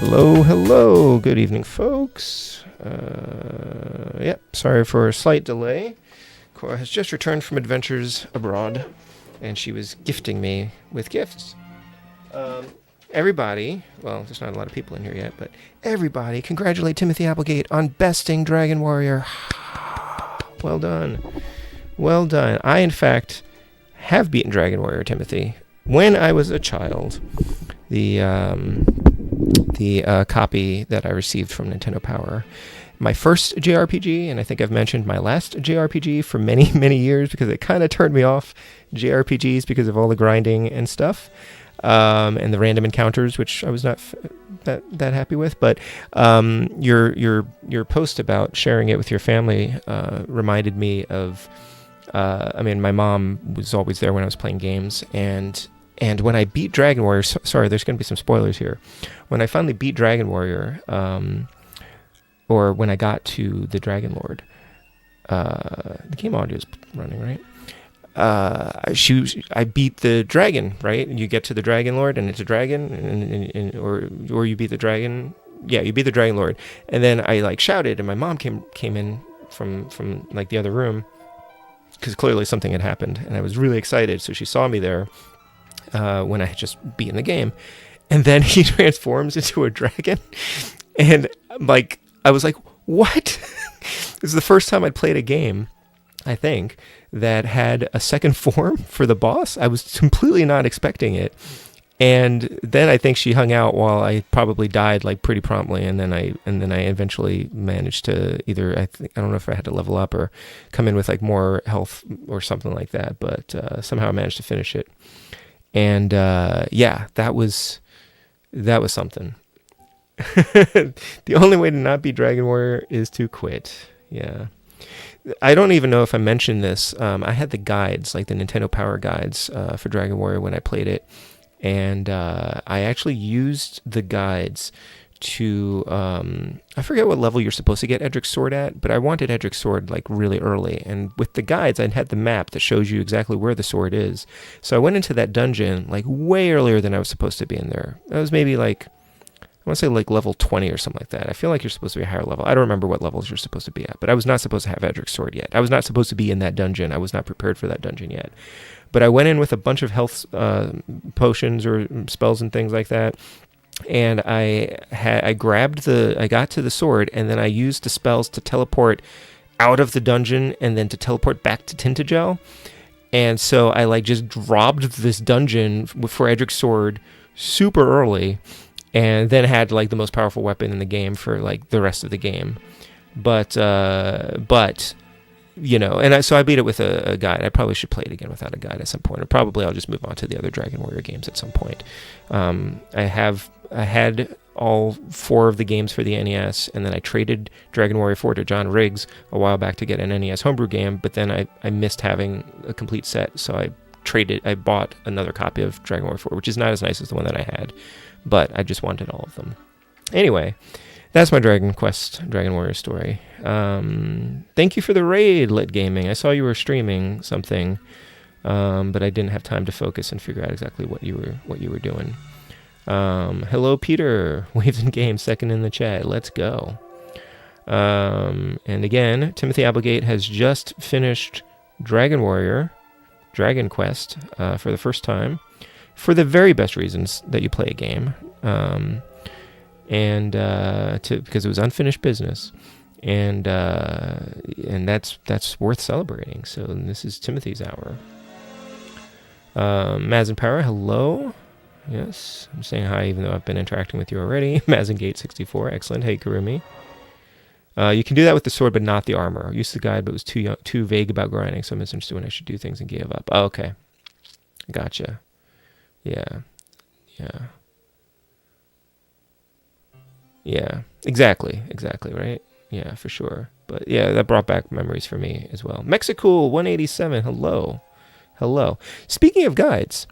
Hello, hello. Good evening, folks. Sorry for a slight delay. Cora has just returned from adventures abroad, and she was gifting me with gifts. Everybody, well, there's not a lot of people in here yet, but everybody, congratulate Timothy Applegate on besting Dragon Warrior. Well done. Well done. I, in fact, have beaten Dragon Warrior, Timothy. When I was a child, the copy that I received from Nintendo Power, my first JRPG, and I think I've mentioned my last JRPG for many, many years because it kind of turned me off JRPGs because of all the grinding and stuff, and the random encounters, which I was not that happy with. But your post about sharing it with your family reminded me of. My mom was always there when I was playing games, and when I beat Dragon Warrior, sorry, there's going to be some spoilers here. When I finally beat Dragon Warrior, or when I got to the Dragon Lord, the game audio is running, right? I beat the dragon, right? You get to the Dragon Lord, and it's a dragon, or you beat the dragon. Yeah, you beat the Dragon Lord, and then I shouted, and my mom came in from the other room, because clearly something had happened, and I was really excited. So she saw me there when I had just beaten the game, and then he transforms into a dragon, and I was like, what? This is the first time I'd played a game, I think, that had a second form for the boss. I was completely not expecting it. And then I think she hung out while I probably died pretty promptly, and then I eventually managed to either I don't know if I had to level up or come in with more health or something like that, but somehow I managed to finish it. And that was something. The only way to not beat Dragon Warrior is to quit. Yeah. I don't even know if I mentioned this. I had the guides, the Nintendo Power guides for Dragon Warrior when I played it. And I actually used the guides to, I forget what level you're supposed to get Edric's sword at, but I wanted Edric's sword really early. And with the guides, I had the map that shows you exactly where the sword is. So I went into that dungeon way earlier than I was supposed to be in there. I was maybe I want to say level 20 or something like that. I feel like you're supposed to be a higher level. I don't remember what levels you're supposed to be at, but I was not supposed to have Edric's sword yet. I was not supposed to be in that dungeon. I was not prepared for that dungeon yet. But I went in with a bunch of health potions or spells and things like that, and I got to the sword, and then I used the spells to teleport out of the dungeon and then to teleport back to Tintagel. And so I just robbed this dungeon for Edric's sword super early, and then had the most powerful weapon in the game for the rest of the game. But so I beat it with a guide. I probably should play it again without a guide at some point, or probably I'll just move on to the other Dragon Warrior games at some point. I had all 4 of the games for the NES, and then I traded Dragon Warrior 4 to John Riggs a while back to get an NES homebrew game, but then I missed having a complete set, so I bought another copy of Dragon Warrior 4, which is not as nice as the one that I had, but I just wanted all of them. Anyway, that's my Dragon Warrior story. Thank you for the raid, Lit Gaming. I saw you were streaming something, but I didn't have time to focus and figure out exactly what you were doing. Hello, Peter. Waves and Games, second in the chat. Let's go. And again, Timothy Applegate has just finished Dragon Warrior, Dragon Quest, for the first time, for the very best reasons that you play a game. Because it was unfinished business, and that's worth celebrating. So this is Timothy's hour. Maz and Power, hello. Yes, I'm saying hi even though I've been interacting with you already. Mazengate64, excellent. Hey, Kurumi. You can do that with the sword, but not the armor. I used the guide, but it was too vague about grinding, so I misunderstood when I should do things and gave up. Oh, okay, gotcha. Yeah. Yeah, exactly, right? Yeah, for sure. But yeah, that brought back memories for me as well. Mexicool 187, hello. Speaking of guides,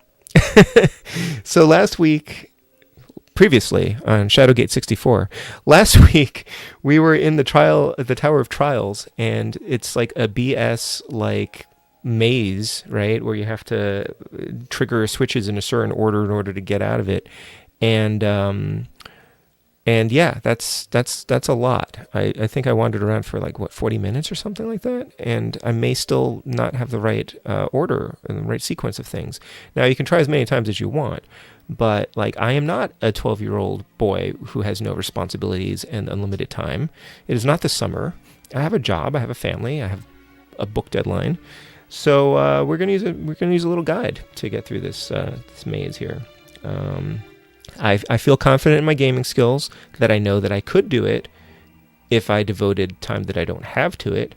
so previously on Shadowgate 64, last week we were in the Tower of Trials, and it's a BS maze, right, where you have to trigger switches in a certain order in order to get out of it, and And yeah, that's a lot. I think I wandered around for like what 40 minutes or something like that, and I may still not have the right order and the right sequence of things. Now you can try as many times as you want, but like I am not a 12-year-old boy who has no responsibilities and unlimited time. It is not the summer. I have a job. I have a family. I have a book deadline. So we're gonna use a little guide to get through this maze here. I feel confident in my gaming skills, that I know that I could do it if I devoted time that I don't have to it.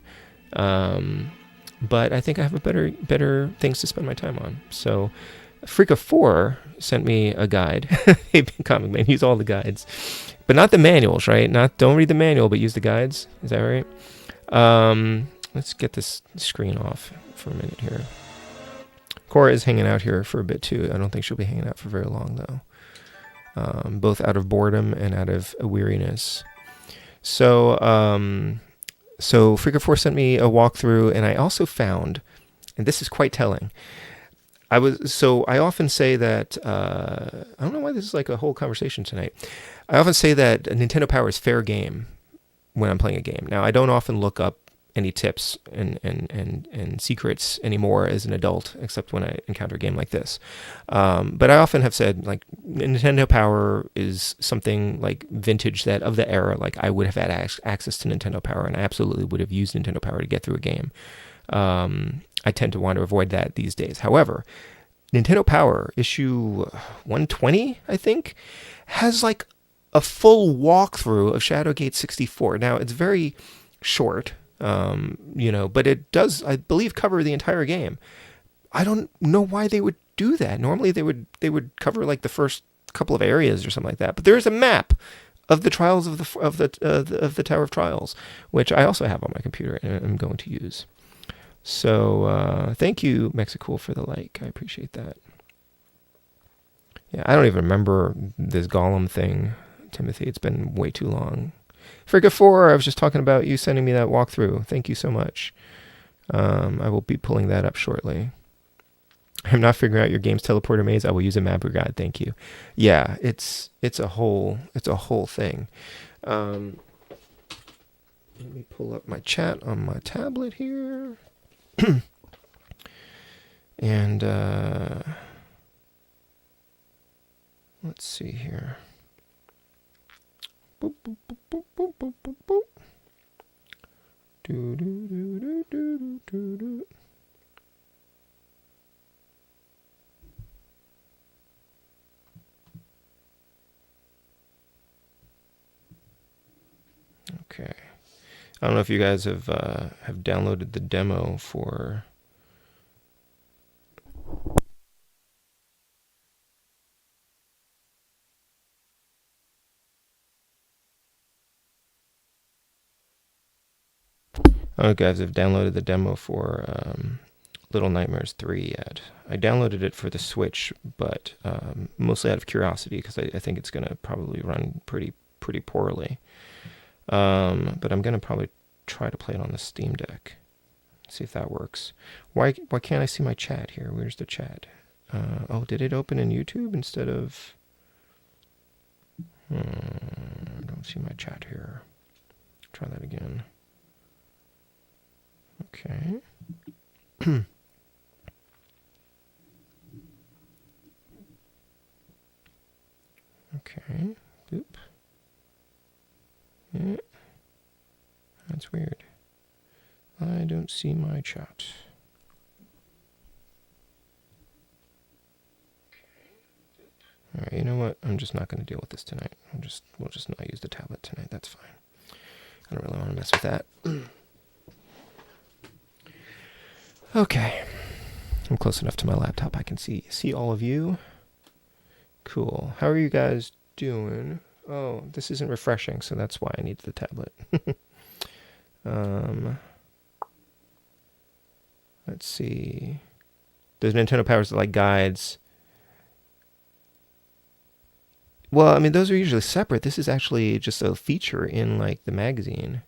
But I think I have a better things to spend my time on. So Freak of 4 sent me a guide. Hey, Comic Man, use all the guides. But not the manuals, right? Don't read the manual, but use the guides. Is that right? Let's get this screen off for a minute here. Cora is hanging out here for a bit too. I don't think she'll be hanging out for very long though. Both out of boredom and out of weariness. So Freak of 4 sent me a walkthrough, and I also found, and this is quite telling. I often say that I don't know why this is like a whole conversation tonight. I often say that Nintendo Power is fair game when I'm playing a game. Now I don't often look up any tips and secrets anymore as an adult, except when I encounter a game like this. But I often have said, like, Nintendo Power is something like vintage, that of the era, like I would have had access to Nintendo Power, and I absolutely would have used Nintendo Power to get through a game. I tend to want to avoid that these days. However, Nintendo Power issue 120, I think, has like a full walkthrough of Shadowgate 64. Now it's very short, but it does, I believe, cover the entire game. I don't know why they would do that. Normally they would cover like the first couple of areas or something like that. But there is a map of the trials of the Tower of Trials, which I also have on my computer and I'm going to use. So thank you, Mexicool, for the like. I appreciate that. Yeah, I don't even remember this Gollum thing, Timothy. It's been way too long. Frigga 4, I was just talking about you sending me that walkthrough. Thank you so much. I will be pulling that up shortly. I'm not figuring out your game's teleporter maze. I will use a mapper guide. Thank you. Yeah, it's a whole thing. Let me pull up my chat on my tablet here. And let's see here. Boop, boop, boop, boop, boop, boop, boop, boop. Do, do, do, do, do, do, do. Okay. I don't know if you guys have downloaded the demo for. I don't know if you guys have downloaded the demo for Little Nightmares 3 yet. I downloaded it for the Switch, but mostly out of curiosity, because I think it's going to probably run pretty poorly. But I'm going to probably try to play it on the Steam Deck. See if that works. Why can't I see my chat here? Where's the chat? Oh, did it open in YouTube instead of... I don't see my chat here. Try that again. Okay. Okay. Oop. Yeah. That's weird. I don't see my chat. All right, you know what? I'm just not going to deal with this tonight. We'll just not use the tablet tonight. That's fine. I don't really want to mess with that. Okay. I'm close enough to my laptop. I can see all of you. Cool. How are you guys doing? Oh, this isn't refreshing, so that's why I need the tablet. Let's see. There's Nintendo Powers like guides. Well, I mean, those are usually separate. This is actually just a feature in like the magazine.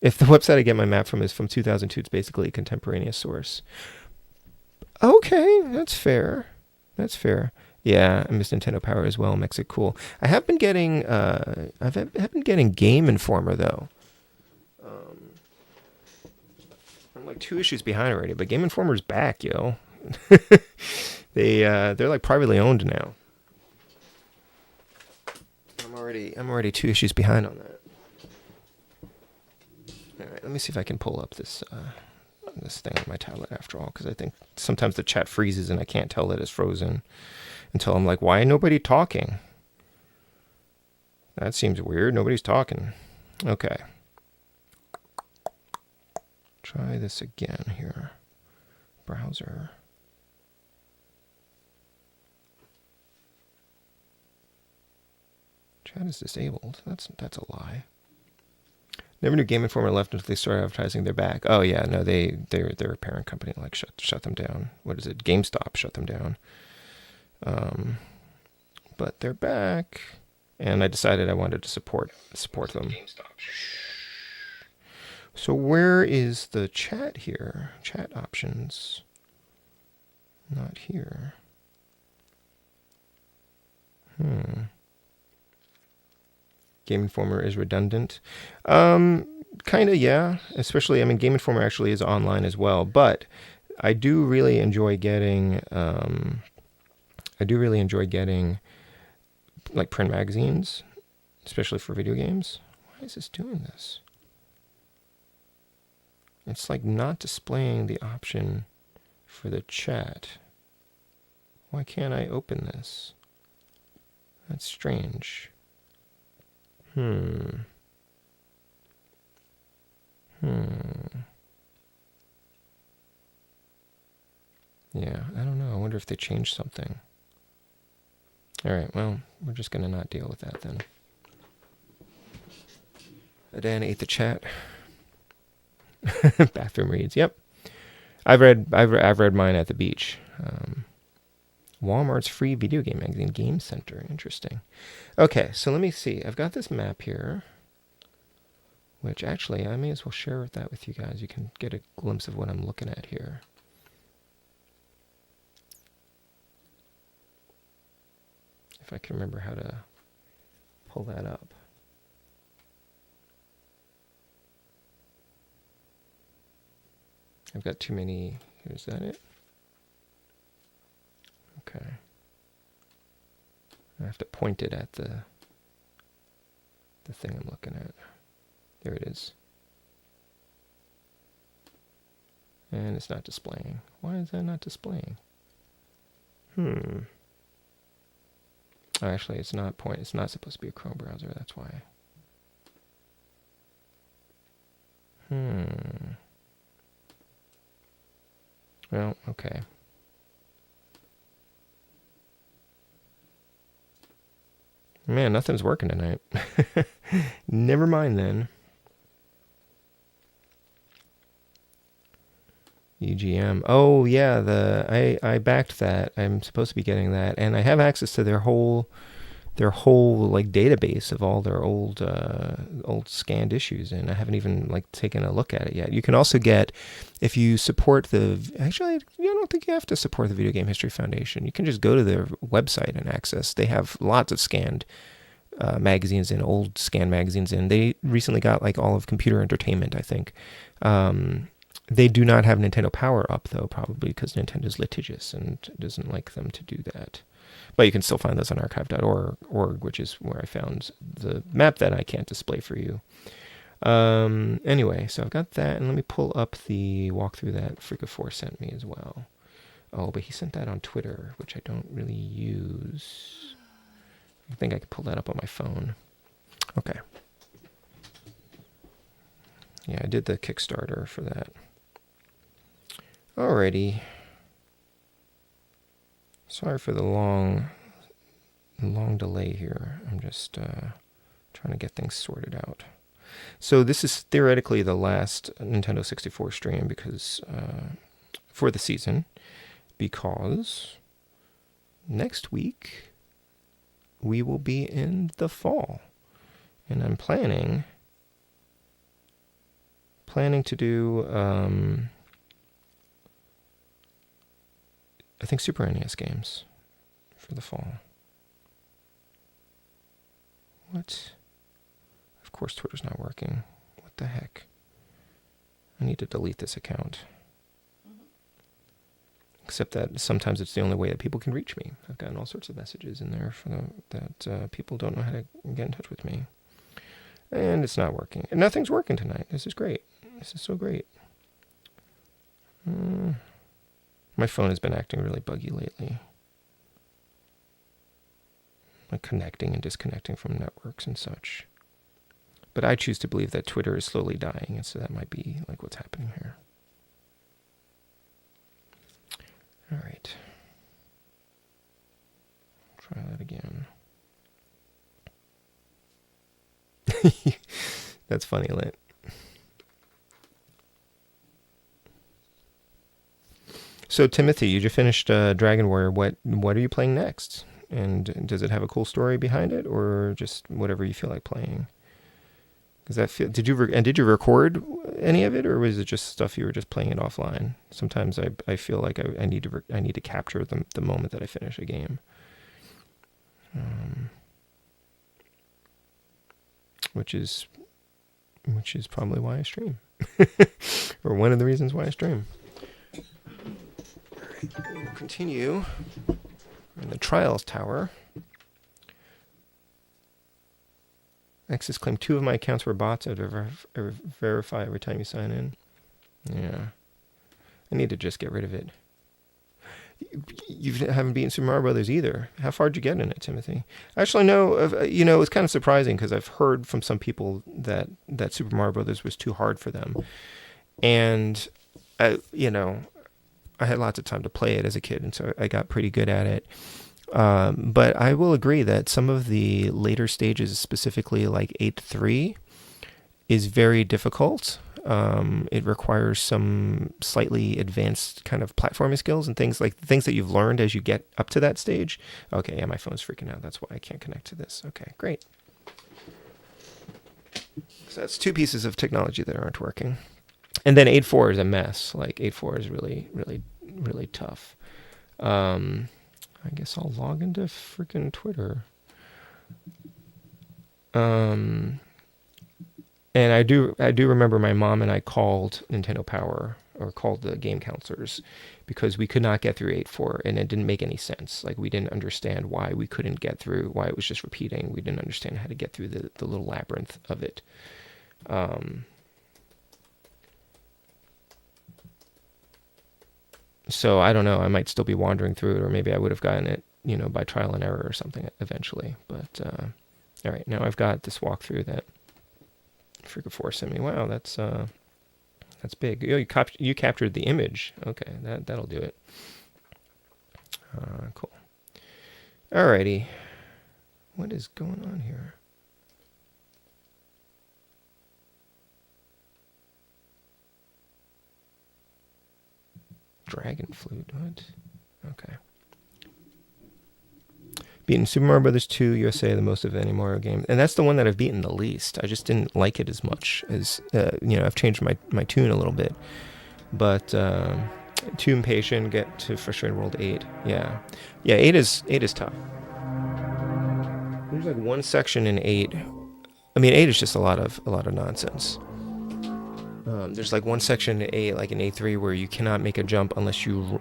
If the website I get my map from is from 2002, it's basically a contemporaneous source. Okay, that's fair. That's fair. Yeah, I miss Nintendo Power as well. Makes it cool. I have been getting have been getting Game Informer though. I'm like 2 issues behind already, but Game Informer's back, yo. They're like privately owned now. I'm already 2 issues behind on that. All right, let me see if I can pull up this this thing on my tablet after all, because I think sometimes the chat freezes and I can't tell that it's frozen until I'm like, why ain't nobody talking? That seems weird. Nobody's talking. Okay. Try this again here. Browser. Chat is disabled. That's a lie. Never knew Game Informer left until they started advertising their back. Oh yeah, no, they're a parent company, like shut them down. What is it? GameStop shut them down. But they're back, and I decided I wanted to support them. So where is the chat here? Chat options. Not here. Game Informer is redundant. Kind of, yeah. Especially, I mean, Game Informer actually is online as well. But I do really enjoy getting. Like print magazines, especially for video games. Why is this doing this? It's like not displaying the option for the chat. Why can't I open this? That's strange. Yeah, I don't know. I wonder if they changed something. All right, well, we're just going to not deal with that then. Adan ate the chat. Bathroom reads. Yep. I've read mine at the beach. Walmart's free video game magazine, Game Center. Interesting. Okay, so let me see. I've got this map here, which actually I may as well share that with you guys. You can get a glimpse of what I'm looking at here. If I can remember how to pull that up. I've got too many. Is that it? Okay. I have to point it at the thing I'm looking at. There it is. And it's not displaying. Why is that not displaying? Oh, actually, it's not supposed to be a Chrome browser. That's why. Well, okay. Man, nothing's working tonight. Never mind then. UGM. Oh yeah, I backed that. I'm supposed to be getting that, and I have access to their whole like database of all their old scanned issues, and I haven't even like taken a look at it yet. You can also get, if you support actually, I don't think you have to support the Video Game History Foundation. You can just go to their website and access. They have lots of scanned magazines and old scanned magazines, and they recently got like all of Computer Entertainment, I think. They do not have Nintendo Power up though, probably because Nintendo's litigious and doesn't like them to do that. But you can still find those on archive.org, which is where I found the map that I can't display for you. Anyway, so I've got that, and let me pull up the walkthrough that Freaka4 sent me as well. Oh, but he sent that on Twitter, which I don't really use. I think I could pull that up on my phone. Okay. Yeah, I did the Kickstarter for that. Alrighty. Sorry for the long delay here. I'm just trying to get things sorted out. So this is theoretically the last Nintendo 64 stream because for the season, because next week we will be in the fall, and I'm planning to do I think Super NES games for the fall. What? Of course Twitter's not working. What the heck? I need to delete this account. Except that sometimes it's the only way that people can reach me. I've gotten all sorts of messages in there that people don't know how to get in touch with me. And it's not working. And nothing's working tonight. This is great. This is so great. My phone has been acting really buggy lately. Like connecting and disconnecting from networks and such. But I choose to believe that Twitter is slowly dying, and so that might be like what's happening here. All right. Try that again. That's funny, Lit. So, Timothy, you just finished Dragon Warrior. What are you playing next? And does it have a cool story behind it, or just whatever you feel like playing? Because did you record any of it, or was it just stuff you were just playing it offline? Sometimes I feel like I need to capture the moment that I finish a game. Which is probably why I stream, or one of the reasons why I stream. All right, we'll continue in the Trials Tower. Access claimed 2 of my accounts were bots. I have to verify every time you sign in. Yeah. I need to just get rid of it. You haven't beaten Super Mario Brothers either. How far did you get in it, Timothy? Actually, no. It's kind of surprising because I've heard from some people that Super Mario Brothers was too hard for them. And, I had lots of time to play it as a kid, and so I got pretty good at it. But I will agree that some of the later stages, specifically like 8-3, is very difficult. It requires some slightly advanced kind of platforming skills and things that you've learned as you get up to that stage. Okay, yeah, my phone's freaking out. That's why I can't connect to this. Okay, great. So that's 2 pieces of technology that aren't working. And then 8.4 is a mess. Like 8.4 is really, really, really tough. I guess I'll log into freaking Twitter. And I do remember my mom and I called Nintendo Power, or called the game counselors, because we could not get through 8.4, and it didn't make any sense. Like, we didn't understand why we couldn't get through, why it was just repeating. We didn't understand how to get through the little labyrinth of it. So I don't know. I might still be wandering through it, or maybe I would have gotten it, by trial and error or something eventually. But all right, now I've got this walkthrough that freaking forcing me. Wow, that's big. You captured the image. Okay, that'll do it. Cool. Alrighty, what is going on here? Dragon Flute, what? Okay. Beaten Super Mario Brothers 2 USA the most of any Mario game. And that's the one that I've beaten the least. I just didn't like it as much as, I've changed my tune a little bit. But too impatient, get to Frustrated World 8. Yeah. Yeah, 8 is tough. There's like one section in 8. I mean, 8 is just a lot of nonsense. There's like one section in A, like in A3, where you cannot make a jump unless you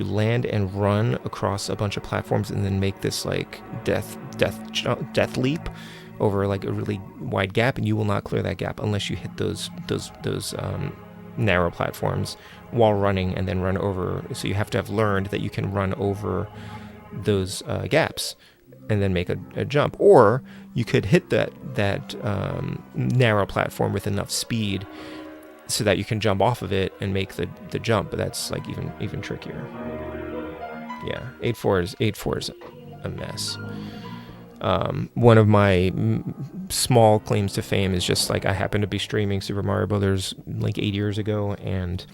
land and run across a bunch of platforms and then make this like death leap over like a really wide gap, and you will not clear that gap unless you hit those narrow platforms while running and then run over. So you have to have learned that you can run over those gaps and then make a jump, or you could hit that narrow platform with enough speed so that you can jump off of it and make the jump, but that's like even trickier. Yeah, 8.4 is a mess. One of my small claims to fame is just like I happened to be streaming Super Mario Brothers like 8 years ago, and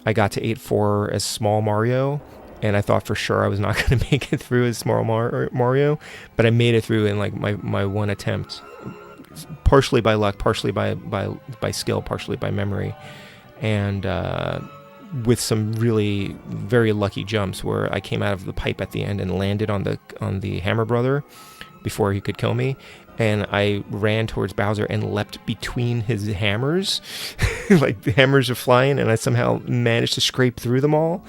I got to 8.4 as Small Mario, and I thought for sure I was not going to make it through as Small Mario, but I made it through in like my one attempt, partially by luck, partially by skill, partially by memory, and with some really very lucky jumps where I came out of the pipe at the end and landed on the Hammer Brother before he could kill me. And I ran towards Bowser and leapt between his hammers. Like the hammers are flying, and I somehow managed to scrape through them all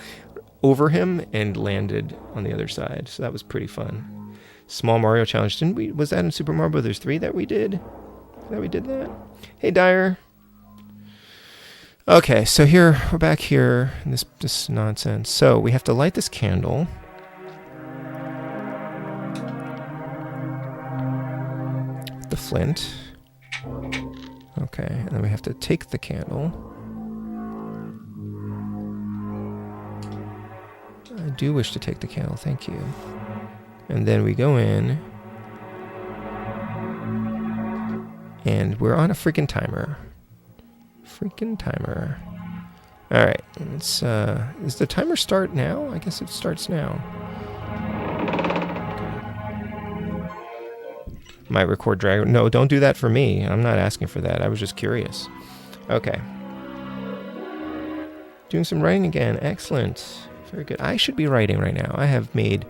over him and landed on the other side. So that was pretty fun. Small Mario challenge. Didn't we? Was that in Super Mario Bros. 3 that we did? That? Hey, Dyer. Okay, so here we're back here in this nonsense. So we have to light this candle. The flint. Okay, and then we have to take the candle. I do wish to take the candle, thank you. And then we go in. And we're on a freaking timer. Alright, let's, is the timer start now? I guess it starts now. Might record drag. No, don't do that for me. I'm not asking for that. I was just curious. Okay. Doing some writing again. Excellent. Very good. I should be writing right now. I have made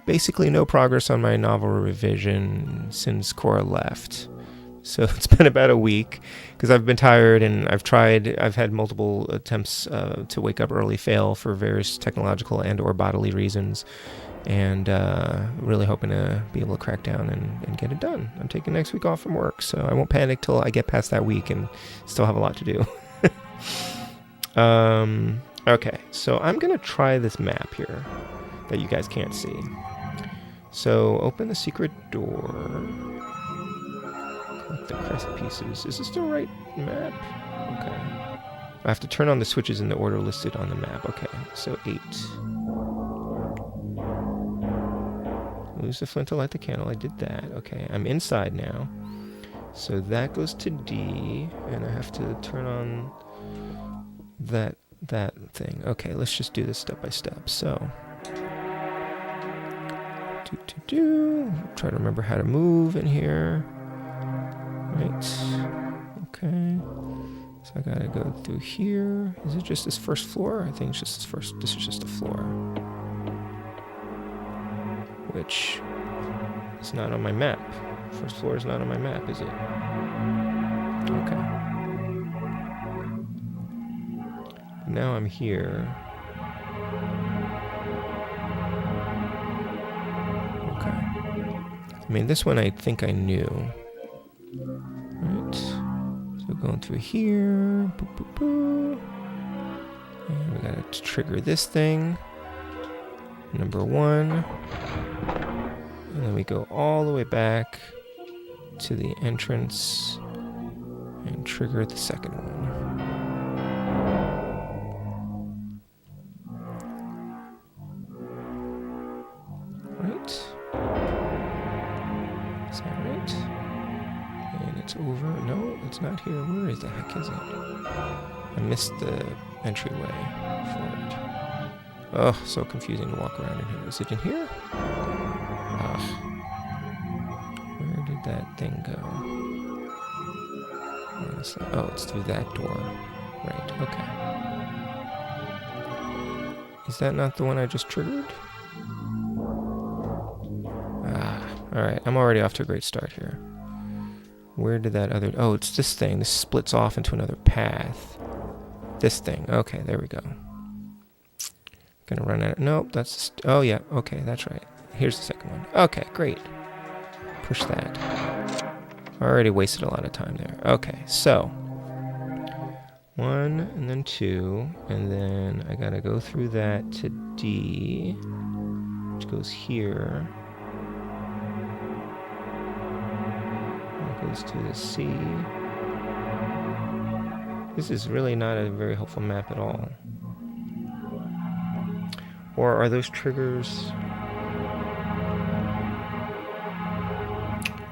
basically no progress on my novel revision since Cora left. So it's been about a week because I've been tired and I've had multiple attempts to wake up early fail for various technological and or bodily reasons. And really hoping to be able to crack down and get it done. I'm taking next week off from work, so I won't panic till I get past that week and still have a lot to do. Okay, so I'm going to try this map here that you guys can't see. So open the secret door. Collect the crest pieces. Is this the right map? Okay. I have to turn on the switches in the order listed on the map. Okay, so 8. Use the flint to light the candle. I did that. Okay, I'm inside now. So that goes to D, and I have to turn on that thing. Okay, let's just do this step by step. So, try to remember how to move in here. Right. Okay. So I gotta go through here. Is it just this first floor? I think it's just this first. This is just a floor. Which is not on my map. First floor is not on my map, is it? Okay. Now I'm here. Okay. I mean, this one I think I knew. Right. So going through here. Boop, boop, boop. And we gotta trigger this thing. Number 1. And then we go all the way back to the entrance and trigger the second one. Right? Is that right? And it's over. No, it's not here. Where is the heck is it? I missed the entryway for it. Oh, so confusing to walk around in here. Is it in here? Where did that thing go? Honestly, oh, it's through that door. Right, okay. Is that not the one I just triggered? Alright, I'm already off to a great start here. Where did that other... Oh, it's this thing. This splits off into another path. This thing. Okay, there we go. Gonna run out of... Nope, that's... Oh, yeah. Okay, that's right. Here's the second one. Okay, great. Push that. Already wasted a lot of time there. Okay, so... 1, and then 2, and then I gotta go through that to D, which goes here. That goes to the C. This is really not a very helpful map at all. Or are those triggers...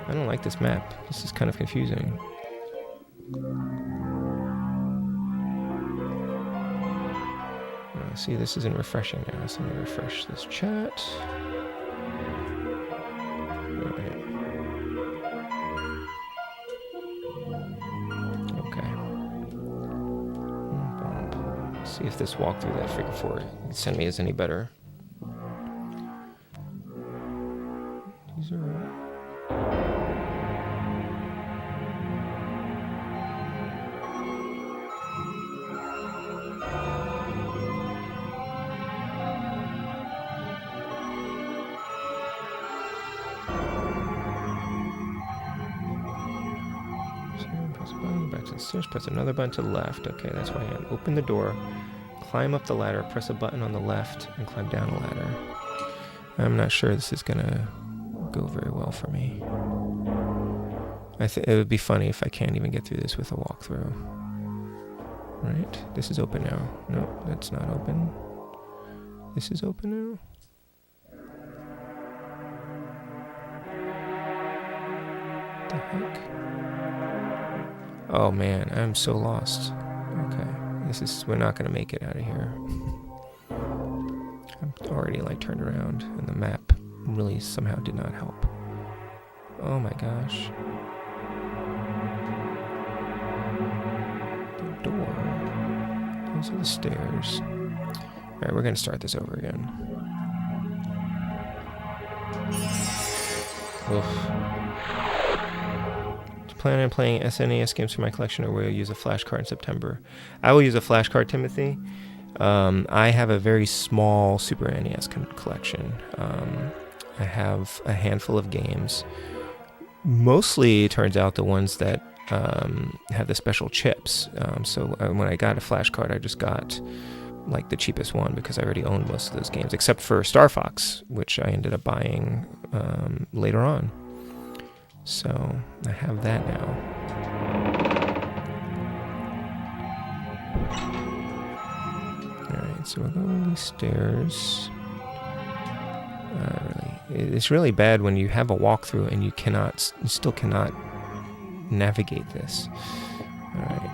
I don't like this map. This is kind of confusing. See, this isn't refreshing now, so let me refresh this chat. Alright. Okay. See if this walkthrough that Figure 4 sent me is any better. These are... Press a button, back to the stairs, press another button to the left. Okay, that's where I am. Open the door, climb up the ladder, press a button on the left, and climb down a ladder. I'm not sure this is gonna go very well for me. I think it would be funny if I can't even get through this with a walkthrough. Right? This is open now. No, that's not open. This is open now. What the heck? Oh man, I'm so lost. Okay, we're not gonna make it out of here. I'm already like turned around, and the map really somehow did not help. Oh my gosh. The door. Those are the stairs. Alright, we're gonna start this over again. Oof. Plan on playing SNES games for my collection, or will you use a flashcard in September? I will use a flashcard, Timothy. I have a very small Super NES collection. I have a handful of games. Mostly, it turns out, the ones that have the special chips. So when I got a flashcard, I just got like the cheapest one because I already owned most of those games, except for Star Fox, which I ended up buying later on. So I have that now. Alright, so we're going these stairs. It's really bad when you have a walkthrough and you still cannot navigate this. Alright.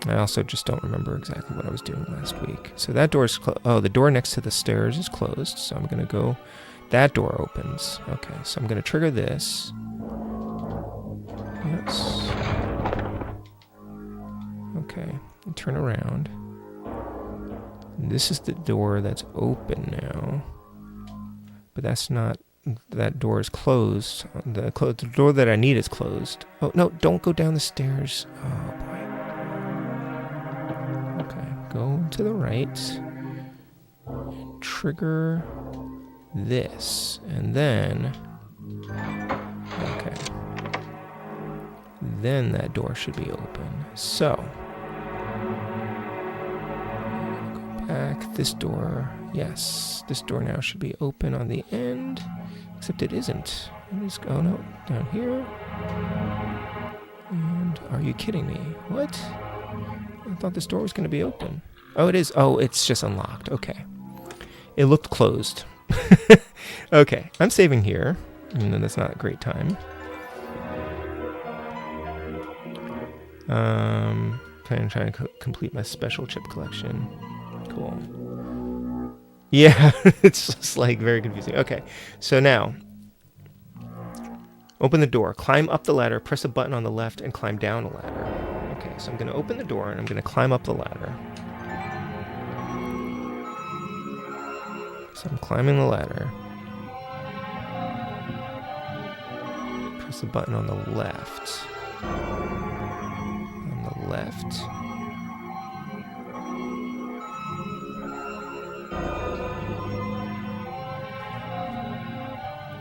I also just don't remember exactly what I was doing last week. So that door is closed. Oh, the door next to the stairs is closed. So I'm going to go. That door opens. Okay, so I'm going to trigger this. Yes. Okay, and turn around. This is the door that's open now. But that's not... That door is closed. The door that I need is closed. Oh, no, don't go down the stairs. Oh, boy. Okay, go to the right. And trigger this. And then... Okay. Then that door should be open. So... Go back. This door... Yes, this door now should be open on the end. Except it isn't. Oh no, down here. And are you kidding me? What? I thought this door was going to be open. Oh, it is. Oh, it's just unlocked. Okay. It looked closed. Okay, I'm saving here. And then that's not a great time. Trying to complete my special chip collection. Cool. Yeah, it's just like very confusing. Okay, so now, open the door, climb up the ladder, press a button on the left, and climb down a ladder. Okay, so I'm going to open the door, and I'm going to climb up the ladder. So I'm climbing the ladder. Press the button on the left. On the left.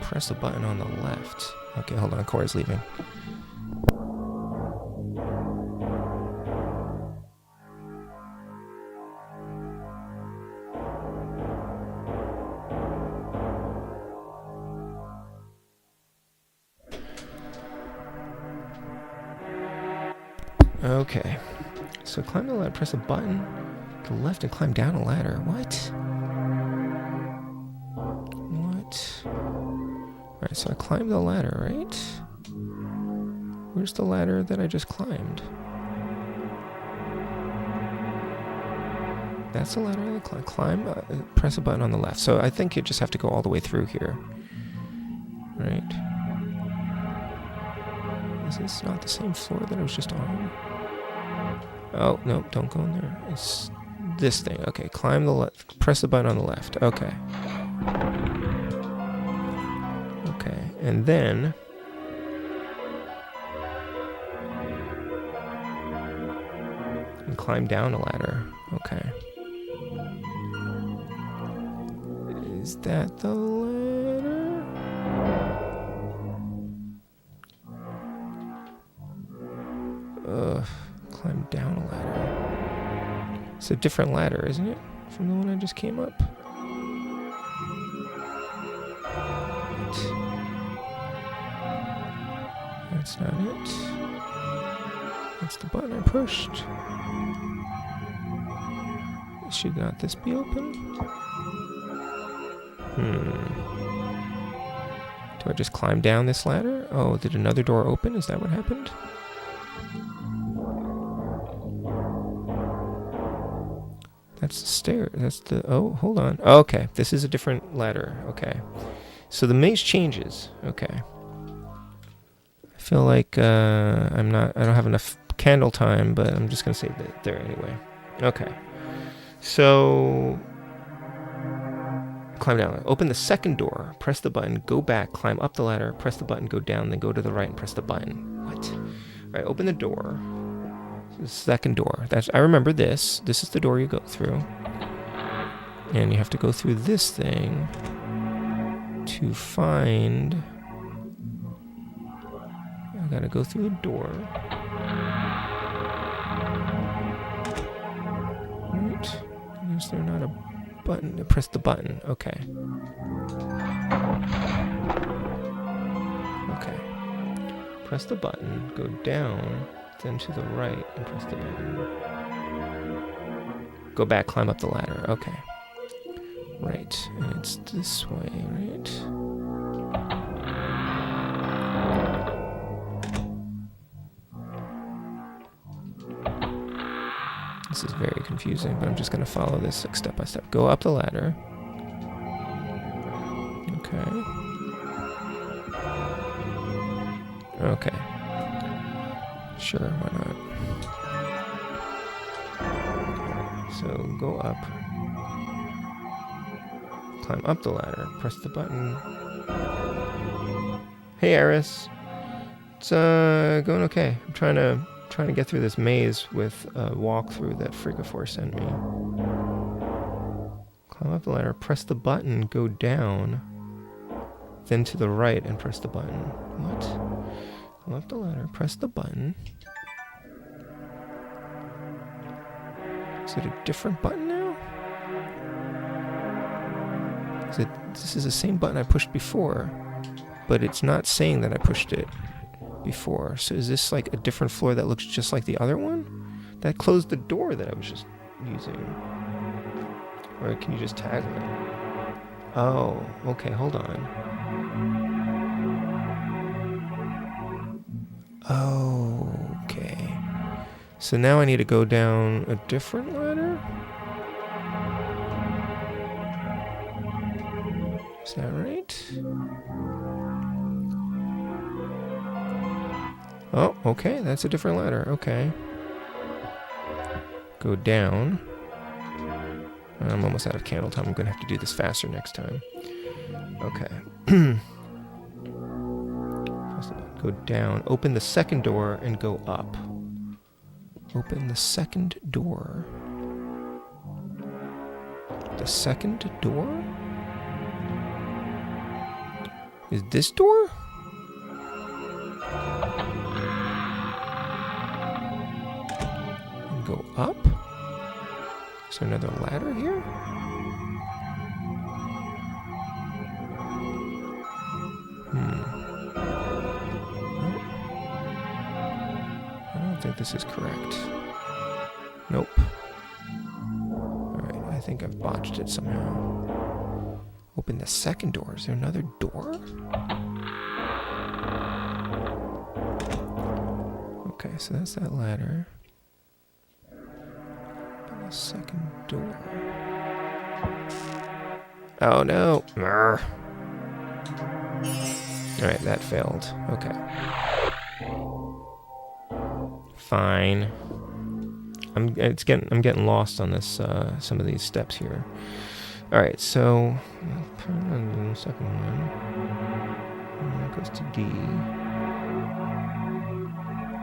Press the button on the left. Okay, hold on. Cora's leaving. Okay. So climb the ladder. Press a button to the left and climb down a ladder. What? Alright, so I climbed the ladder, right? Where's the ladder that I just climbed? That's the ladder I climb. Press a button on the left. So I think you just have to go all the way through here. Right? Is this not the same floor that I was just on? Oh, no, don't go in there. It's this thing. Okay, climb the left. Press the button on the left. Okay. Okay, and then... and climb down a ladder. Okay. Is that the ladder? Climb down a ladder. It's a different ladder, isn't it? From the one I just came up? That's not it. That's the button I pushed. Should not this be open? Do I just climb down this ladder? Oh, did another door open? Is that what happened? That's the stair. That's the... oh, hold on. Oh, okay, this is a different ladder. Okay. So the maze changes. Okay. I feel like I don't have enough candle time, but I'm just going to save it there anyway. Okay. So... climb down. Open the second door. Press the button. Go back. Climb up the ladder. Press the button. Go down. Then go to the right and press the button. What? All right. Open the door. The second door. I remember this. This is the door you go through. And you have to go through this thing to find... I gotta go through the door. Right. Is there not a button? Press the button. Okay. Okay. Press the button. Go down. Then to the right and press the button. Go back, climb up the ladder. Okay. Right. And it's this way, right? This is very confusing, but I'm just going to follow this step by step. Go up the ladder. Okay. Okay. Sure, why not? So go up. Climb up the ladder. Press the button. Hey, Eris. It's going okay. I'm trying to get through this maze with a walkthrough that Frigifor sent me. Climb up the ladder. Press the button. Go down. Then to the right and press the button. What? Climb up the ladder. Press the button. Is it a different button now? This is the same button I pushed before, but it's not saying that I pushed it before. So is this like a different floor that looks just like the other one? That closed the door that I was just using. Or can you just taggle it? Oh, okay, hold on. Oh, okay. So now I need to go down a different ladder? Is that right? Oh, okay, that's a different ladder. Okay. Go down. I'm almost out of candle time. I'm going to have to do this faster next time. Okay. Go down. Open the second door and go up. Open the second door. The second door? Is this door? And go up? Is there another ladder here? I don't think this is correct. Nope. Alright, I think I've botched it somehow. Open the second door. Is there another door? Okay, so that's that ladder. Open the second door. Oh no! Alright, that failed. Okay. Fine. I'm getting lost on this some of these steps here. All right, so the second one that goes to D.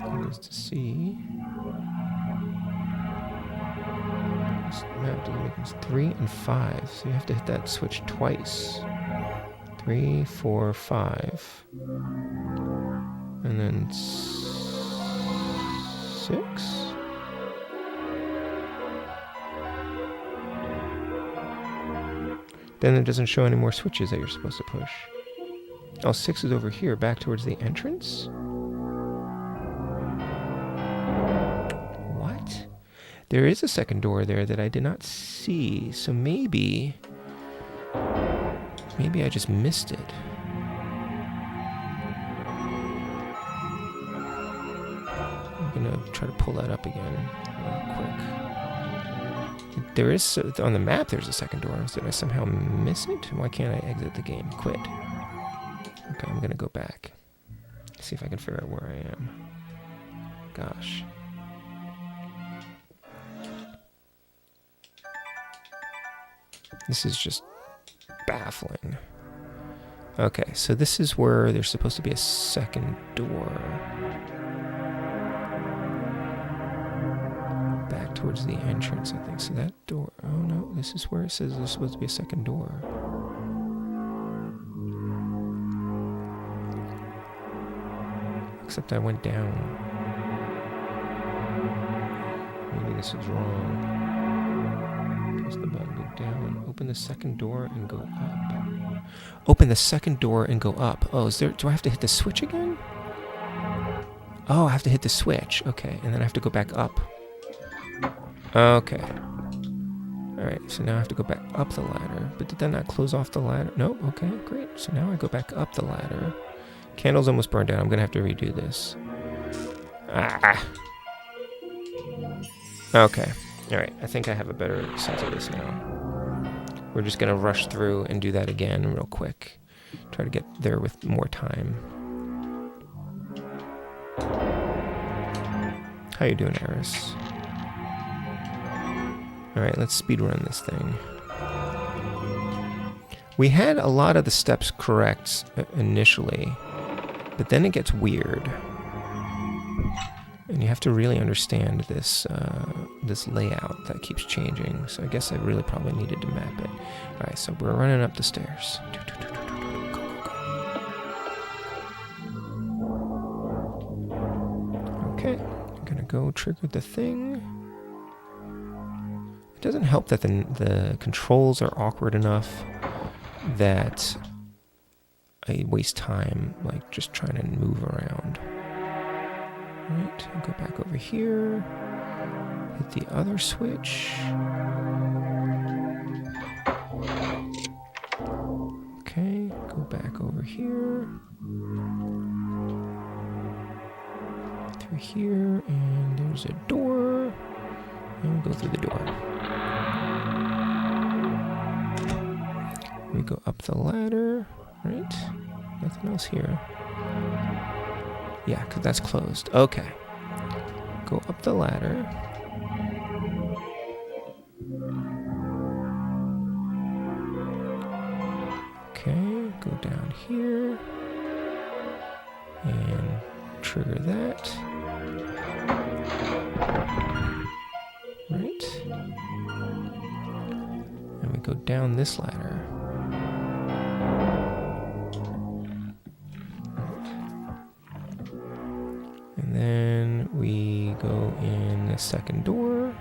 That goes to C. This map doesn't make sense. 3 and 5, so you have to hit that switch twice. 3, 4, 5, and then 6. Then it doesn't show any more switches that you're supposed to push. Oh, 6 is over here, back towards the entrance? What? There is a second door there that I did not see, so maybe I just missed it. I'm gonna try to pull that up again real quick. There is, on the map there's a second door. Did I somehow miss it? Why can't I exit the game? Quit. Okay, I'm gonna go back. See if I can figure out where I am. Gosh. This is just baffling. Okay, so this is where there's supposed to be a second door. Back towards the entrance, I think. So that door... Oh, no. This is where it says there's supposed to be a second door. Except I went down. Maybe this is wrong. Press the button, go down. Open the second door and go up. Open the second door and go up. Oh, is there... Do I have to hit the switch again? Oh, I have to hit the switch. Okay, and then I have to go back up. Okay. Alright, so now I have to go back up the ladder. But did that not close off the ladder? No? Okay, great. So now I go back up the ladder. Candle's almost burned out. I'm going to have to redo this. Ah! Okay. Alright, I think I have a better sense of this now. We're just going to rush through and do that again real quick. Try to get there with more time. How you doing, Eris? Alright, let's speedrun this thing. We had a lot of the steps correct initially, but then it gets weird. And you have to really understand this this layout that keeps changing. So I guess I really probably needed to map it. Alright, so we're running up the stairs. Okay, I'm gonna go trigger the thing. It doesn't help that the controls are awkward enough that I waste time like just trying to move around. Right, I'll go back over here, hit the other switch. Okay, go back over here. Through here, and there's a door. And we'll go through the door. We go up the ladder, right? Nothing else here. Yeah, because that's closed. Okay. Go up the ladder. Okay, go down here. And trigger that. Right. And we go down this ladder. And then we go in the second door.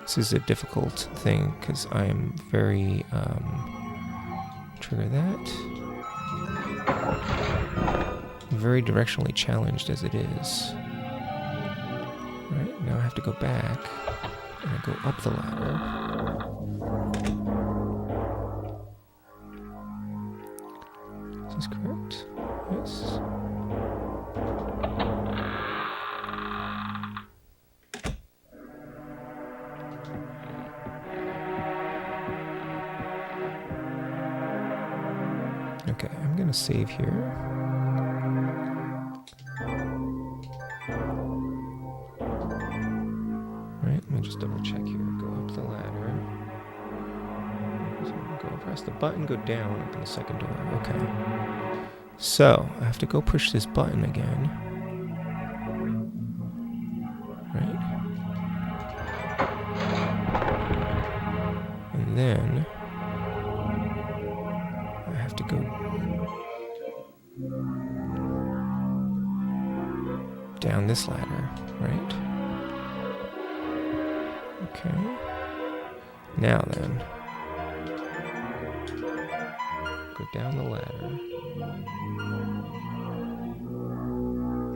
This is a difficult thing because I am very, trigger that. Very directionally challenged as it is. Right, now I have to go back. And I go up the ladder. Is this correct? Yes. gonna save here. Right, let me just double check here. Go up the ladder. So go press the button, go down, open the second door. Okay. So I have to go push this button again. Right? And then I have to go down this ladder, right? Okay. Now then, go down the ladder.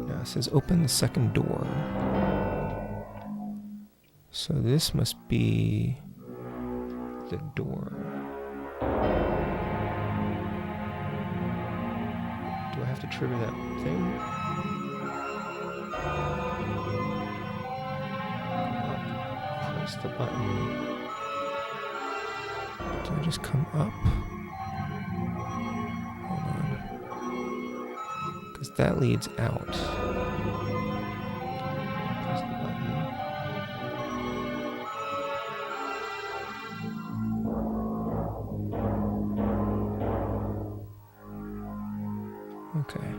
Now it says open the second door. So this must be the door. Do I have to trigger that thing? Press the button. Do I just come up? Hold on. Because that leads out. Press the button. Okay.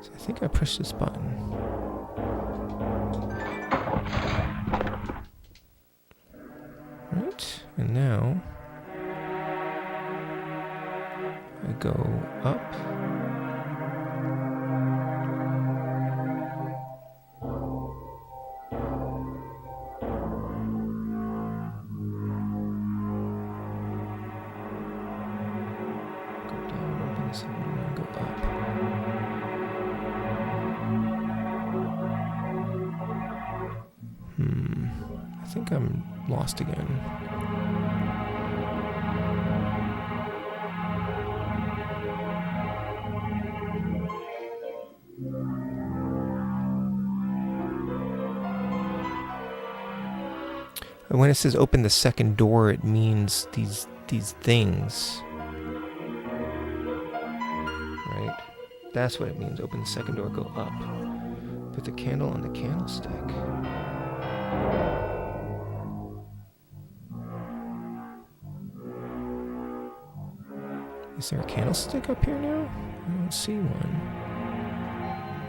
So I think I pushed this button. Right, and now I go up. Go down, open the second door, and go up. I think I'm lost again. And when it says open the second door, it means these things. Right? That's what it means. Open the second door, go up. Put the candle on the candlestick. Is there a candlestick up here now? I don't see one.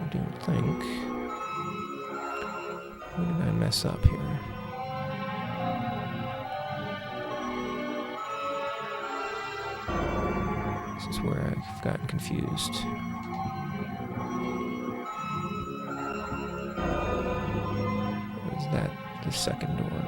I don't think. What did I mess up here? This is where I've gotten confused. Or is that the second door?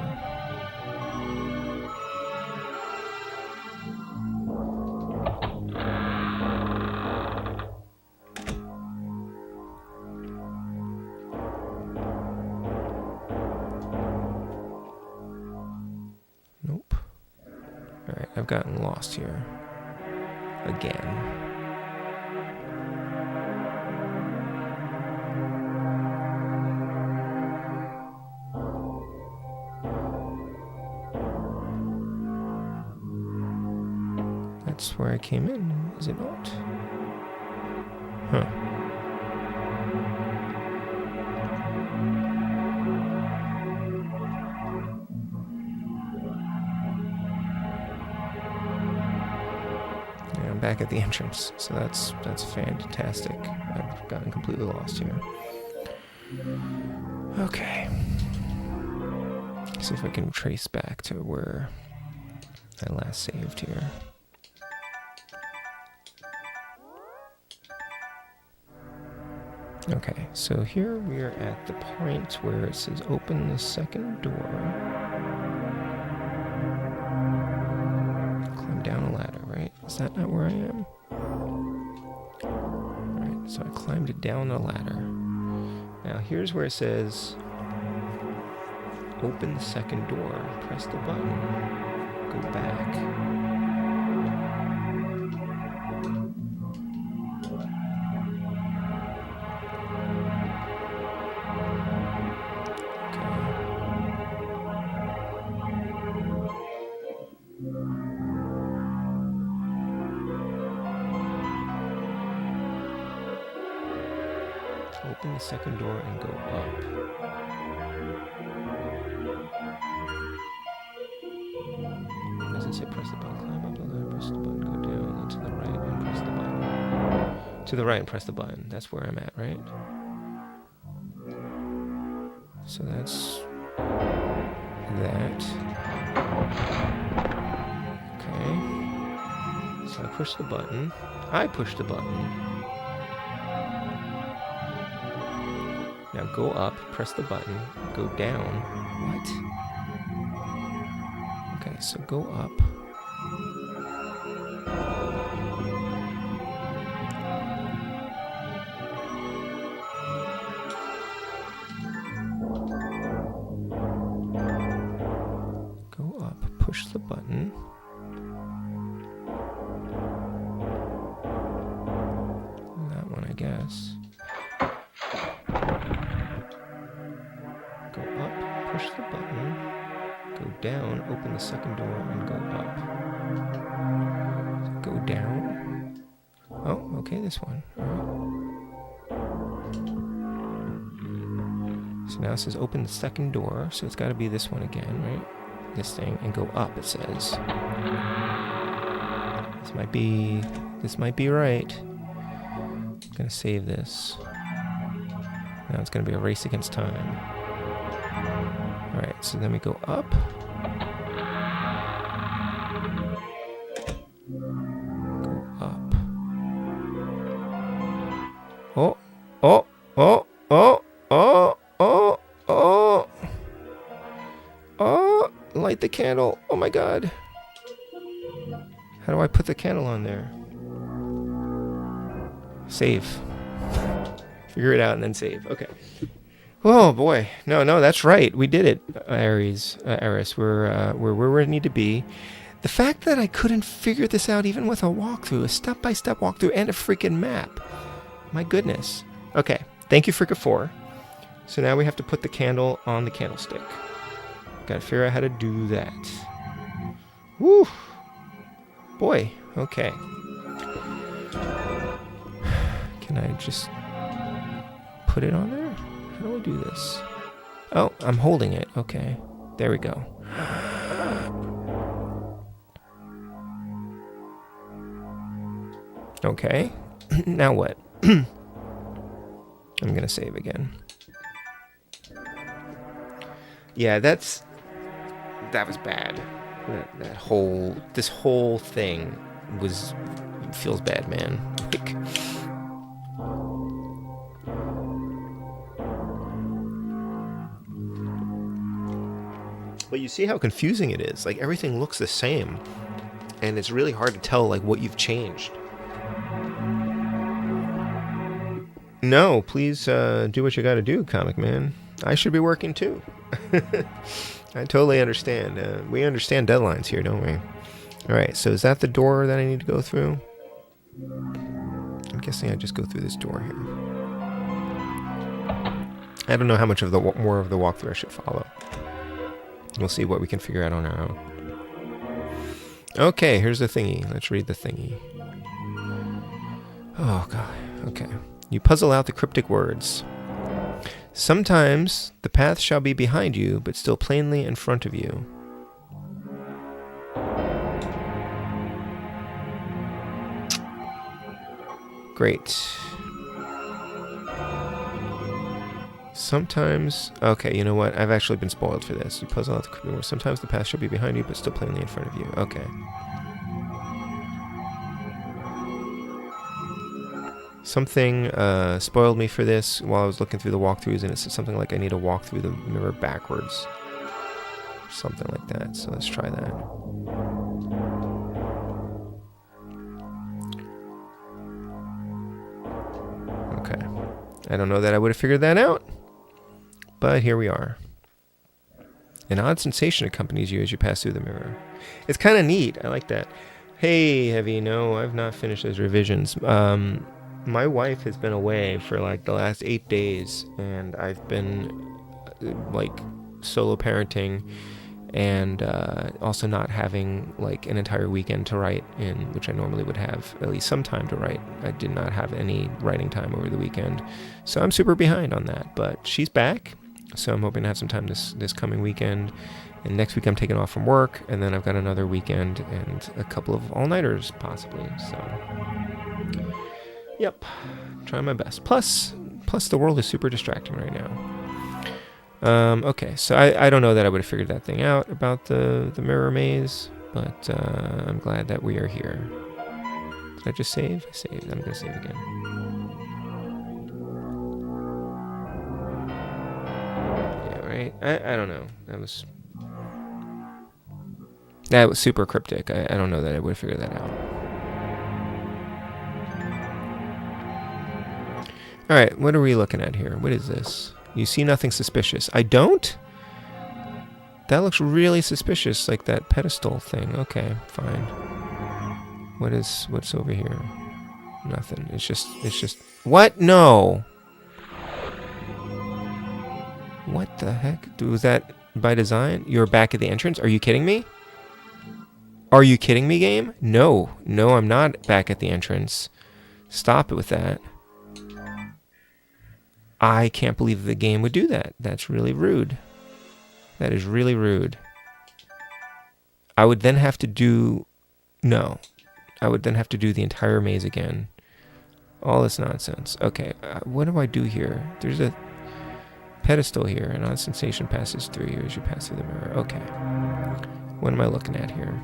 Nope. Alright, I've gotten lost here. Again. That's where I came in, is it not? Huh. Back at the entrance, so that's fantastic. I've gotten completely lost here. Okay, see if I can trace back to where I last saved here. Okay, so here we are at the point where it says open the second door. Climb down a ladder, right? Is that not where I am? Alright, so I climbed it down the ladder. Now here's where it says open the second door. Press the button. Go back. Open the second door and go up. Does it say press the button, climb up the ladder, press the button, go down, then to the right and press the button. To the right and press the button. That's where I'm at, right? So that's that. Okay. So I push the button. I push the button. Now go up, press the button, go down. What? Okay, so go up. Go up, push the button. That one, I guess. Go up, push the button. Go down, open the second door, and go up. Go down. Oh, okay, this one. Alright. So now it says open the second door, so it's got to be this one again, right? This thing, and go up, it says. This might be right. I'm gonna save this. Now it's gonna be a race against time. Alright, so then we go up. Go up. Oh, oh, oh, oh, oh, oh, oh. Oh, light the candle. Oh my god. How do I put the candle on there? Save. Figure it out and then save. Okay. Oh boy, no, that's right. We did it, Aries. We're where we need to be. The fact that I couldn't figure this out even with a walkthrough, a step-by-step walkthrough, and a freaking map. My goodness. Okay, thank you, Fricka 4. So now we have to put the candle on the candlestick. Gotta figure out how to do that. Woo! Boy, okay. Can I just put it on there? How do I do this? Oh, I'm holding it. Okay. There we go. Okay. Now what? I'm gonna save again. Yeah, that was bad. This whole thing feels bad, man. Like, but you see how confusing it is. Like, everything looks the same, and it's really hard to tell like what you've changed. No, please do what you got to do, Comic Man. I should be working too. I totally understand. We understand deadlines here, don't we? All right, so is that the door that I need to go through? I'm guessing I just go through this door here. I don't know how much of the more of the walkthrough I should follow. We'll see what we can figure out on our own. Okay, here's the thingy. Let's read the thingy. Oh, God. Okay. You puzzle out the cryptic words. Sometimes the path shall be behind you, but still plainly in front of you. Great. Sometimes... Okay, you know what? I've actually been spoiled for this. You puzzle out the cryptic words. Sometimes the path shall be behind you, but still plainly in front of you. Okay. Something spoiled me for this while I was looking through the walkthroughs, and it said something like I need to walk through the mirror backwards. Something like that. So let's try that. Okay. I don't know that I would have figured that out, but here we are. An odd sensation accompanies you as you pass through the mirror. It's kind of neat. I like that. Hey, Heavy, no, I've not finished those revisions. My wife has been away for like the last 8 days, and I've been like solo parenting, and also not having like an entire weekend to write in, which I normally would have at least some time to write. I did not have any writing time over the weekend, so I'm super behind on that. But she's back, so I'm hoping to have some time this coming weekend. And next week I'm taking off from work, and then I've got another weekend and a couple of all-nighters possibly. So, yep, trying my best. Plus the world is super distracting right now. Okay, so I don't know that I would have figured that thing out about the mirror maze, but I'm glad that we are here. Did I just save? I saved. I'm going to save again. Yeah, right? I don't know. That was super cryptic. I don't know that I would have figured that out. Alright, what are we looking at here? What is this? You see nothing suspicious. I don't? That looks really suspicious, like that pedestal thing. Okay, fine. What's over here? Nothing. It's just... What? No! What the heck? Was that by design? You're back at the entrance? Are you kidding me? Are you kidding me, game? No, I'm not back at the entrance. Stop it with that. I can't believe the game would do that. That's really rude. That is really rude. I would then have to do... No. I would then have to do the entire maze again. All this nonsense. Okay, what do I do here? There's a pedestal here. An odd sensation passes through you as you pass through the mirror. Okay. What am I looking at here?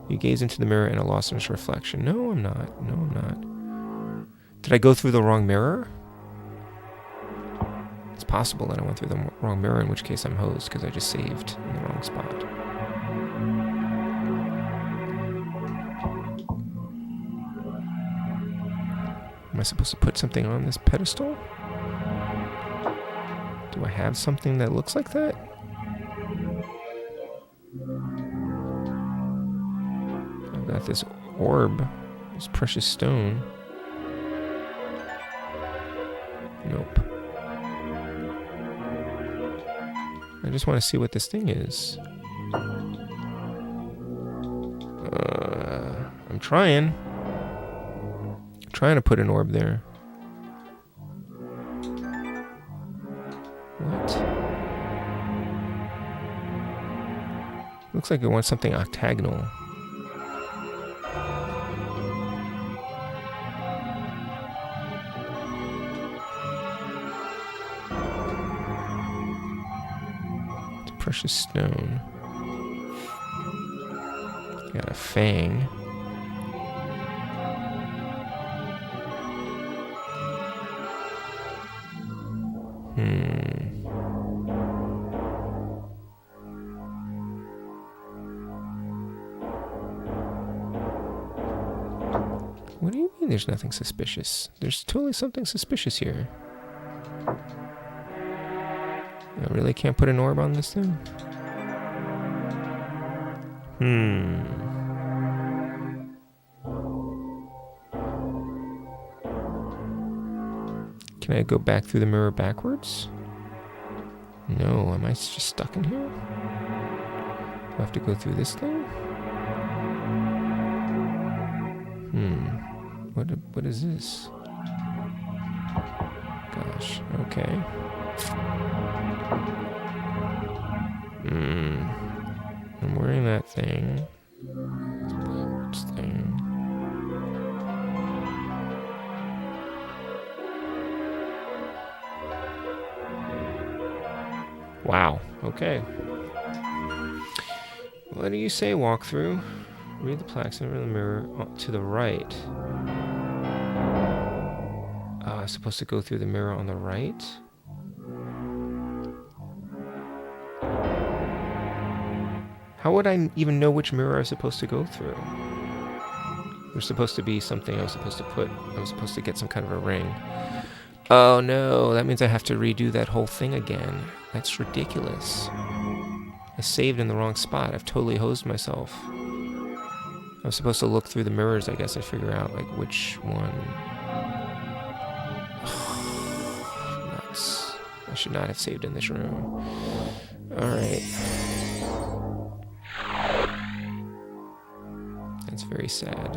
You gaze into the mirror and are lost in its reflection. No, I'm not. No, I'm not. Did I go through the wrong mirror? It's possible that I went through the wrong mirror, in which case I'm hosed because I just saved in the wrong spot. Am I supposed to put something on this pedestal? Do I have something that looks like that? I've got this orb, this precious stone. Nope. I just want to see what this thing is. I'm trying. I'm trying to put an orb there. What? Looks like it wants something octagonal. It's a precious stone. Got a fang. What do you mean there's nothing suspicious? There's totally something suspicious here. I really can't put an orb on this thing? Can I go back through the mirror backwards? No, am I just stuck in here? Do I have to go through this thing? What is this? Gosh, okay. I'm wearing that thing. This thing. Wow, okay. What do you say, walkthrough? Read the plaques in the mirror to the right. I'm supposed to go through the mirror on the right? How would I even know which mirror I was supposed to go through? There's supposed to be something I was supposed to get some kind of a ring. Oh no, that means I have to redo that whole thing again. That's ridiculous. I saved in the wrong spot. I've totally hosed myself. I was supposed to look through the mirrors, I guess, and figure out, like, which one. Nuts. I should not have saved in this room. Alright. Very sad.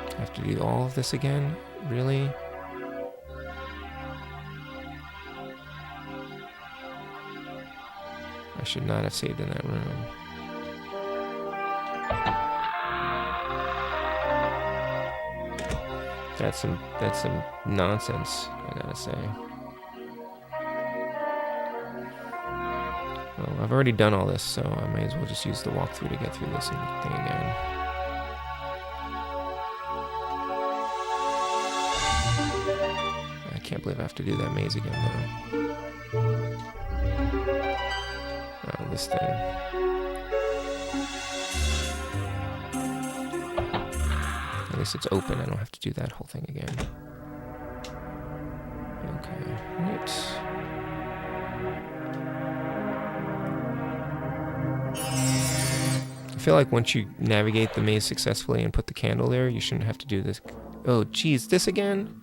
I have to do all of this again? Really? I should not have saved in that room. That's some nonsense, I gotta say. Well, I've already done all this, so I may as well just use the walkthrough to get through this thing again. I can't believe I have to do that maze again, though. Oh, this thing. At least it's open. I don't have to do that whole thing again. Okay, right. I feel like once you navigate the maze successfully and put the candle there, you shouldn't have to do this. Oh, geez, this again?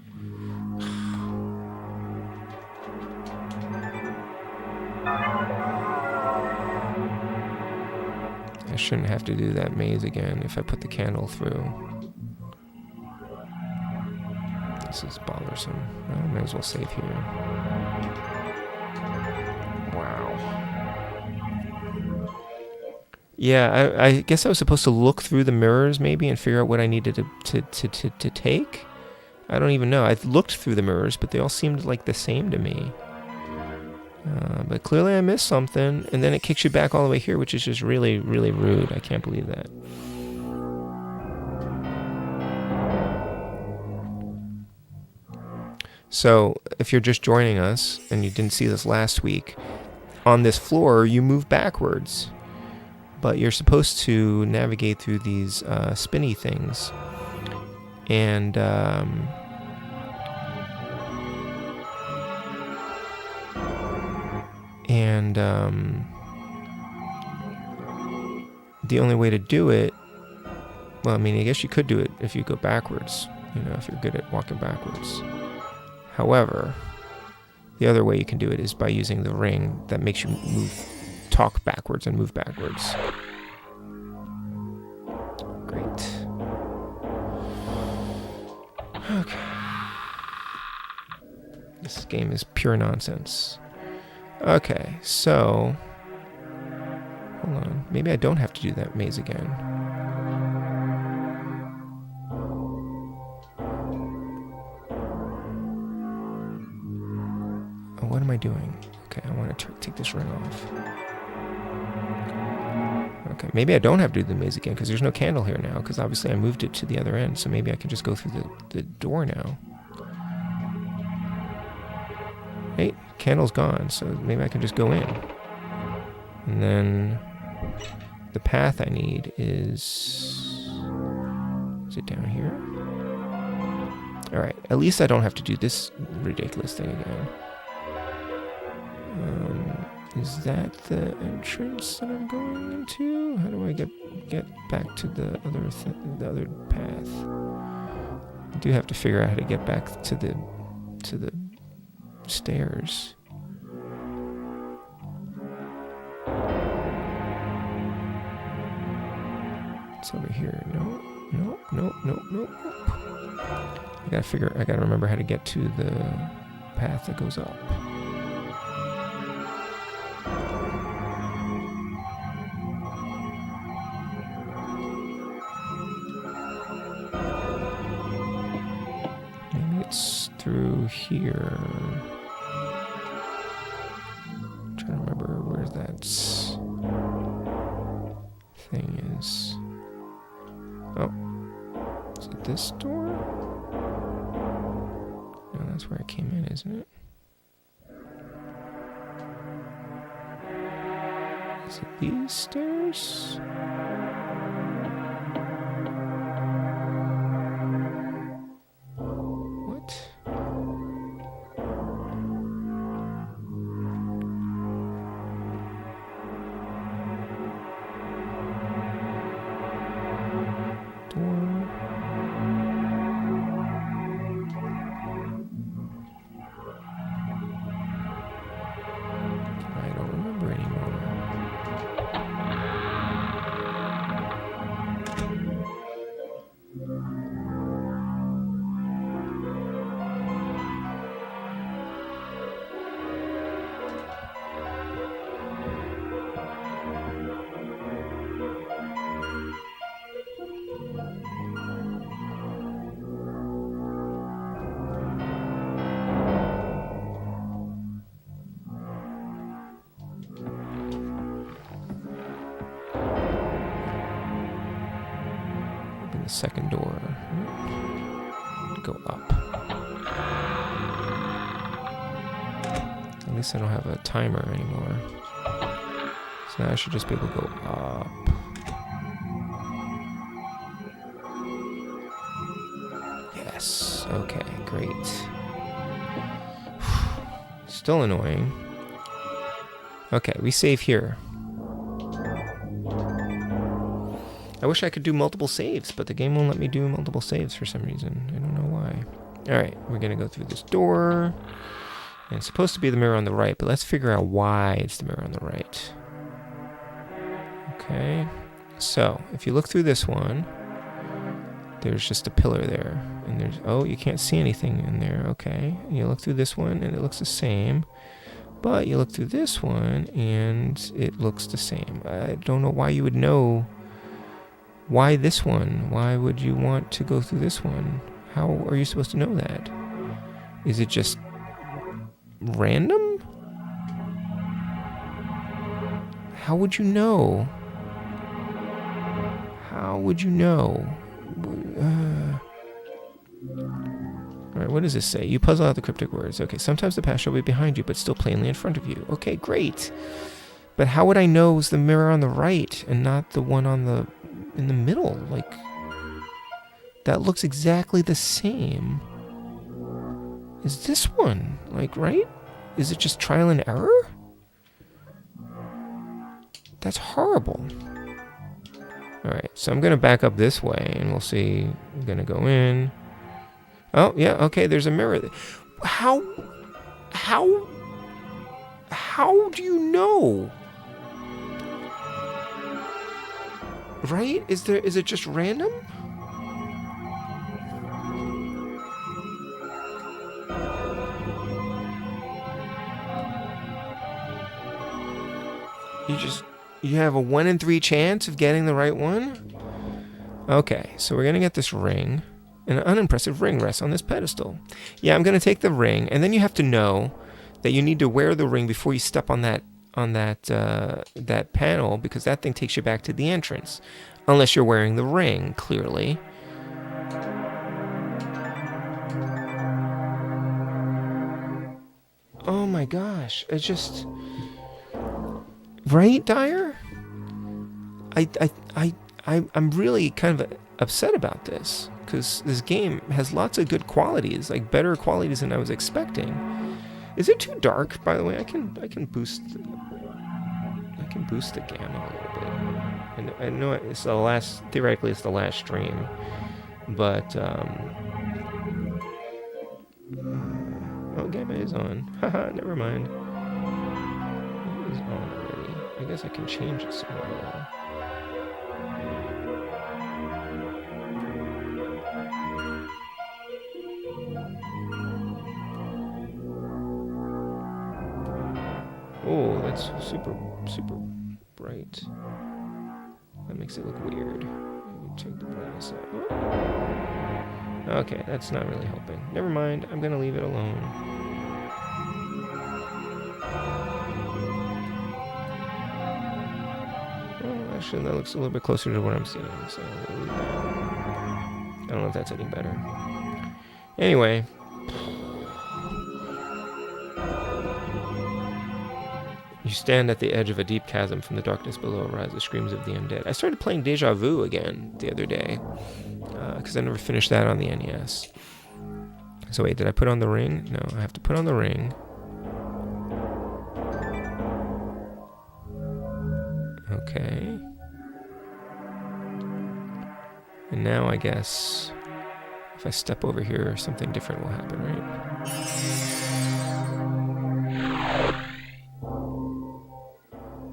I shouldn't have to do that maze again if I put the candle through. This is bothersome. Well, I might as well save here. Wow. Yeah, I guess I was supposed to look through the mirrors maybe and figure out what I needed to take. I don't even know. I looked through the mirrors, but they all seemed like the same to me. But clearly I missed something, and then it kicks you back all the way here, which is just really, really rude. I can't believe that. So, if you're just joining us, and you didn't see this last week, on this floor, you move backwards. But you're supposed to navigate through these spinny things. And the only way to do it, well, I mean, I guess you could do it if you go backwards, you know, if you're good at walking backwards. However, the other way you can do it is by using the ring that makes you talk backwards and move backwards. Great. Okay. This game is pure nonsense. Okay, so... Hold on. Maybe I don't have to do that maze again. Oh, what am I doing? Okay, I want to take this ring off. Okay, maybe I don't have to do the maze again because there's no candle here now because obviously I moved it to the other end, so maybe I can just go through the door now. Hey, candle's gone, so maybe I can just go in. And then the path I need is it down here? Alright, at least I don't have to do this ridiculous thing again. Is that the entrance that I'm going into? How do I get back to the other path? I do have to figure out how to get back to the stairs. It's over here. No. I gotta remember how to get to the path that goes up. Maybe it's through here. I'm trying to remember where that thing is. Oh, is it this door? No, that's where I came in, isn't it? Is it these stairs? What? second door. Go up. At least I don't have a timer anymore. So now I should just be able to go up. Yes. Okay, great. Still annoying. Okay, we save here. I wish I could do multiple saves, but the game won't let me do multiple saves for some reason. I don't know why. Alright, we're gonna go through this door. And it's supposed to be the mirror on the right, but let's figure out why it's the mirror on the right. Okay. So, if you look through this one, there's just a pillar there. And there's, oh, you can't see anything in there. Okay. You look through this one, and it looks the same. But you look through this one, and it looks the same. I don't know why you would know. Why this one? Why would you want to go through this one? How are you supposed to know that? Is it just random? How would you know? How would you know? Alright, what does this say? You puzzle out the cryptic words. Okay, sometimes the past shall be behind you, but still plainly in front of you. Okay, great. But how would I know it was the mirror on the right and not the one on the in the middle? Like, that looks exactly the same. Is this one? Like, right? Is it just trial and error? That's horrible. Alright, so I'm going to back up this way, and we'll see. I'm going to go in. Oh, yeah, okay, there's a mirror. How do you know? Right? Is it just random? You have a 1 in 3 chance of getting the right one? Okay, so we're gonna get this ring. An unimpressive ring rests on this pedestal. Yeah, I'm gonna take the ring, and then you have to know that you need to wear the ring before you step on that panel, because that thing takes you back to the entrance. Unless you're wearing the ring, clearly. Oh my gosh, it's just... Right, Dyer? I'm really kind of upset about this, because this game has lots of good qualities, like better qualities than I was expecting. Is it too dark? By the way, I can boost the gamma a little bit. And I know it's the last, theoretically it's the last stream, but oh, gamma is on. Haha, never mind. It is on already. I guess I can change it somewhere though. Oh, that's super bright. That makes it look weird. Take the brightness up. Okay, that's not really helping. Never mind, I'm gonna leave it alone. Well, actually, that looks a little bit closer to what I'm seeing, so I'll leave that. I don't know if that's any better. Anyway. You stand at the edge of a deep chasm. From the darkness below arise the screams of the undead. I started playing Deja Vu again the other day, because I never finished that on the NES. So wait, did I put on the ring? No, I have to put on the ring. Okay. And now I guess if I step over here, something different will happen, right?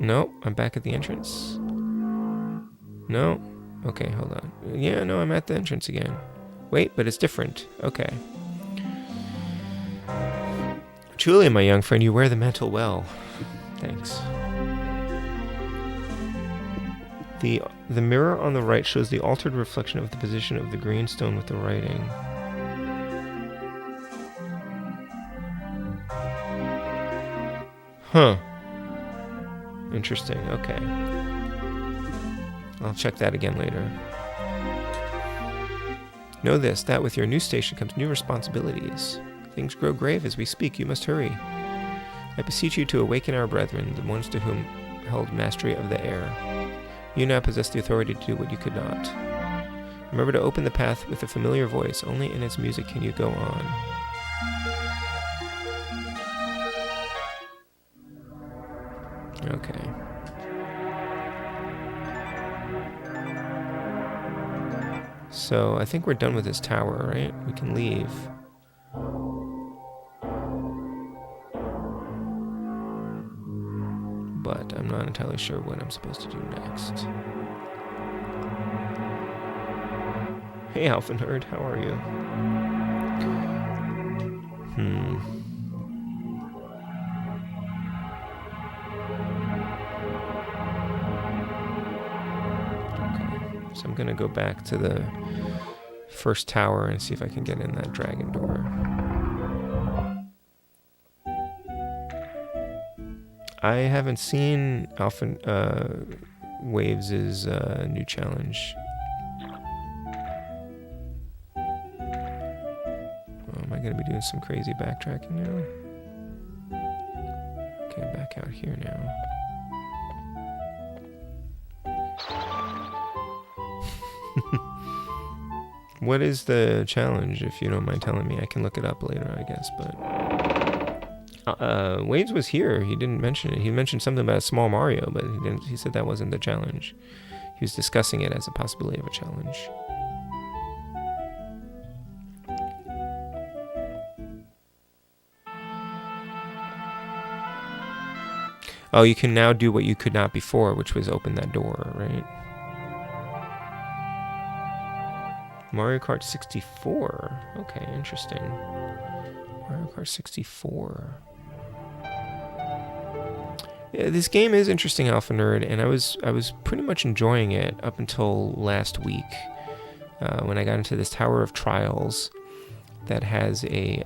No, I'm back at the entrance. No? Okay, hold on. Yeah, no, I'm at the entrance again. Wait, but it's different. Okay. Truly, my young friend, you wear the mantle well. Thanks. The mirror on the right shows the altered reflection of the position of the green stone with the writing. Huh. Interesting, okay. I'll check that again later. Know this, that with your new station comes new responsibilities. Things grow grave as we speak. You must hurry. I beseech you to awaken our brethren, the ones to whom held mastery of the air. You now possess the authority to do what you could not. Remember to open the path with a familiar voice. Only in its music can you go on. Okay. So I think we're done with this tower, right? We can leave. But I'm not entirely sure what I'm supposed to do next. Hey, Alpha Nerd, how are you? Okay, so I'm gonna go back to the first tower and see if I can get in that dragon door. I haven't seen Alpha Waves' new challenge. Am I going to be doing some crazy backtracking now? Okay, back out here now. What is the challenge, if you don't mind telling me? I can look it up later, I guess, but... Waves was here. He didn't mention it. He mentioned something about a small Mario, but he said that wasn't the challenge. He was discussing it as a possibility of a challenge. Oh, you can now do what you could not before, which was open that door, right? Mario Kart 64. Okay, interesting. Mario Kart 64. Yeah, this game is interesting, Alpha Nerd, and I was pretty much enjoying it up until last week, when I got into this Tower of Trials that has a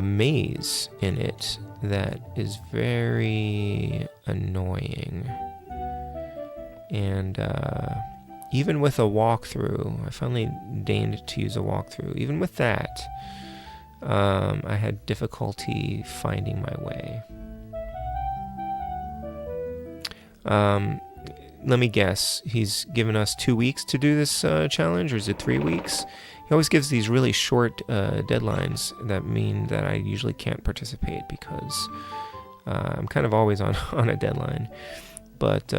maze in it that is very annoying. And even with a walkthrough, I finally deigned to use a walkthrough. Even with that, I had difficulty finding my way. Let me guess. He's given us 2 weeks to do this challenge, or is it 3 weeks? He always gives these really short deadlines that mean that I usually can't participate because I'm kind of always on a deadline. But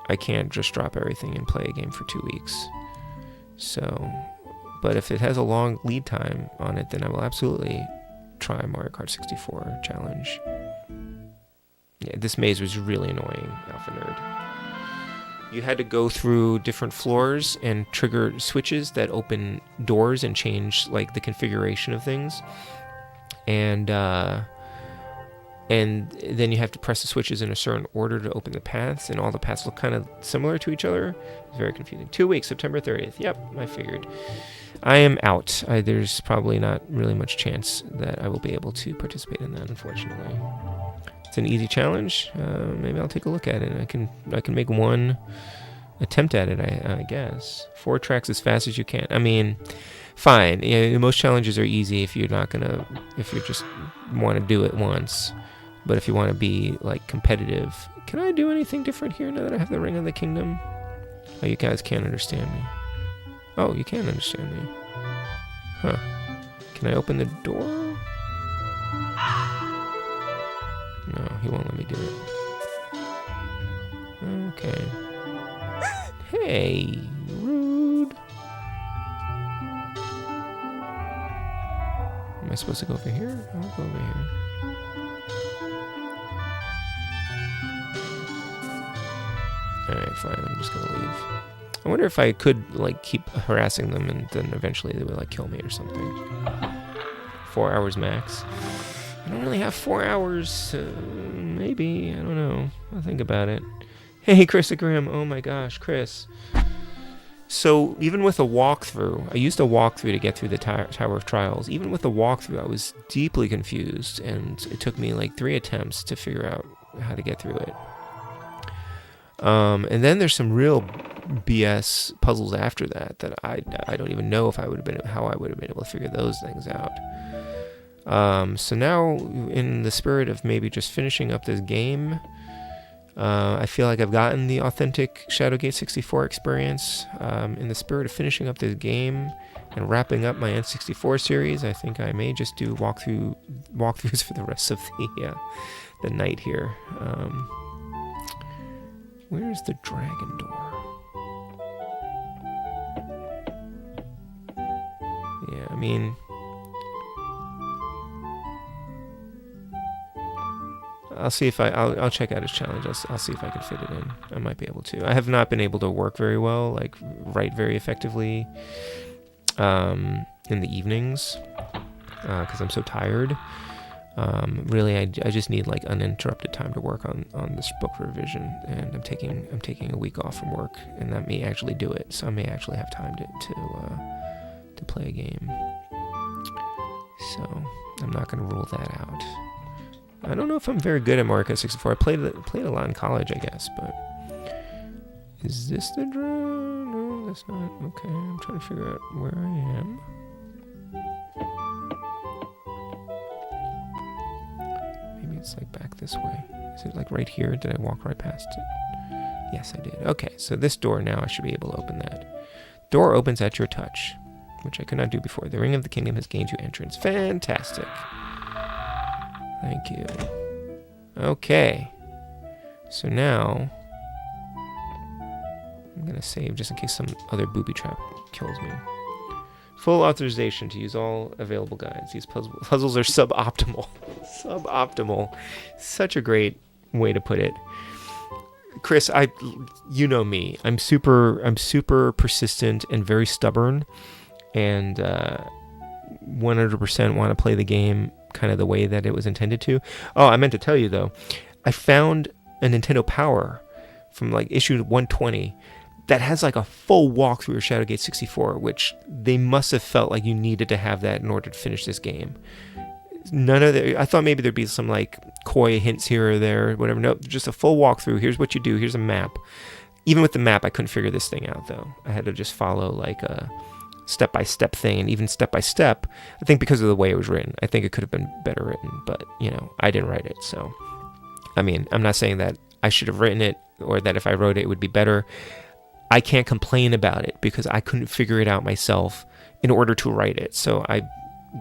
I can't just drop everything and play a game for 2 weeks. So, but if it has a long lead time on it, then I will absolutely try Mario Kart 64 challenge. Yeah, this maze was really annoying, Alpha Nerd. You had to go through different floors and trigger switches that open doors and change like the configuration of things. And then you have to press the switches in a certain order to open the paths, and all the paths look kind of similar to each other. It's very confusing. 2 weeks, September 30th. Yep, I figured. I am out. There's probably not really much chance that I will be able to participate in that, unfortunately. It's an easy challenge. Maybe I'll take a look at it. I can make one attempt at it, I guess. 4 tracks as fast as you can. I mean, fine. Yeah, most challenges are easy if you just want to do it once. But if you want to be like competitive, can I do anything different here now that I have the Ring of the Kingdom? Oh, you guys can't understand me. Oh, you can understand me. Huh. Can I open the door? No, he won't let me do it. Okay. Hey, rude. Am I supposed to go over here? I'll go over here. Alright, fine, I'm just gonna leave. I wonder if I could, like, keep harassing them and then eventually they would, like, kill me or something. 4 hours max. I don't really have 4 hours. Maybe, I don't know. I'll think about it. Hey, Chris Grimm. Oh my gosh, Chris. So, even with a walkthrough, I used a walkthrough to get through the Tower of Trials. Even with a walkthrough, I was deeply confused, and it took me, like, 3 attempts to figure out how to get through it. And then there's some real BS puzzles after that I don't even know if how I would have been able to figure those things out. So now, in the spirit of maybe just finishing up this game, I feel like I've gotten the authentic SHADOWGATE 64 experience. In the spirit of finishing up this game and wrapping up my N64 series, I think I may just do walkthroughs for the rest of the night here. Where's the dragon door? Yeah, I mean, I'll see if I'll check out his challenge. I'll see if I can fit it in. I might be able to. I have not been able to work very well, like write very effectively in the evenings because I'm so tired. Really, I just need like uninterrupted time to work on this book revision, and I'm taking a week off from work, and that may actually do it. So I may actually have time to play a game. So I'm not going to rule that out. I don't know if I'm very good at Mario Kart 64. I played a lot in college, I guess, but is this the drum? No, that's not. Okay, I'm trying to figure out where I am. Maybe it's like back this way. Is it like right here? Did I walk right past it? Yes, I did. Okay, so this door now, I should be able to open that. Door opens at your touch, which I could not do before. The Ring of the Kingdom has gained you entrance. Fantastic. Thank you. Okay. So now, I'm going to save just in case some other booby trap kills me. Full authorization to use all available guides. These puzzles are suboptimal. Suboptimal. Such a great way to put it. Chris, you know me. I'm super persistent and very stubborn, and 100% want to play the game kind of the way that it was intended to. Oh, I meant to tell you though, I found a Nintendo Power from like issue 120 that has like a full walkthrough of SHADOWGATE 64, which they must have felt like you needed to have that in order to finish this game. None of the, I thought maybe there'd be some like coy hints here or there, whatever. Nope, just a full walkthrough. Here's what you do. Here's a map. Even with the map, I couldn't figure this thing out though. I had to just follow like a step-by-step thing, and even step-by-step, I think because of the way it was written, I think it could have been better written, but, you know, I didn't write it, so, I mean, I'm not saying that I should have written it, or that if I wrote it, it would be better. I can't complain about it, because I couldn't figure it out myself in order to write it, so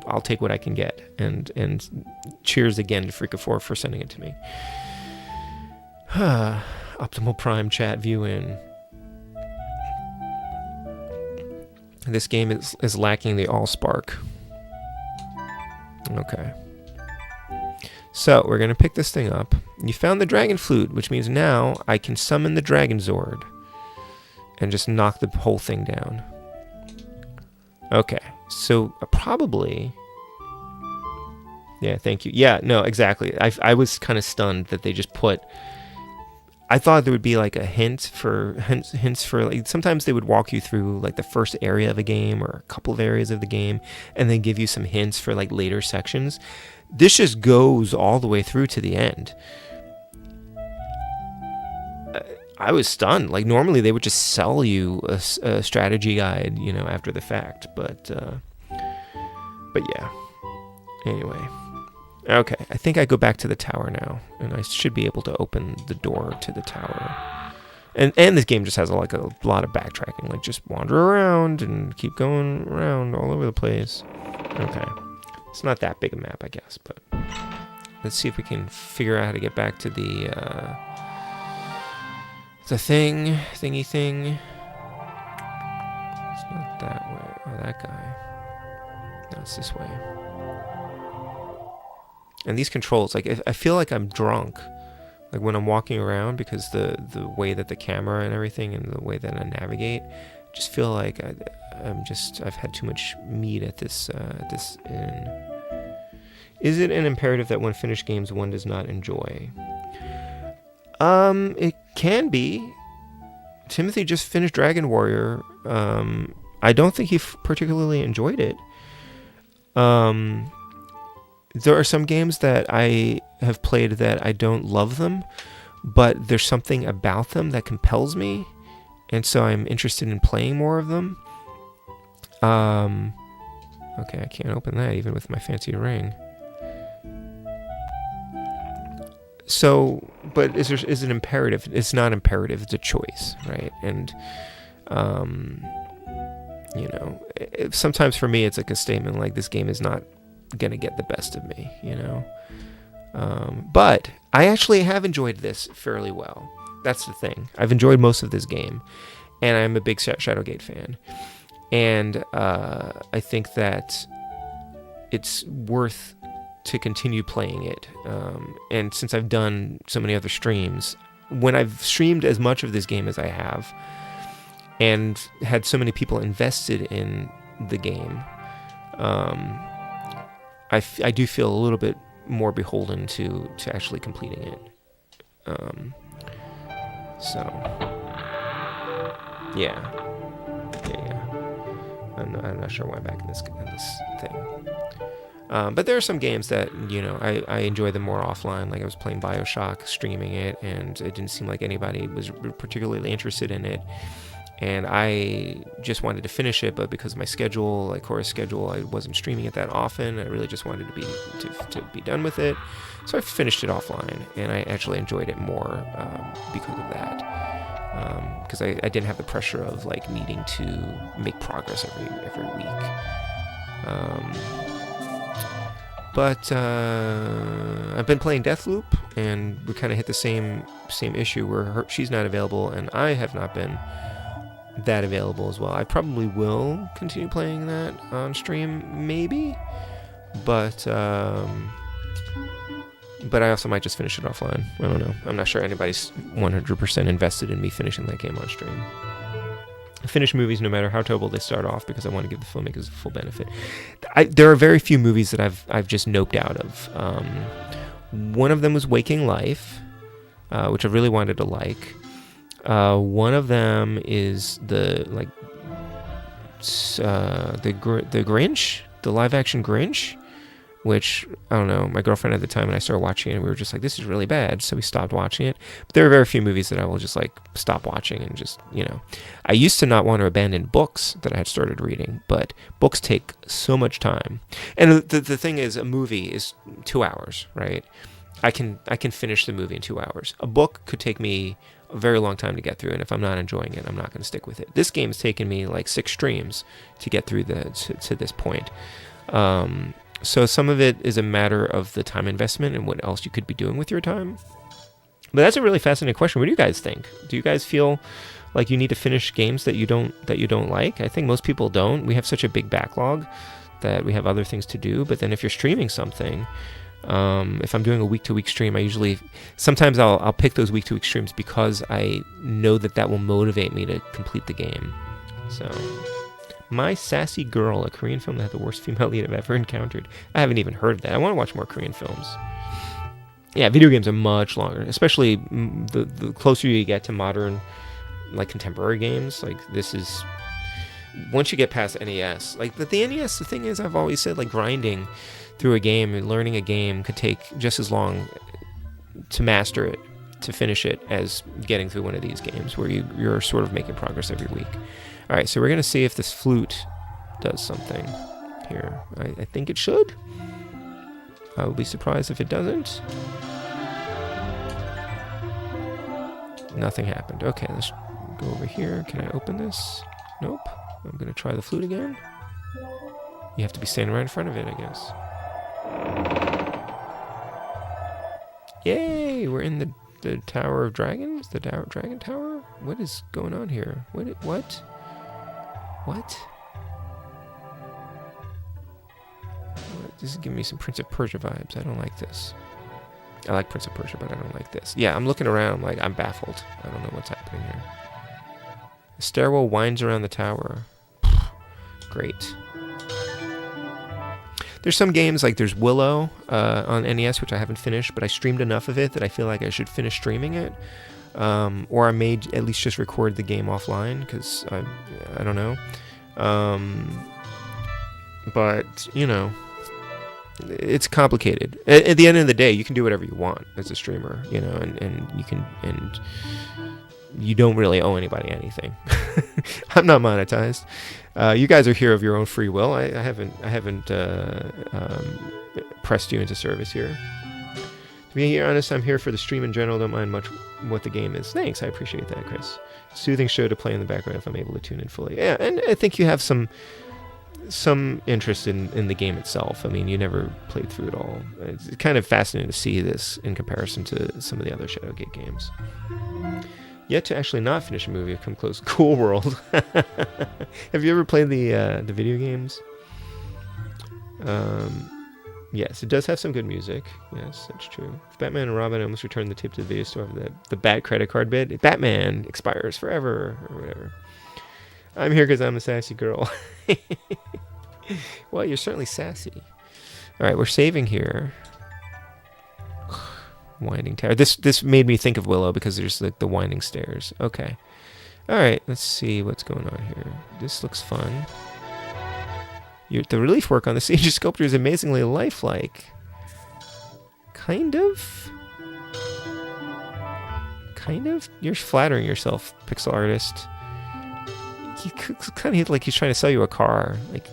I'll take what I can get, and cheers again to Freaka4 for sending it to me. Optimal Prime chat view in. This game is lacking the Allspark. Okay. So, we're going to pick this thing up. You found the Dragon Flute, which means now I can summon the Dragon Zord and just knock the whole thing down. Okay. So, probably... Yeah, thank you. Yeah, no, exactly. I was kind of stunned that they just put... I thought there would be like a hints for like, sometimes they would walk you through like the first area of a game or a couple of areas of the game and then give you some hints for like later sections. This just goes all the way through to the end. I was stunned. Like normally they would just sell you a strategy guide, you know, after the fact, but yeah. Anyway. Okay, I think I go back to the tower now, and I should be able to open the door to the tower. And this game just has like a lot of backtracking, like just wander around and keep going around all over the place. Okay, it's not that big a map, I guess, but let's see if we can figure out how to get back to the thingy thing. It's not that way. Oh, that guy. No, it's this way. And these controls, like, I feel like I'm drunk, like when I'm walking around, because the way that the camera and everything and the way that I navigate, just feel like I've had too much meat at this inn. Is it an imperative that when finished games one does not enjoy? It can be. Timothy just finished Dragon Warrior. I don't think he particularly enjoyed it. There are some games that I have played that I don't love them, but there's something about them that compels me, and so I'm interested in playing more of them. Okay, I can't open that even with my fancy ring. So, but is it imperative? It's not imperative. It's a choice, right? And you know, sometimes for me, it's like a statement like, this game is not gonna get the best of me, you know. But I actually have enjoyed this fairly well. That's the thing. I've enjoyed most of this game, and I'm a big Shadowgate fan. And I think that it's worth to continue playing it. And since I've done so many other streams, when I've streamed as much of this game as I have, and had so many people invested in the game, I do feel a little bit more beholden to actually completing it. So, yeah. I'm not sure why I'm back in this thing. But there are some games that, you know, I enjoy them more offline. Like I was playing BioShock, streaming it, and it didn't seem like anybody was particularly interested in it. And I just wanted to finish it, but because of my schedule, like Cora's schedule, I wasn't streaming it that often. I really just wanted to be done with it. So I finished it offline, and I actually enjoyed it more because of that. Because I didn't have the pressure of like needing to make progress every week. But I've been playing Deathloop, and we kind of hit the same issue where she's not available, and I have not been that available as well. I probably will continue playing that on stream, maybe, but I also might just finish it offline. I don't know. I'm not sure anybody's 100% invested in me finishing that game on stream. I finish movies no matter how terrible they start off because I want to give the filmmakers the full benefit. There are very few movies that I've just noped out of. One of them was Waking Life, which I really wanted to like. One of them is the Grinch, the live action Grinch, which, I don't know, my girlfriend at the time and I started watching it, and we were just like, this is really bad, so we stopped watching it. But there are very few movies that I will just like stop watching and just, you know. I used to not want to abandon books that I had started reading, but books take so much time. And the thing is, a movie is 2 hours, right? I can finish the movie in 2 hours. A book could take me a very long time to get through, and if I'm not enjoying it, I'm not going to stick with it. This game has taken me like 6 streams to get through to this point. So some of it is a matter of the time investment and what else you could be doing with your time. But that's a really fascinating question. What do you guys think? Do you guys feel like you need to finish games that you don't like? I think most people don't. We have such a big backlog that we have other things to do. But then if you're streaming something, if I'm doing a week-to-week stream, sometimes I'll pick those week-to-week streams because I know that will motivate me to complete the game. So, My Sassy Girl, a Korean film that had the worst female lead I've ever encountered. I haven't even heard of that. I want to watch more Korean films. Yeah, video games are much longer, especially the closer you get to modern, like contemporary games. Like this is, once you get past NES, like the NES, the thing is, I've always said, like grinding through a game and learning a game could take just as long to master it, to finish it, as getting through one of these games where you're sort of making progress every week. All right, so we're going to see if this flute does something here. I think it should. I will be surprised if it doesn't. Nothing happened. Okay, let's go over here. Can I open this? Nope. I'm going to try the flute again. You have to be standing right in front of it, I guess. Yay! We're in the Tower of Dragons? The Dragon Tower? What is going on here? What? This is giving me some Prince of Persia vibes. I don't like this. I like Prince of Persia, but I don't like this. Yeah, I'm looking around like I'm baffled. I don't know what's happening here. The stairwell winds around the tower. Great. There's some games, like there's Willow on NES, which I haven't finished, but I streamed enough of it that I feel like I should finish streaming it. Or I may at least just record the game offline, because I don't know. But, you know, it's complicated. At the end of the day, you can do whatever you want as a streamer, you know, and you can, and you don't really owe anybody anything. I'm not monetized. You guys are here of your own free will. I haven't pressed you into service here. To be honest, I'm here for the stream in general. Don't mind much what the game is. Thanks, I appreciate that, Chris. Soothing show to play in the background if I'm able to tune in fully. Yeah, and I think you have some interest in the game itself. I mean, you never played through it all. It's kind of fascinating to see this in comparison to some of the other Shadowgate games. Yet to actually not finish a movie, I've come close. Cool World. Have you ever played the video games? Yes, it does have some good music. Yes, that's true. If Batman and Robin almost returned the tape to the video store for the bad credit card bit. Batman expires forever, or whatever. I'm here because I'm a sassy girl. Well, you're certainly sassy. All right, we're saving here. Winding tower. This made me think of Willow because there's like the winding stairs. Okay. All right, let's see what's going on here. This looks fun. The relief work on the Siege sculpture is amazingly lifelike. Kind of? Kind of? You're flattering yourself, pixel artist. He kind of like he's trying to sell you a car. Like,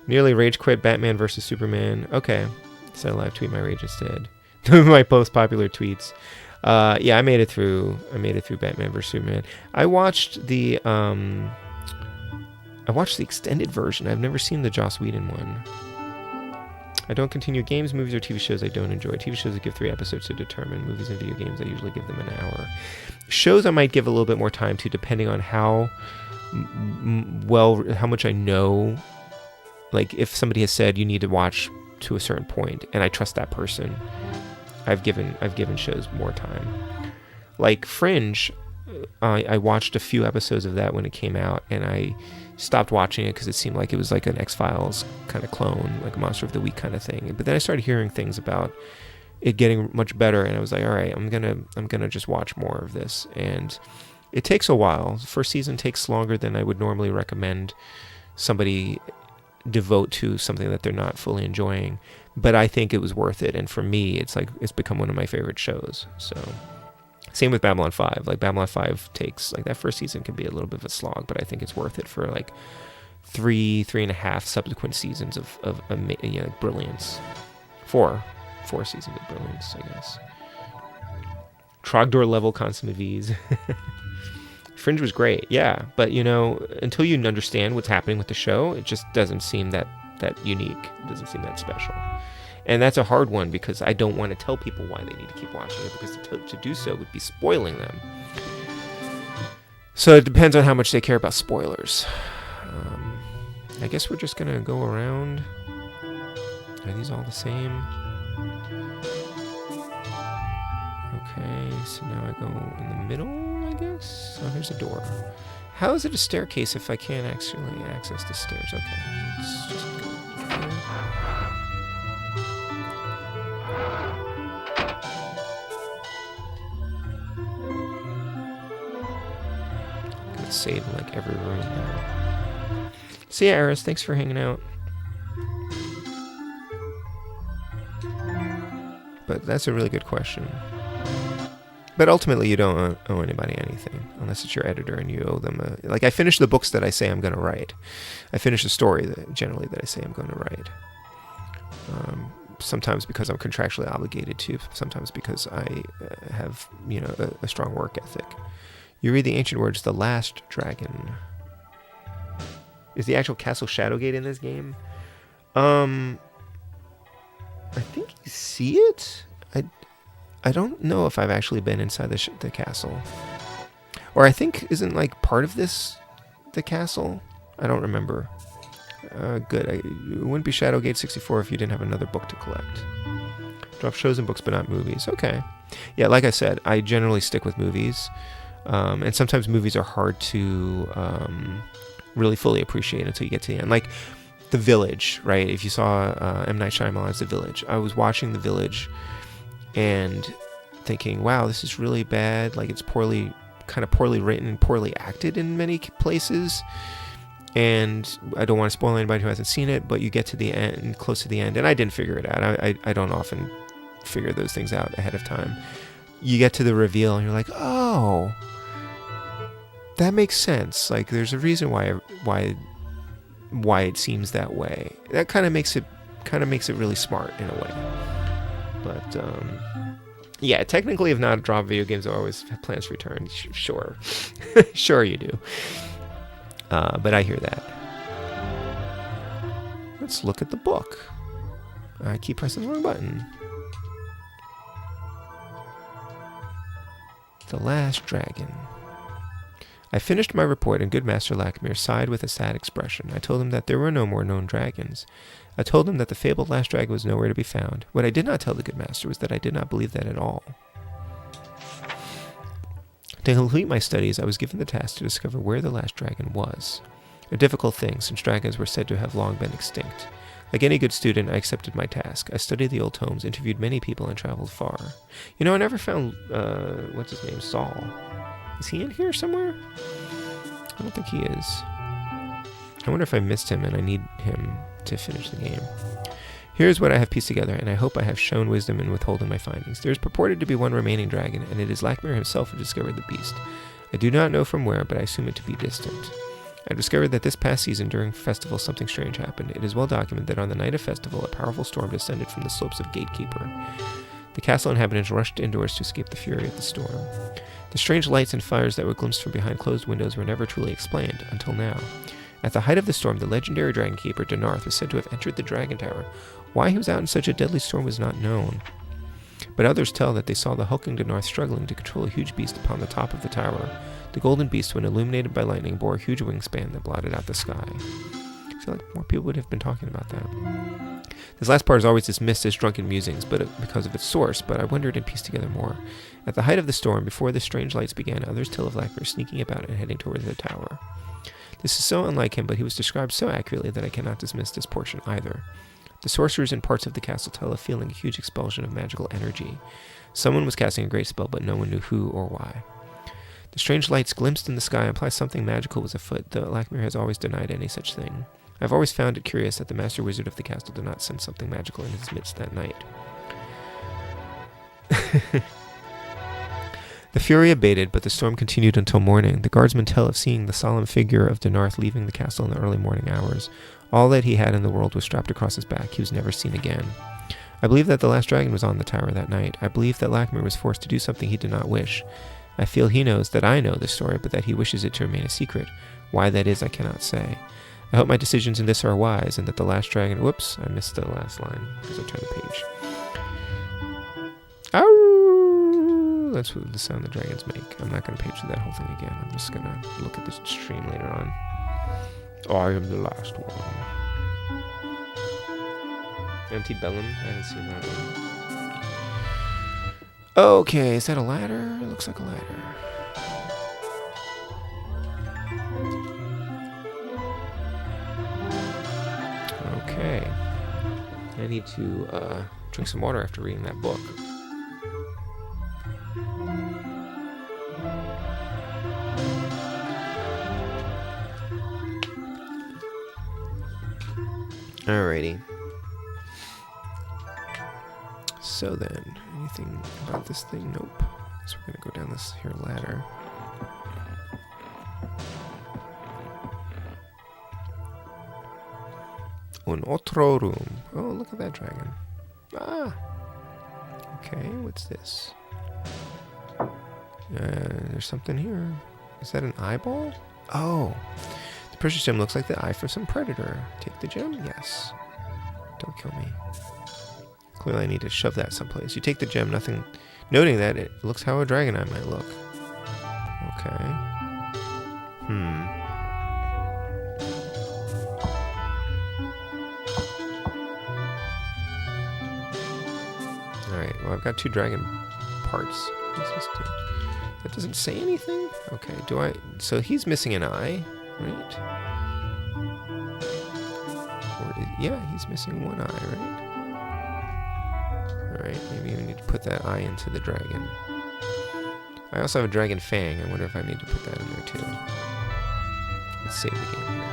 Nearly rage quit Batman versus Superman. Okay. So I live tweet my rage instead. My post popular tweets. Yeah, I made it through Batman vs Superman. I watched the extended version. I've never seen the Joss Whedon one. I don't continue games, movies, or TV shows I don't enjoy. TV shows I give 3 episodes to determine. Movies and video games I usually give them an hour. Shows I might give a little bit more time to, depending on how much I know. Like if somebody has said you need to watch to a certain point, and I trust that person, I've given shows more time. Like Fringe, I watched a few episodes of that when it came out, and I stopped watching it because it seemed like it was like an X-Files kind of clone, like a Monster of the Week kind of thing. But then I started hearing things about it getting much better, and I was like, all right, I'm gonna just watch more of this. And it takes a while. The first season takes longer than I would normally recommend somebody devote to something that they're not fully enjoying, but I think it was worth it. And for me, it's become one of my favorite shows. So same with Babylon 5. Like Babylon 5 takes, like, that first season can be a little bit of a slog, but I think it's worth it for like three and a half subsequent seasons of brilliance. Four seasons of brilliance, I guess. Trogdor level consummate V's. Fringe was great, yeah, but until you understand what's happening with the show, it just doesn't seem that unique. It doesn't seem that special. And that's a hard one because I don't want to tell people why they need to keep watching it, because to do so would be spoiling them. So it depends on how much they care about spoilers. I guess we're just gonna go around. Are these all the same? Okay, so now I go in the middle, I guess? Oh, here's a door. How is it a staircase if I can't actually access the stairs? Okay, let's just go here. I'm gonna save in like every room now. See ya, Eris, thanks for hanging out. But that's a really good question. But ultimately, you don't owe anybody anything, unless it's your editor and you owe them like, I finish the books that I say I'm going to write. I finish the story that I say I'm going to write. Sometimes because I'm contractually obligated to, sometimes because I have, a strong work ethic. You read the ancient words, the last dragon. Is the actual castle Shadowgate in this game? I think you see it? I don't know if I've actually been inside the castle. Or I think, isn't like part of this the castle? I don't remember. Good. It wouldn't be Shadowgate 64 if you didn't have another book to collect. Drop shows and books, but not movies. Okay. Yeah, like I said, I generally stick with movies. And sometimes movies are hard to really fully appreciate until you get to the end. Like The Village, right? If you saw M. Night Shyamalan's The Village. I was watching The Village and thinking, wow, this is really bad. Like, it's poorly written, poorly acted in many places. And I don't want to spoil anybody who hasn't seen it, but you get to the end, close to the end, and I didn't figure it out. I don't often figure those things out ahead of time. you get to the reveal and you're like, oh, that makes sense. Like, there's a reason why it seems that way. That kind of makes it really smart in a way. But yeah, technically, if not, drop video games always have plans to return. Sure, sure you do. But I hear that. Let's look at the book. I keep pressing the wrong button. The Last Dragon. I finished my report, and good Master Lakmir sighed with a sad expression. I told him that there were no more known dragons. I told him that the fabled last dragon was nowhere to be found. What I did not tell the good master was that I did not believe that at all. To complete my studies, I was given the task to discover where the last dragon was. A difficult thing, since dragons were said to have long been extinct. Like any good student, I accepted my task. I studied the old tomes, interviewed many people, and traveled far. You know, I never found, what's his name, Saul. Is he in here somewhere? I don't think he is. I wonder if I missed him and I need him to finish the game. Here's what I have pieced together, and I hope I have shown wisdom in withholding my findings. There is purported to be one remaining dragon, and it is Lakmir himself who discovered the beast. I do not know from where, but I assume it to be distant. I discovered that this past season, during festival, something strange happened. It is well documented that on the night of festival, a powerful storm descended from the slopes of Gatekeeper. The castle inhabitants rushed indoors to escape the fury of the storm. The strange lights and fires that were glimpsed from behind closed windows were never truly explained, until now. At the height of the storm, the legendary dragon keeper, Denarth, was said to have entered the dragon tower. Why he was out in such a deadly storm was not known. But others tell that they saw the hulking Denarth struggling to control a huge beast upon the top of the tower. The golden beast, when illuminated by lightning, bore a huge wingspan that blotted out the sky. I feel like more people would have been talking about that. This last part is always dismissed as drunken musings, because of its source, but I wondered and pieced together more. At the height of the storm, before the strange lights began, others tell of Lakmir sneaking about and heading toward the tower. This is so unlike him, but he was described so accurately that I cannot dismiss this portion either. The sorcerers in parts of the castle tell of feeling a huge expulsion of magical energy. Someone was casting a great spell, but no one knew who or why. The strange lights glimpsed in the sky imply something magical was afoot, though Lakmir has always denied any such thing. I've always found it curious that the master wizard of the castle did not send something magical in his midst that night. The fury abated, but the storm continued until morning. The guardsmen tell of seeing the solemn figure of Denarth leaving the castle in the early morning hours. All that he had in the world was strapped across his back. He was never seen again. I believe that the last dragon was on the tower that night. I believe that Lakmir was forced to do something he did not wish. I feel he knows that I know the story, but that he wishes it to remain a secret. Why that is, I cannot say. I hope my decisions in this are wise, and that the last dragon... Whoops, I missed the last line, because I turned the page. Ow! That's what the sound the dragons make. I'm not going to page through that whole thing again. I'm just going to look at this stream later on. I am the last one. Antebellum? I haven't seen that one. Okay, is that a ladder? It looks like a ladder. Okay. I need to drink some water after reading that book. Alrighty. So then, anything about this thing? Nope. So we're gonna go down this here ladder. Un otro room. Oh, look at that dragon. Ah. Okay, what's this? There's something here. Is that an eyeball? Oh. The precious gem looks like the eye for some predator. Take the gem? Yes. Don't kill me. Clearly I need to shove that someplace. You take the gem, nothing... Noting that, it looks how a dragon eye might look. Okay. Alright, well I've got 2 dragon parts. What's this do? That doesn't say anything? Okay, do I... So he's missing an eye, right? Yeah, he's missing one eye, right? Alright, maybe I need to put that eye into the dragon. I also have a dragon fang. I wonder if I need to put that in there too. Let's save the game here.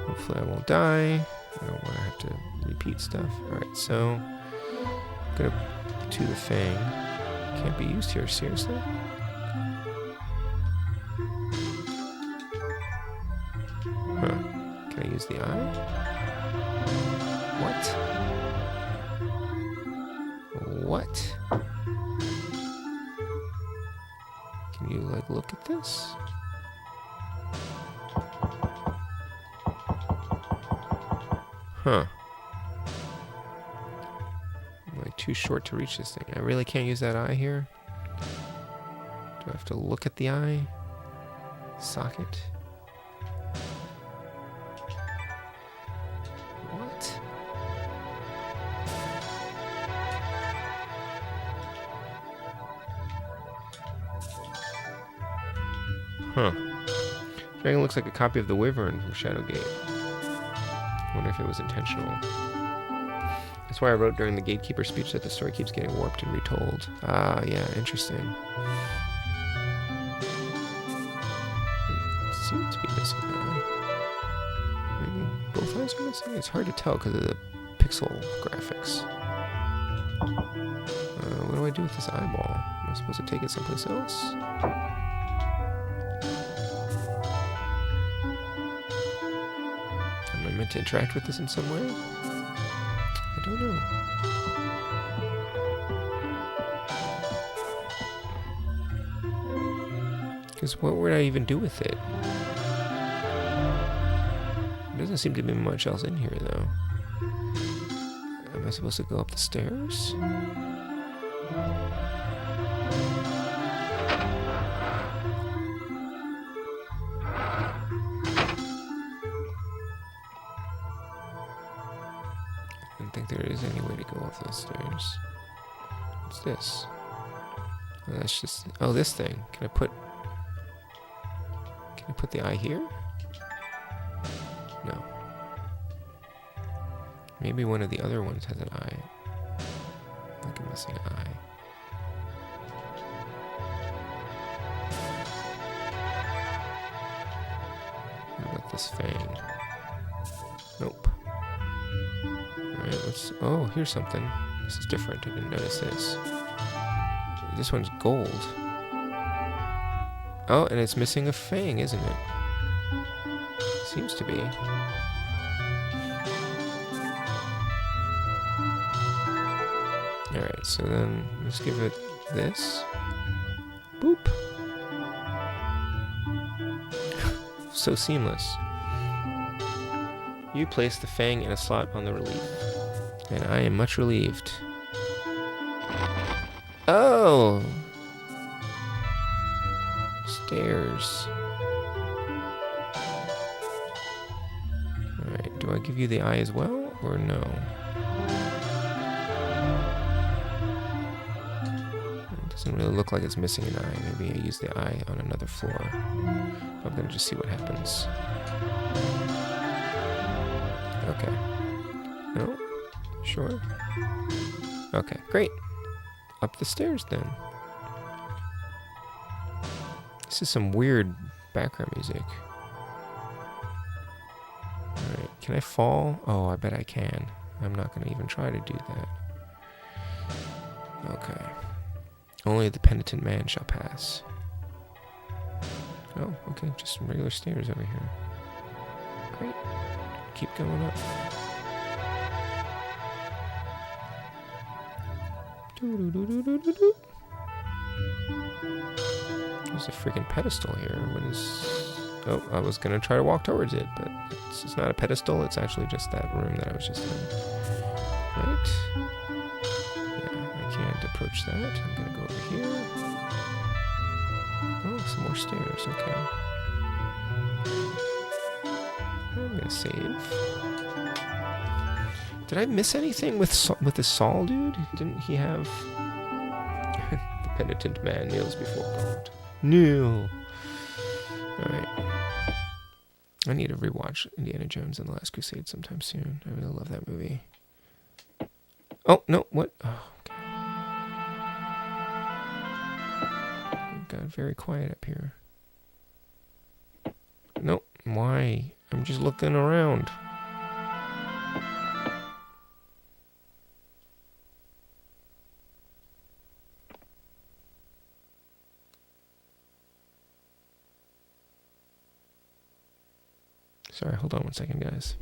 Hopefully I won't die. I don't want to have to repeat stuff. Alright, so I'm going to do the fang. Can't be used here, seriously? Huh. Can I use the eye? What? What? Can you, like, look at this? Huh. I'm like too short to reach this thing. I really can't use that eye here? Do I have to look at the eye? Socket? What? Huh. Dragon looks like a copy of the Wyvern from Shadowgate. I wonder if it was intentional. That's why I wrote during the Gatekeeper speech that the story keeps getting warped and retold. Ah, yeah, interesting. It seems to be missing an eye. Maybe both eyes are missing? It's hard to tell because of the pixel graphics. What do I do with this eyeball? Am I supposed to take it someplace else? Am I meant to interact with this in some way? I don't know. Because what would I even do with it? There doesn't seem to be much else in here, though. Am I supposed to go up the stairs? I don't think there is any way to go up those stairs. What's this? Oh, that's just... Oh, this thing. Can I put the eye here? No. Maybe one of the other ones has an eye. Like a missing eye. What about this fang? Nope. Alright, let's... Oh, here's something. This is different. I didn't notice this. This one's gold. Oh, and it's missing a fang, isn't it? Seems to be. Alright, so then let's give it this. Boop. So seamless. You place the fang in a slot on the relief. And I am much relieved. Oh! Stairs. Alright, do I give you the eye as well, or no? It doesn't really look like it's missing an eye. Maybe I use the eye on another floor. I'm gonna just see what happens. Okay. No? Sure? Okay, great. Up the stairs then. This is some weird background music. Alright, can I fall? Oh, I bet I can. I'm not going to even try to do that. Okay. Only the penitent man shall pass. Oh, okay, just some regular stairs over here. Great. Keep going up. Doo-doo-doo-doo-doo-doo. There's a freaking pedestal here. What is... Oh, I was going to try to walk towards it, but it's not a pedestal. It's actually just that room that I was just in. Right? Yeah, I can't approach that. I'm going to go over here. Oh, some more stairs. Okay. I'm going to save. Did I miss anything with the Saul dude? Didn't he have... The penitent man kneels before God. No. Alright. I need to rewatch Indiana Jones and the Last Crusade sometime soon. I really love that movie. Oh, no, what? Oh, okay. It got very quiet up here. Nope. Why? I'm just looking around. Sorry, hold on one second, guys.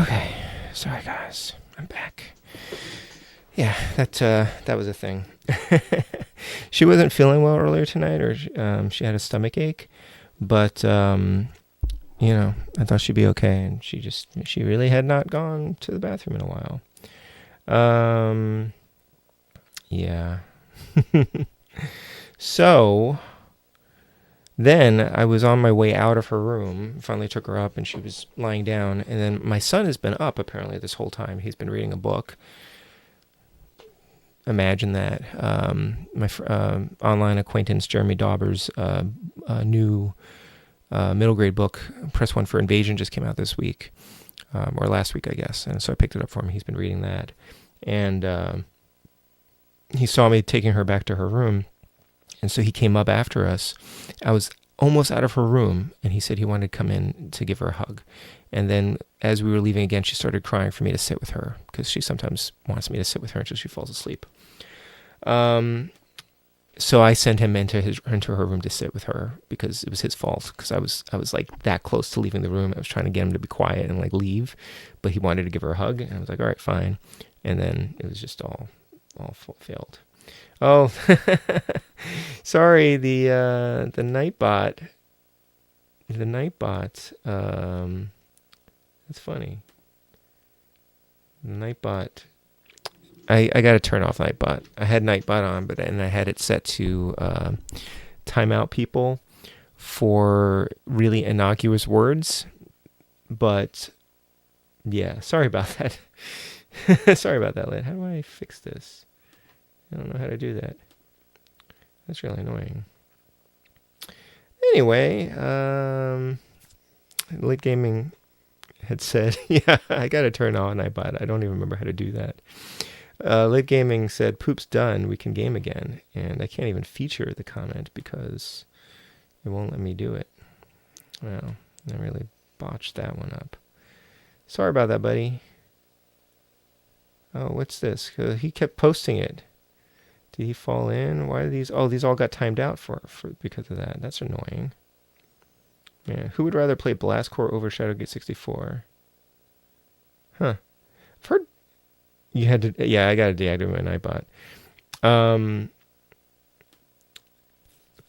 Okay. Sorry, guys. I'm back. Yeah, that was a thing. She wasn't feeling well earlier tonight, or she had a stomach ache, but I thought she'd be okay, and she really had not gone to the bathroom in a while. Yeah. So then I was on my way out of her room, finally took her up, and she was lying down, and then my son has been up apparently this whole time. He's been reading a book. Imagine that. My online acquaintance Jeremy Dauber's new middle grade book, Press 1 for Invasion, just came out this week, or last week, I guess. And so I picked it up for him. He's been reading that. And he saw me taking her back to her room. And so he came up after us. I was almost out of her room, and he said he wanted to come in to give her a hug. And then as we were leaving again, she started crying for me to sit with her, because she sometimes wants me to sit with her until she falls asleep. So I sent him into her room to sit with her, because it was his fault, because I was like that close to leaving the room. I was trying to get him to be quiet and like leave, but he wanted to give her a hug, and I was like, all right, fine. And then it was just all failed. Oh, sorry. The Nightbot. The Nightbot. That's funny. Nightbot. I got to turn off Nightbot. I had Nightbot on, and I had it set to timeout people for really innocuous words. But yeah, sorry about that. Sorry about that, Lid. How do I fix this? I don't know how to do that. That's really annoying. Anyway, Late Gaming had said, yeah, I got to turn on Nightbot. I don't even remember how to do that. Late Gaming said, poop's done, we can game again. And I can't even feature the comment because it won't let me do it. Well, I really botched that one up. Sorry about that, buddy. Oh, what's this? He kept posting it. Did he fall in? Why are these? Oh, these all got timed out for because of that. That's annoying. Yeah. Who would rather play Blast Corps over ShadowGate 64? Huh. I've heard you had to. Yeah, I got to deactivate my Nightbot.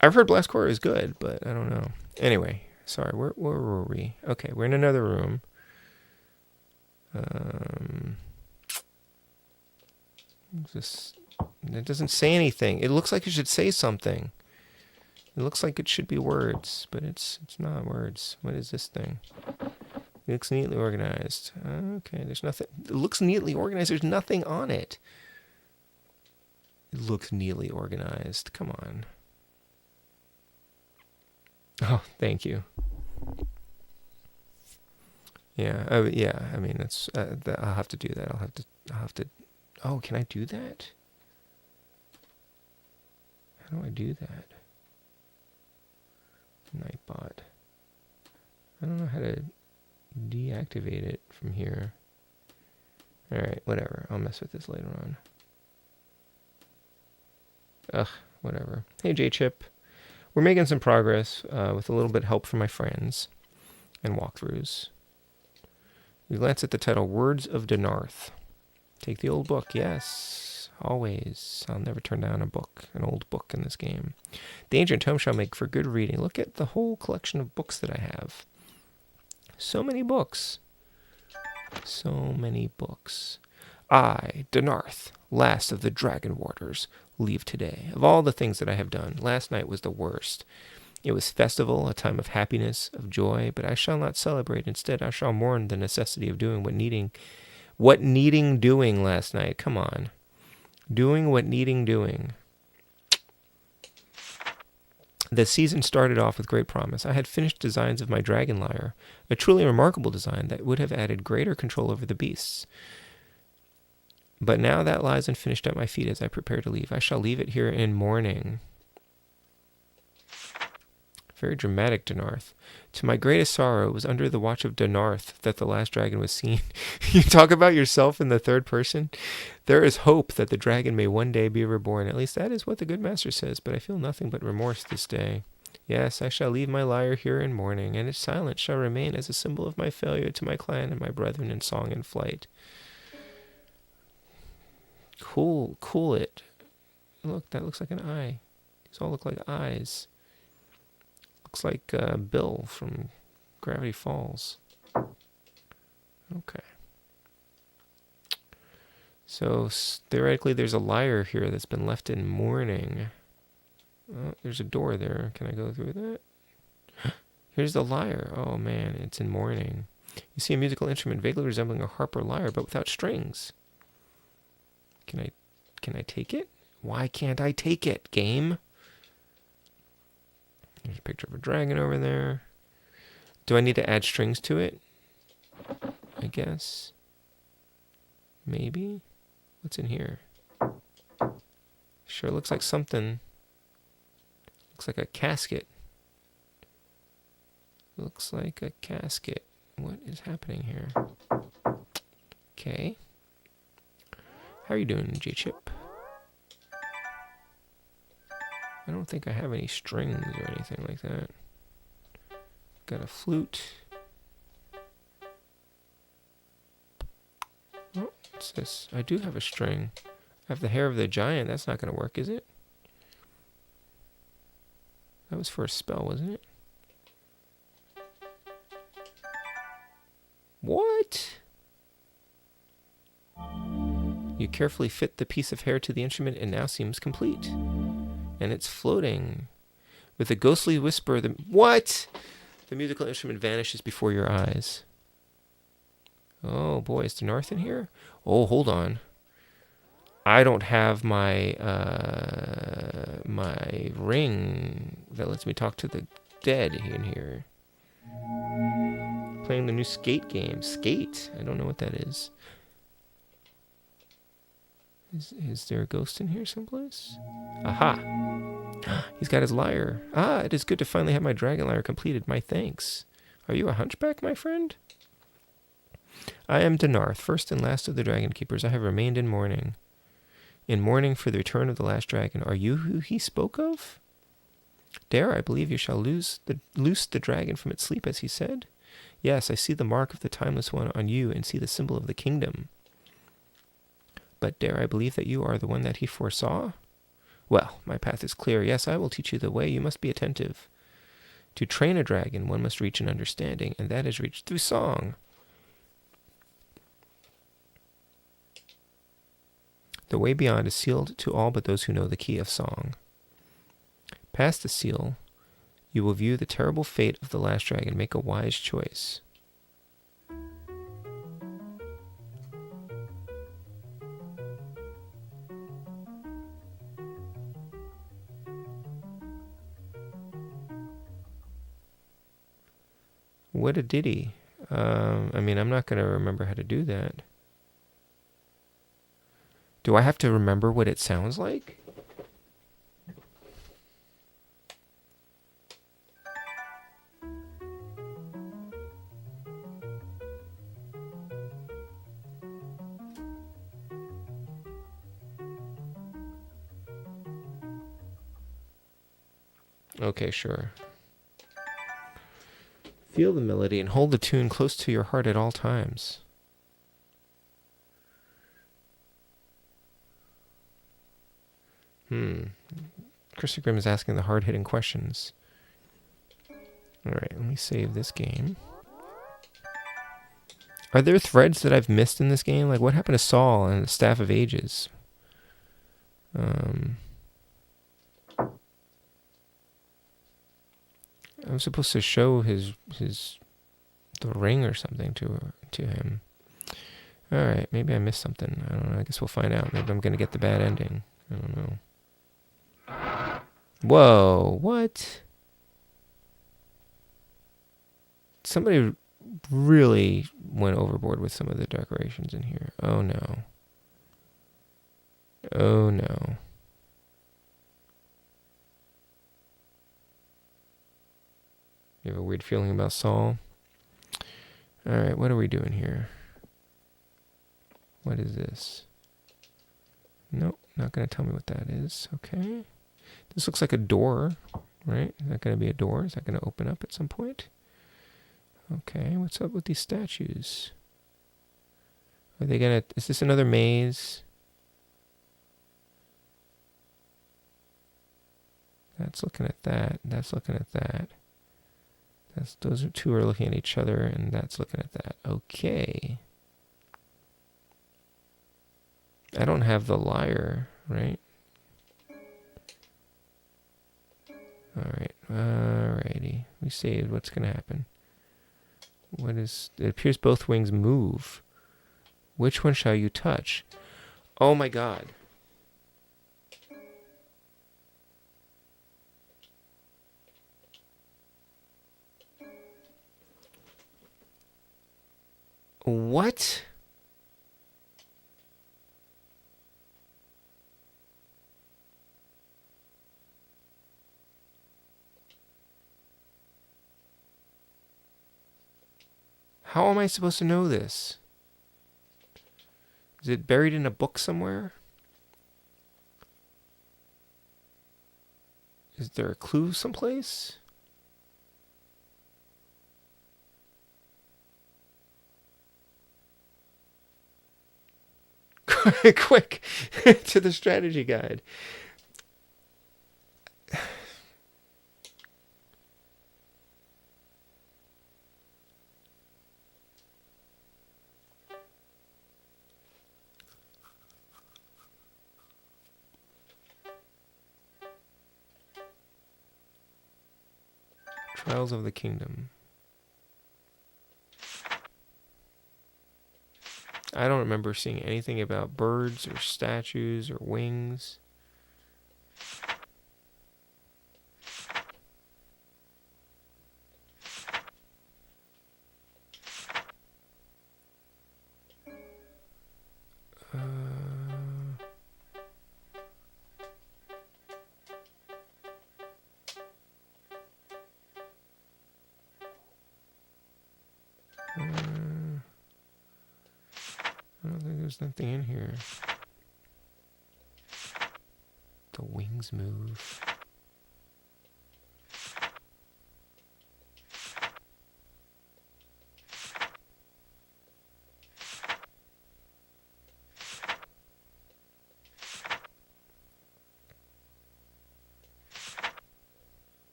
I've heard Blast Corps is good, but I don't know. Anyway, sorry. Where were we? Okay, we're in another room. It doesn't say anything. It looks like it should say something. It looks like it should be words, but it's not words. What is this thing? It looks neatly organized. Okay, there's nothing. It looks neatly organized. There's nothing on it. It looks neatly organized. Come on. Oh, thank you. Yeah, yeah. I mean, that's. I'll have to do that. I'll have to. Oh, can I do that? How do I do that? Nightbot. I don't know how to deactivate it from here. Alright, whatever. I'll mess with this later on. Ugh, whatever. Hey, J-Chip. We're making some progress with a little bit of help from my friends and walkthroughs. We glance at the title, Words of Denarth. Take the old book, yes, always. I'll never turn down an old book in this game. The ancient tome shall make for good reading. Look at the whole collection of books that I have. So many books. So many books. I, Denarth, last of the Dragon Warders, leave today. Of all the things that I have done, last night was the worst. It was festival, a time of happiness, of joy, but I shall not celebrate. Instead, I shall mourn the necessity of doing what needing doing last night. Come on. Doing what needing doing. The season started off with great promise. I had finished designs of my dragon lyre, a truly remarkable design that would have added greater control over the beasts. But now that lies unfinished at my feet as I prepare to leave. I shall leave it here in mourning. Very dramatic, Denarth. To my greatest sorrow, it was under the watch of Denarth that the last dragon was seen. You talk about yourself in the third person? There is hope that the dragon may one day be reborn. At least that is what the good master says, but I feel nothing but remorse this day. Yes, I shall leave my lyre here in mourning, and its silence shall remain as a symbol of my failure to my clan and my brethren in song and flight. Cool it. Look, that looks like an eye. These all look like eyes. Looks like Bill from Gravity Falls. Okay. So theoretically, there's a lyre here that's been left in mourning. Oh, there's a door there. Can I go through that? Here's the lyre. Oh man, it's in mourning. You see a musical instrument vaguely resembling a harp or lyre, but without strings. Can I take it? Why can't I take it, game? There's a picture of a dragon over there. Do I need to add strings to it? I guess. Maybe. What's in here? Sure looks like something. Looks like a casket. Looks like a casket. What is happening here? Okay. How are you doing, J-Chip? I don't think I have any strings or anything like that. Got a flute. Oh, what's this? I do have a string. I have the hair of the giant. That's not going to work, is it? That was for a spell, wasn't it? What? You carefully fit the piece of hair to the instrument and now seems complete. And it's floating. With a ghostly whisper, what? The musical instrument vanishes before your eyes. Oh boy, is the North in here? Oh, hold on. I don't have my my ring that lets me talk to the dead in here. Playing the new Skate game. Skate? I don't know what that is. Is there a ghost in here someplace? Aha! He's got his lyre. Ah, it is good to finally have my dragon lyre completed. My thanks. Are you a hunchback, my friend? I am Denarth, first and last of the dragon keepers. I have remained in mourning. In mourning for the return of the last dragon. Are you who he spoke of? Dare, I believe you shall loose the dragon from its sleep, as he said. Yes, I see the mark of the Timeless One on you and see the symbol of the kingdom. But dare I believe that you are the one that he foresaw? Well, my path is clear. Yes, I will teach you the way. You must be attentive. To train a dragon, one must reach an understanding, and that is reached through song. The way beyond is sealed to all but those who know the key of song. Past the seal, you will view the terrible fate of the last dragon. Make a wise choice. What a ditty. I mean, I'm not going to remember how to do that. Do I have to remember what it sounds like? Okay, sure. Feel the melody and hold the tune close to your heart at all times. Krista Grimm is asking the hard-hitting questions. Alright, let me save this game. Are there threads that I've missed in this game? Like, what happened to Saul and the Staff of Ages? I'm supposed to show the ring or something to him. Alright, maybe I missed something. I don't know. I guess we'll find out. Maybe I'm going to get the bad ending. I don't know. Whoa, what? Somebody really went overboard with some of the decorations in here. Oh no. Oh no. You have a weird feeling about Saul? Alright, what are we doing here? What is this? Nope, not going to tell me what that is. Okay. This looks like a door. right? Is that going to be a door? Is that going to open up at some point? Okay, what's up with these statues? Are they going to... Is this another maze? That's looking at that. That's looking at that. Those two are looking at each other, and that's looking at that. Okay. I don't have the lyre, right? Alright. Alrighty. We saved. What's going to happen? What is... It appears both wings move. Which one shall you touch? Oh my god. What? How am I supposed to know this? Is it buried in a book somewhere? Is there a clue someplace? Quick to the strategy guide. Trials of the Kingdom. I don't remember seeing anything about birds or statues or wings. I don't think there's nothing in here. The wings move.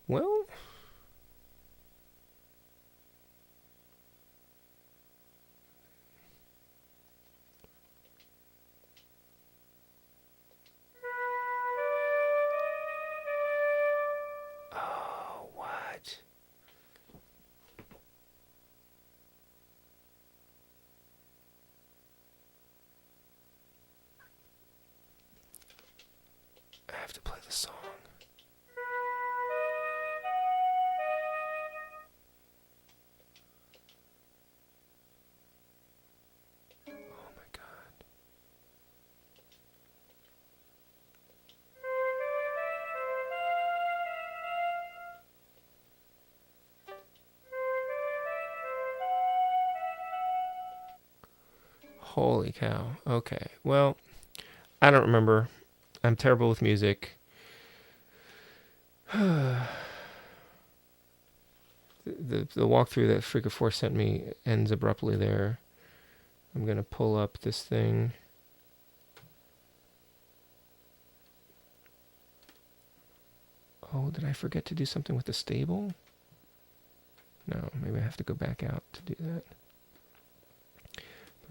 Well, oh, what? I have to play the song. Oh my god. Holy cow. Okay. Well, I don't remember. I'm terrible with music. The walkthrough that Freak 4 sent me ends abruptly there. I'm going to pull up this thing. Oh, did I forget to do something with the stable? No, maybe I have to go back out to do that.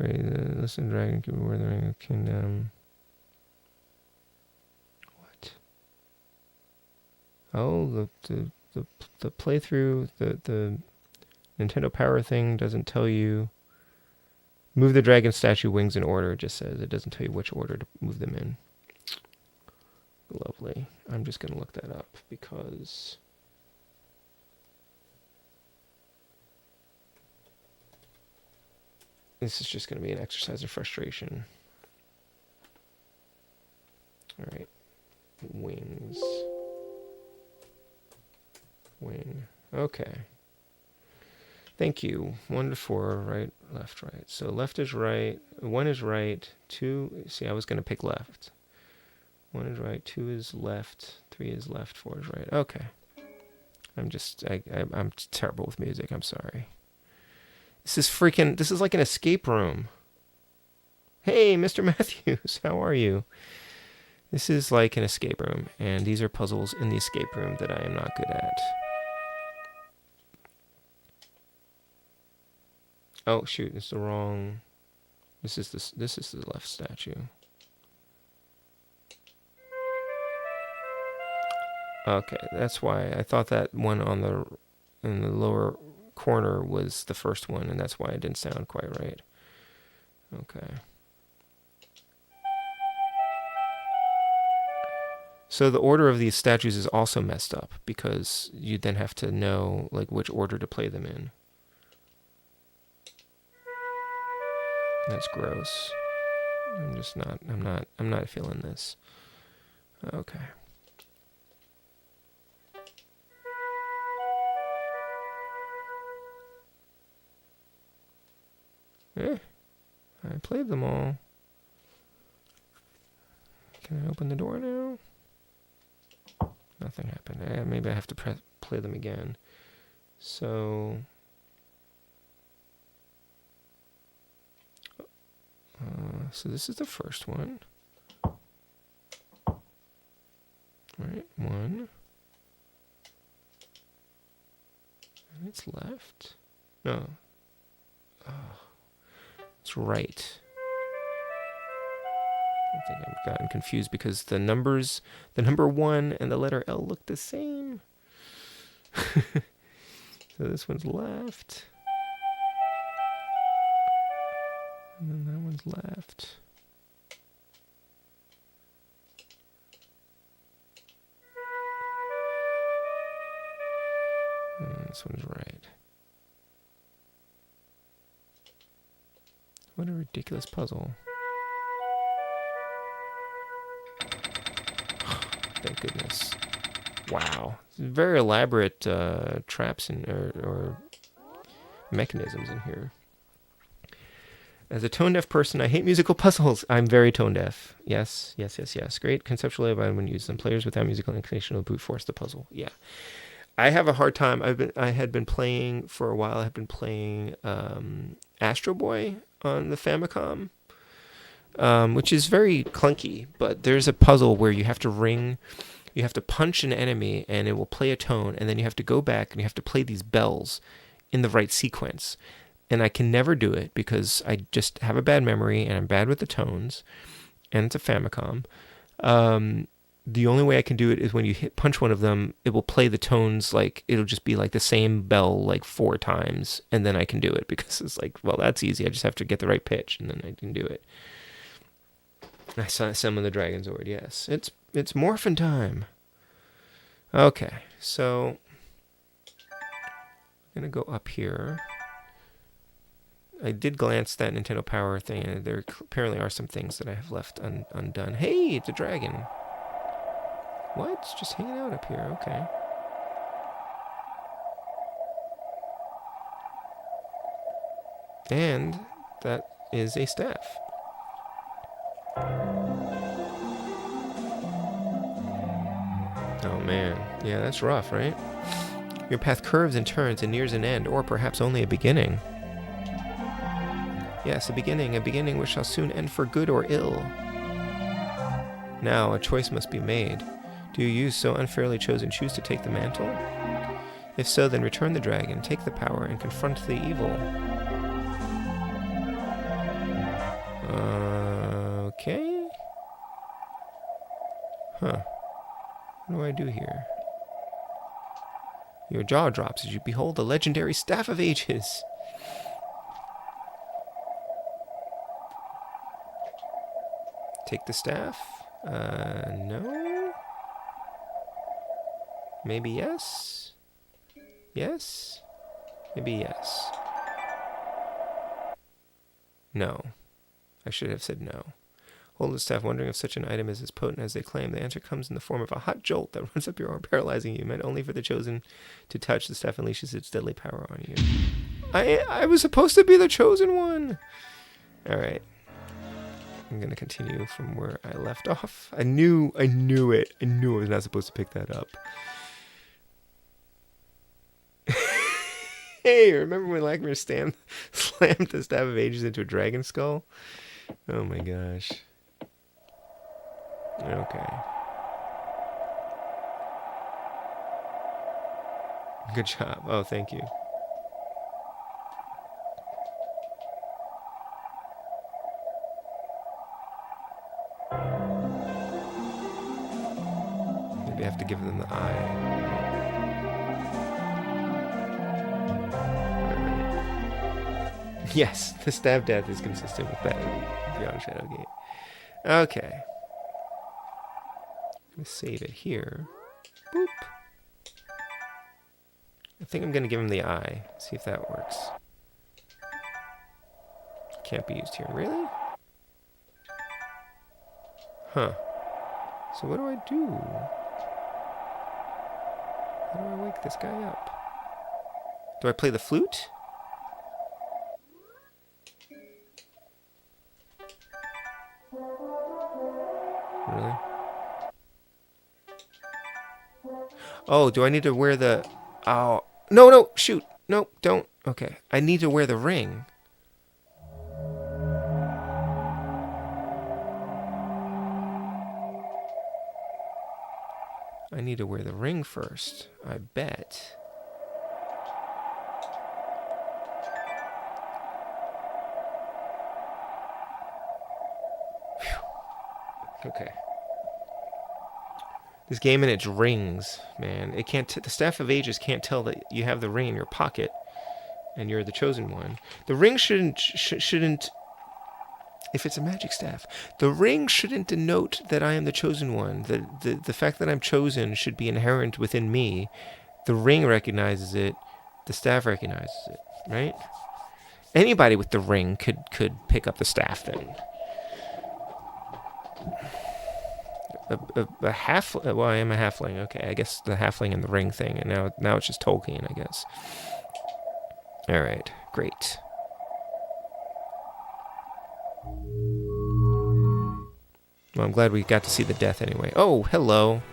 Listen, dragon, give me where the ring of kingdom. What? Oh, the playthrough, the Nintendo Power thing doesn't tell you. Move the dragon statue wings in order, it just says. It doesn't tell you which order to move them in. Lovely. I'm just going to look that up because... this is just going to be an exercise of frustration. Alright. Wings. Wing. Okay. Thank you. 1 to 4, right, left, right. So left is right, 1 is right, 2, see, I was going to pick left. 1 is right, 2 is left, 3 is left, 4 is right. Okay. I'm terrible with music, I'm sorry. This is like an escape room. Hey, Mr. Matthews, how are you? This is like an escape room, and these are puzzles in the escape room that I am not good at. Oh shoot, it's the wrong. This is the left statue. Okay, that's why I thought that one in the lower corner was the first one, and that's why it didn't sound quite right. Okay. So the order of these statues is also messed up because you then have to know like which order to play them in. That's gross. I'm not feeling this. Okay. I played them all. Can I open the door now? Nothing happened. Maybe I have to play them again. So this is the first one. Right, 1. And it's left. No. It's right. I think I've gotten confused because the number 1 and the letter L look the same. So this one's left. And then that one's left. And this one's right. What a ridiculous puzzle. Thank goodness. Wow. Very elaborate traps or mechanisms in here. As a tone-deaf person, I hate musical puzzles. I'm very tone-deaf. Yes. Great conceptually about when used. Some players without musical inclination will brute force the puzzle. Yeah. I have a hard time. I had been playing for a while. I've been playing Astro Boy on the Famicom, which is very clunky. But there's a puzzle where you have to punch an enemy, and it will play a tone, and then you have to go back and you have to play these bells in the right sequence. And I can never do it because I just have a bad memory and I'm bad with the tones, and it's a Famicom. The only way I can do it is when you punch one of them, it will play the tones, like it'll just be like the same bell like 4 times, and then I can do it because it's like, well, that's easy. I just have to get the right pitch, and then I can do it. I summon the Dragon Zord. Yes, it's morphin' time. Okay, so I'm gonna go up here. I did glance that Nintendo Power thing, and there apparently are some things that I have left undone. Hey, it's a dragon. What? It's just hanging out up here. Okay. And that is a staff. Oh man. Yeah, that's rough, right? Your path curves and turns and nears an end, or perhaps only a beginning. Yes, a beginning which shall soon end for good or ill. Now, a choice must be made. Do you, so unfairly chosen, choose to take the mantle? If so, then return the dragon, take the power, and confront the evil. Okay. Huh. What do I do here? Your jaw drops as you behold the legendary Staff of Ages. Take the staff? No? Maybe yes? Yes? Maybe yes. No. I should have said no. Hold the staff, wondering if such an item is as potent as they claim. The answer comes in the form of a hot jolt that runs up your arm, paralyzing you, meant only for the chosen to touch. The staff unleashes its deadly power on you. I was supposed to be the chosen one. All right. I'm gonna continue from where I left off. I knew it. I knew I was not supposed to pick that up. Hey, remember when Lachrimere slammed the Staff of Ages into a dragon skull? Oh my gosh. Okay. Good job. Oh, thank you. Maybe I have to give them the eye. Yes, the stab death is consistent with Battle Beyond Shadowgate. Okay. I'm going to save it here. Boop. I think I'm going to give him the eye. See if that works. Can't be used here. Really? Huh. So what do I do? How do I wake this guy up? Do I play the flute? Really? Oh, do I need to wear the... Oh, no, shoot. No, don't. Okay, I need to wear the ring. I need to wear the ring first, I bet. Whew. Okay. This game and its rings, man. It can't. The Staff of Ages can't tell that you have the ring in your pocket, and you're the chosen one. The ring shouldn't. If it's a magic staff, the ring shouldn't denote that I am the chosen one. The fact that I'm chosen should be inherent within me. The ring recognizes it. The staff recognizes it, right? Anybody with the ring could pick up the staff then. A half. Well, I am a halfling. Okay, I guess the halfling and the ring thing, and now it's just Tolkien, I guess. All right, great. Well, I'm glad we got to see the death anyway. Oh, hello.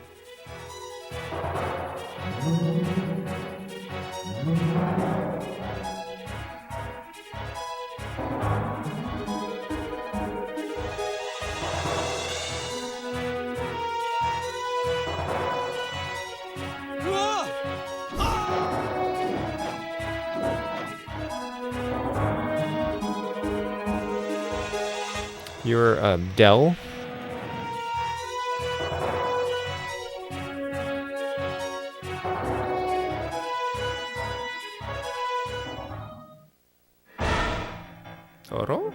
You're Dell. Toro?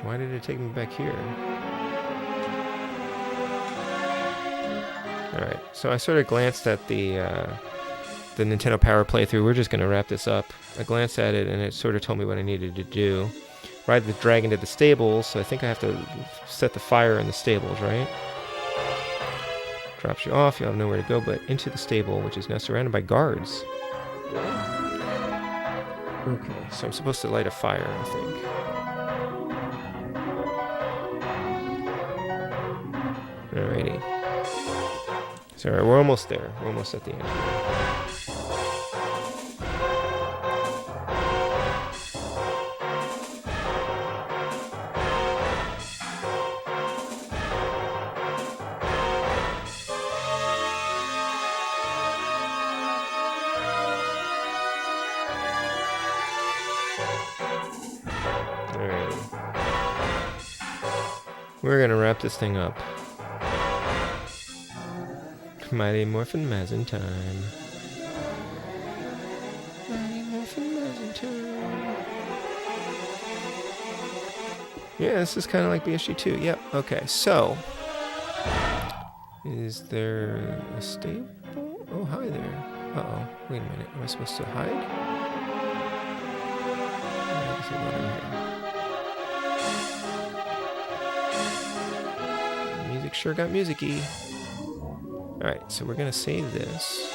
Why did it take me back here? Alright, so I sort of glanced at the Nintendo Power playthrough. We're just going to wrap this up. I glanced at it and it sort of told me what I needed to do. Ride the dragon to the stables, so I think I have to set the fire in the stables, right? Drops you off, you'll have nowhere to go but into the stable, which is now surrounded by guards. Okay, so I'm supposed to light a fire, I think. Alrighty. So we're almost there. We're almost at the end. We're gonna wrap this thing up. Mighty Morphin Mazin time. Mighty Morphin Mazin time. Yeah, this is kind of like BSG2. Yep. Okay. So, is there a stable? Oh, hi there. Uh-oh. Wait a minute. Am I supposed to hide? There's a lot in here. Music sure got music-y. Alright, so we're going to save this.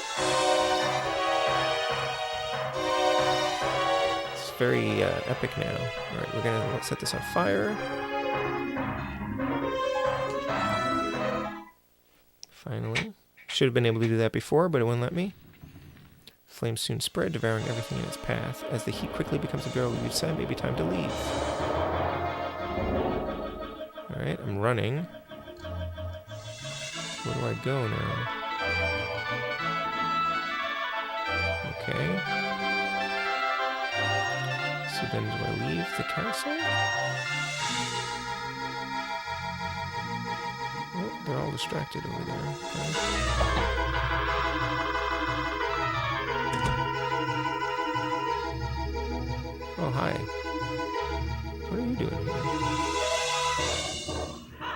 very epic now. All right, we're gonna set this on fire. Finally. Should have been able to do that before, but it wouldn't let me. Flames soon spread, devouring everything in its path. As the heat quickly becomes unbearable, you decide maybe time to leave. Alright, I'm running. Where do I go now? Okay. So then do I leave the castle? Oh, they're all distracted over there. Okay. Oh, hi. What are you doing here?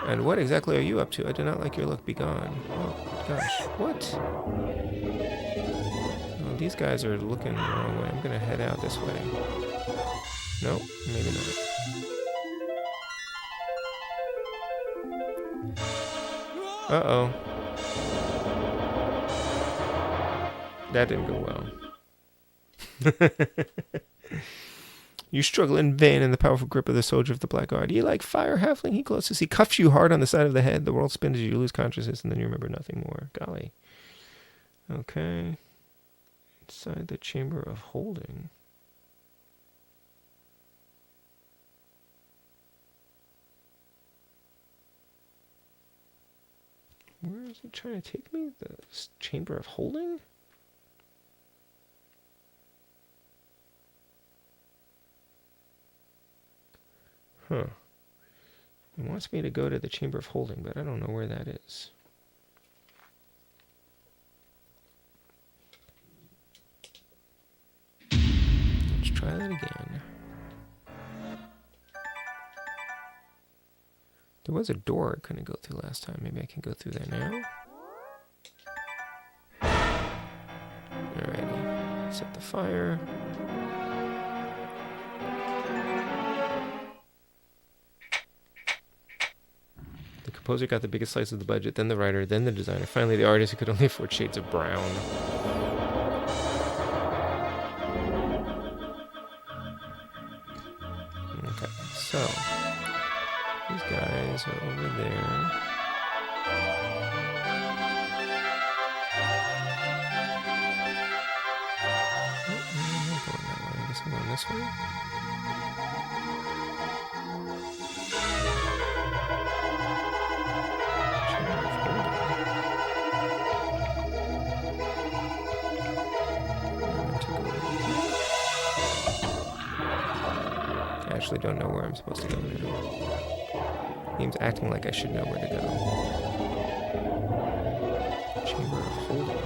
And what exactly are you up to? I do not like your look. Be gone. Oh, gosh. What? Oh, these guys are looking the wrong way. I'm going to head out this way. Nope, maybe not. Uh-oh. That didn't go well. You struggle in vain in the powerful grip of the soldier of the Black Guard. You like fire, halfling, he closes. He cuffs you hard on the side of the head. The world spins as you lose consciousness, and then you remember nothing more. Golly. Okay. Inside the chamber of holding. Where is it trying to take me? The chamber of holding? Huh. It wants me to go to the chamber of holding, but I don't know where that is. Let's try that again. There was a door I couldn't go through last time. Maybe I can go through that now. Alrighty. Set the fire. The composer got the biggest slice of the budget, then the writer, then the designer, finally the artist who could only afford shades of brown. Okay, so these guys are over there. Oh, I'm not going that way. I guess I'm going this way. I actually don't know where I'm supposed to go now. Game's acting like I should know where to go. Chamber of holding.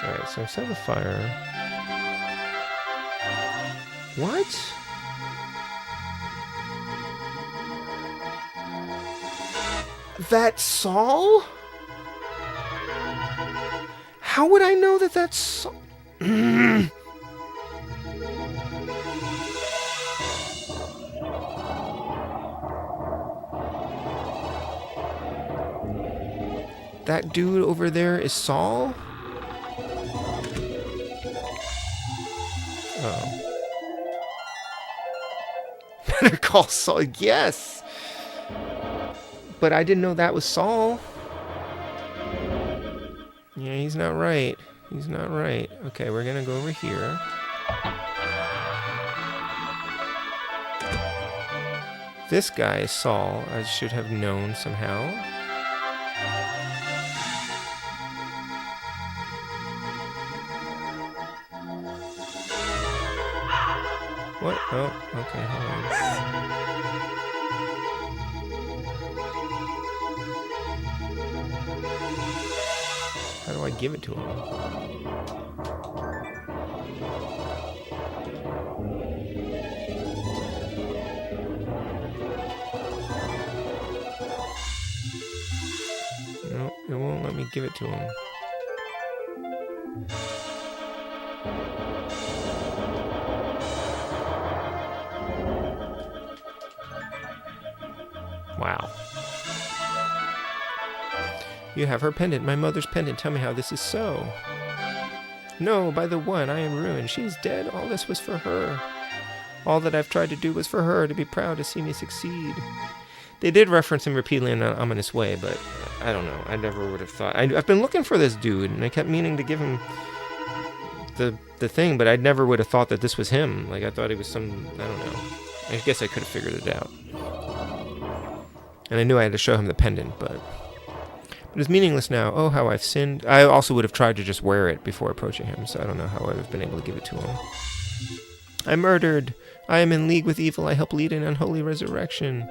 Alright, so I set the fire. What? That's Saul? How would I know that that's Saul? That dude over there is Saul? Oh. Better call Saul. Yes! But I didn't know that was Saul. Yeah, he's not right. He's not right. Okay, we're gonna go over here. This guy is Saul. I should have known somehow. What? Oh, okay, hold on. How do I give it to him? No, it won't let me give it to him. Wow. You have her pendant, my mother's pendant. Tell me how this is so. No, by the one, I am ruined. She is dead. All this was for her. All that I've tried to do was for her, to be proud to see me succeed. They did reference him repeatedly in an ominous way, but I don't know. I never would have thought. I've been looking for this dude, and I kept meaning to give him the thing, but I never would have thought that this was him. Like, I thought he was some, I don't know. I guess I could have figured it out. And I knew I had to show him the pendant, but it's meaningless now. Oh, how I've sinned. I also would have tried to just wear it before approaching him, so I don't know how I would have been able to give it to him. I murdered. I am in league with evil. I help lead an unholy resurrection.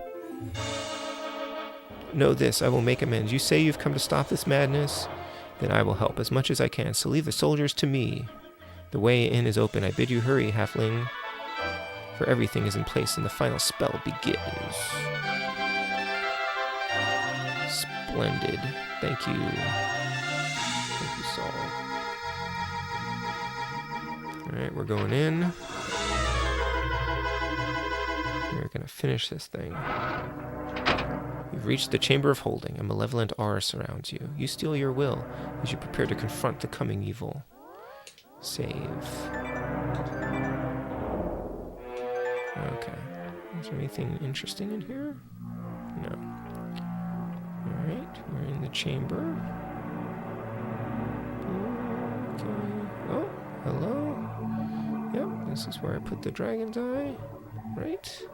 Know this, I will make amends. You say you've come to stop this madness? Then I will help as much as I can, so leave the soldiers to me. The way in is open. I bid you hurry, halfling, for everything is in place and the final spell begins. Splendid. Thank you. Thank you, Saul. Alright, we're going in. We're going to finish this thing. You've reached the Chamber of Holding. A malevolent aura surrounds you. You steel your will as you prepare to confront the coming evil. Save. Okay. Is there anything interesting in here? No. Alright, we're in the chamber. Okay. Oh, hello. Yep, this is where I put the dragon's eye. Right?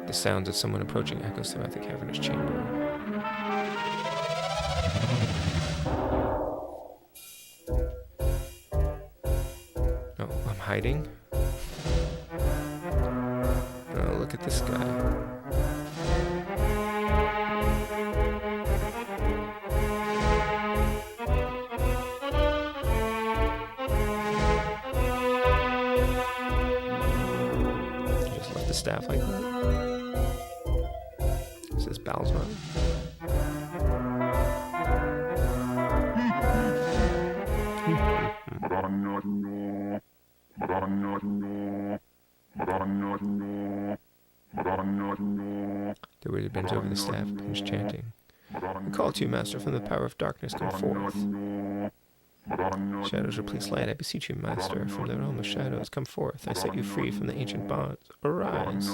The sounds of someone approaching echoes throughout the cavernous chamber. Oh, I'm hiding? Oh, look at this guy. Just left the staff like that. Is this Balzman? The wizard bends over the staff, begins chanting. I call to you, master, from the power of darkness, come forth. Shadows replace light, I beseech you, master, from the realm of shadows, come forth. I set you free from the ancient bonds. Arise.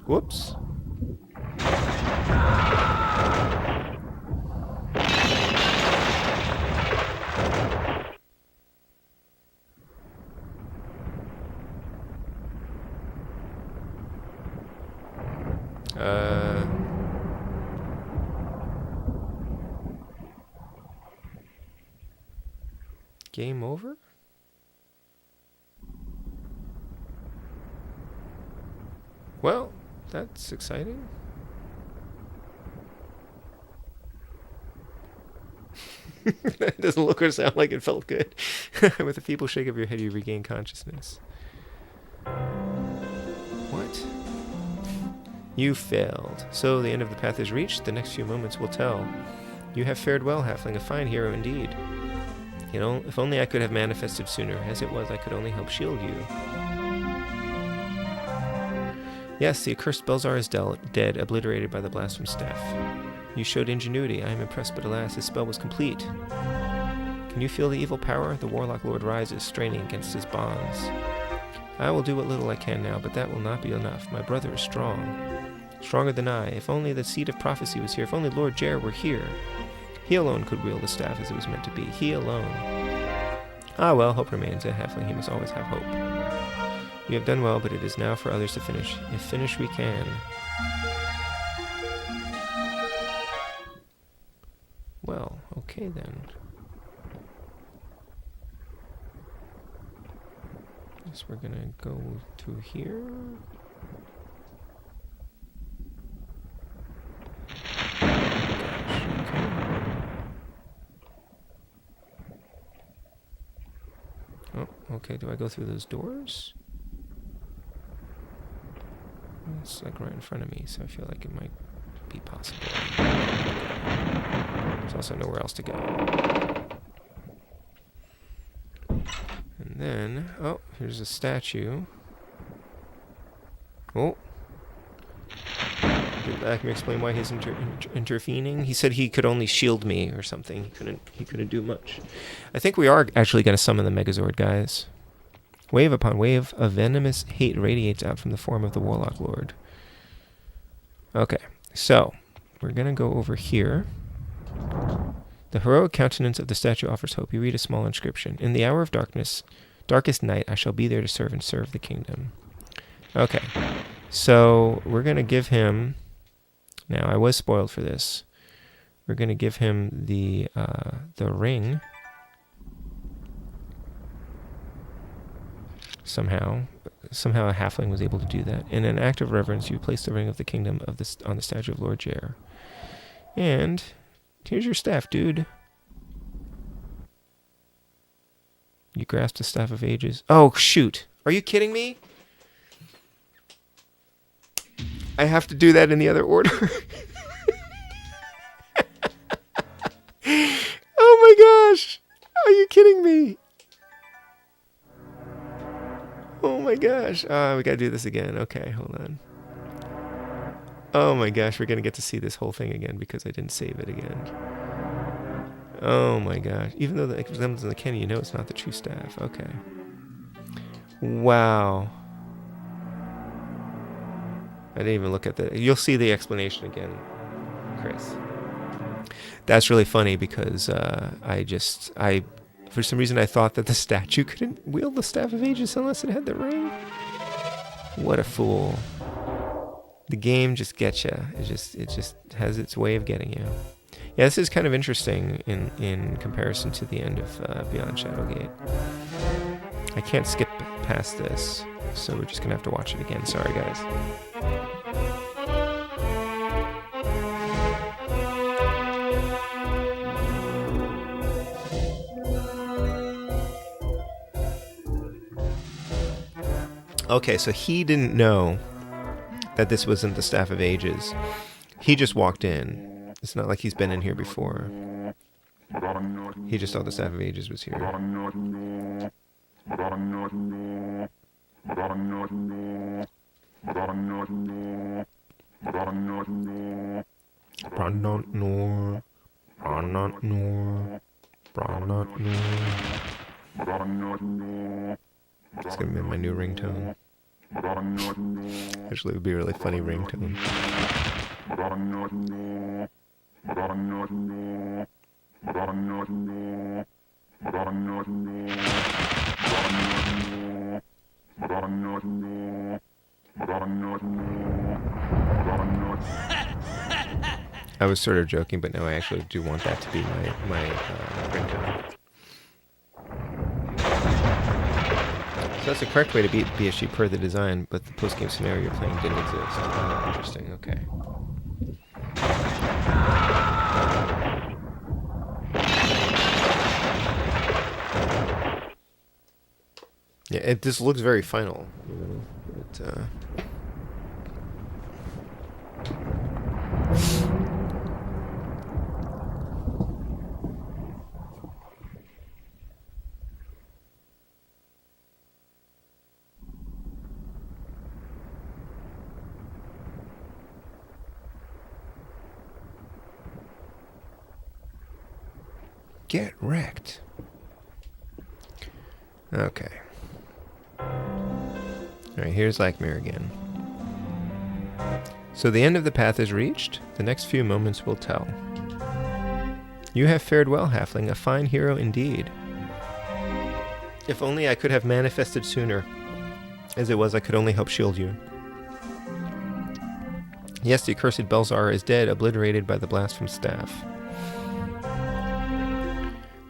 Whoops. Game over? Well, that's exciting. That doesn't look or sound like it felt good. With a feeble shake of your head, you regain consciousness. What? You failed. So the end of the path is reached. The next few moments will tell. You have fared well, halfling. A fine hero indeed. You know, if only I could have manifested sooner. As it was, I could only help shield you. Yes, the accursed Belzar is dead, obliterated by the blast from staff. You showed ingenuity. I am impressed, but alas, his spell was complete. Can you feel the evil power? The warlock lord rises, straining against his bonds. I will do what little I can now, but that will not be enough. My brother is strong. Stronger than I. If only the seed of prophecy was here. If only Lord Jer were here. He alone could wield the staff as it was meant to be. He alone. Ah, well, hope remains. A halfling, he must always have hope. We have done well, but it is now for others to finish. If finish we can. Well, okay then. Guess we're gonna go through here. Oh, okay, do I go through those doors? It's like right in front of me, so I feel like it might be possible. There's also nowhere else to go. And then, oh, here's a statue. Oh. I can explain why he's intervening. He said he could only shield me or something. He couldn't do much. I think we are actually going to summon the Megazord, guys. Wave upon wave of venomous hate radiates out from the form of the Warlock Lord. Okay, so we're going to go over here. The heroic countenance of the statue offers hope. You read a small inscription. In the hour of darkness, darkest night, I shall be there to serve and serve the kingdom. Okay, so we're going to give him... Now, I was spoiled for this. We're going to give him the ring. Somehow a halfling was able to do that. In an act of reverence, you place the ring of the kingdom on the statue of Lord Jer. And here's your staff, dude. You grasp the staff of ages. Oh, shoot. Are you kidding me? I have to do that in the other order. Oh my gosh. Are you kidding me? Oh my gosh. We gotta do this again. Okay, hold on. Oh my gosh, we're gonna get to see this whole thing again because I didn't save it again. Oh my gosh. Even though the resemblance in the cannon, you know it's not the true staff. Okay. Wow. I didn't even look at the... You'll see the explanation again, Chris. That's really funny because for some reason I thought that the statue couldn't wield the Staff of Ages unless it had the ring. What a fool. The game just gets you. It just has its way of getting you. Yeah, this is kind of interesting in comparison to the end of Beyond Shadowgate. I can't skip past this, so we're just going to have to watch it again. Sorry, guys. Okay, so he didn't know that this wasn't the Staff of Ages. He just walked in. It's not like he's been in here before. He just thought the Staff of Ages was here. It's gonna be my new ringtone. Actually, it would be a really funny ringtone. I was sort of joking, but no, I actually do want that to be my ringtone. So that's the correct way to beat BSG per the design, but the post-game scenario you're playing didn't exist. Oh, interesting, okay. Yeah, this looks very final, you know, but, get wrecked. Okay. Alright, here's Lakmir again. So the end of the path is reached. The next few moments will tell. You have fared well, Halfling. A fine hero indeed. If only I could have manifested sooner. As it was, I could only help shield you. Yes, the accursed Belzar is dead, obliterated by the blast from staff.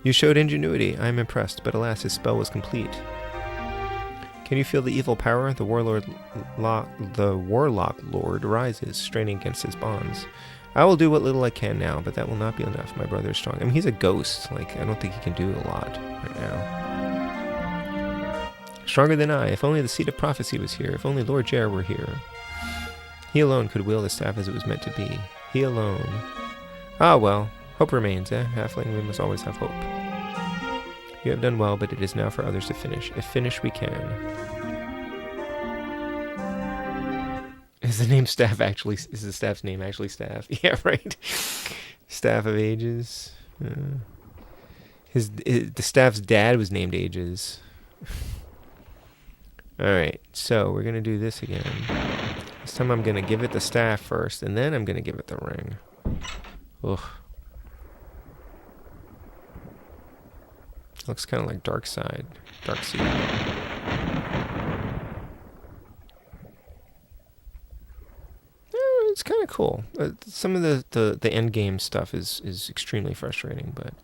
You showed ingenuity. I am impressed, but alas, his spell was complete. Can you feel the evil power? The Warlock Lord rises, straining against his bonds. I will do what little I can now, but that will not be enough. My brother is strong. I mean, he's a ghost. Like, I don't think he can do a lot right now. Stronger than I. If only the Seat of Prophecy was here. If only Lord Jer were here. He alone could wield the staff as it was meant to be. He alone. Ah, well. Hope remains, eh? Halfling, we must always have hope. You have done well, but it is now for others to finish. If finish we can. Is the staff's name actually Staff? Yeah, right. Staff of Ages. The staff's dad was named Ages. Alright, so we're gonna do this again. This time I'm gonna give it the staff first, and then I'm gonna give it the ring. Ugh. Looks kind of like Darkseid. It's kind of cool. Some of the end game stuff is extremely frustrating, but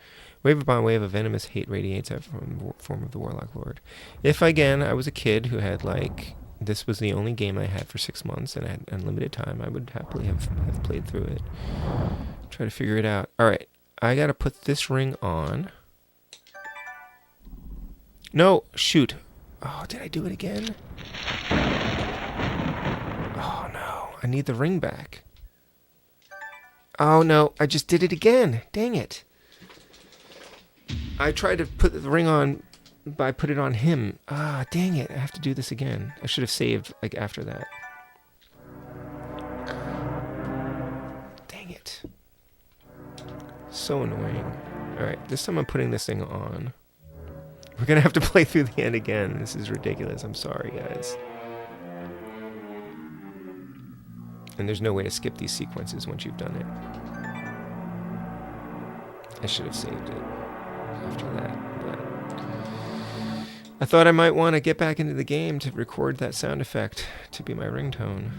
wave upon wave of venomous hate radiates out from the form of the Warlock Lord. If again I was a kid who had this was the only game I had for 6 months and I had unlimited time, I would happily have played through it. Try to figure it out. Alright, I gotta put this ring on. No, shoot. Oh, did I do it again? Oh no, I need the ring back. Oh no, I just did it again. Dang it. I tried to put the ring on by put it on him. Ah, dang it. I have to do this again. I should have saved after that. Dang it. So annoying. Alright, this time I'm putting this thing on. We're gonna have to play through the end again. This is ridiculous. I'm sorry, guys. And there's no way to skip these sequences once you've done it. I should have saved it after that, but I thought I might want to get back into the game to record that sound effect to be my ringtone.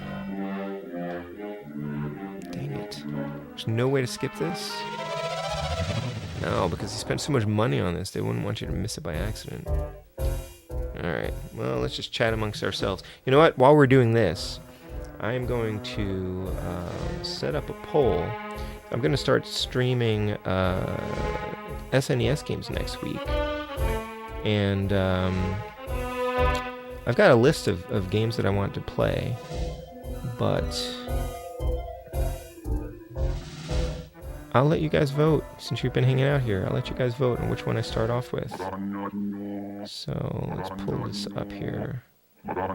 Dang it. There's no way to skip this? No, because he spent so much money on this, they wouldn't want you to miss it by accident. Alright, well, let's just chat amongst ourselves. You know what? While we're doing this, I am going to set up a poll. I'm going to start streaming SNES games next week. And I've got a list of games that I want to play, but I'll let you guys vote. Since you've been hanging out here, I'll let you guys vote on which one I start off with. So let's pull this up here. Alright,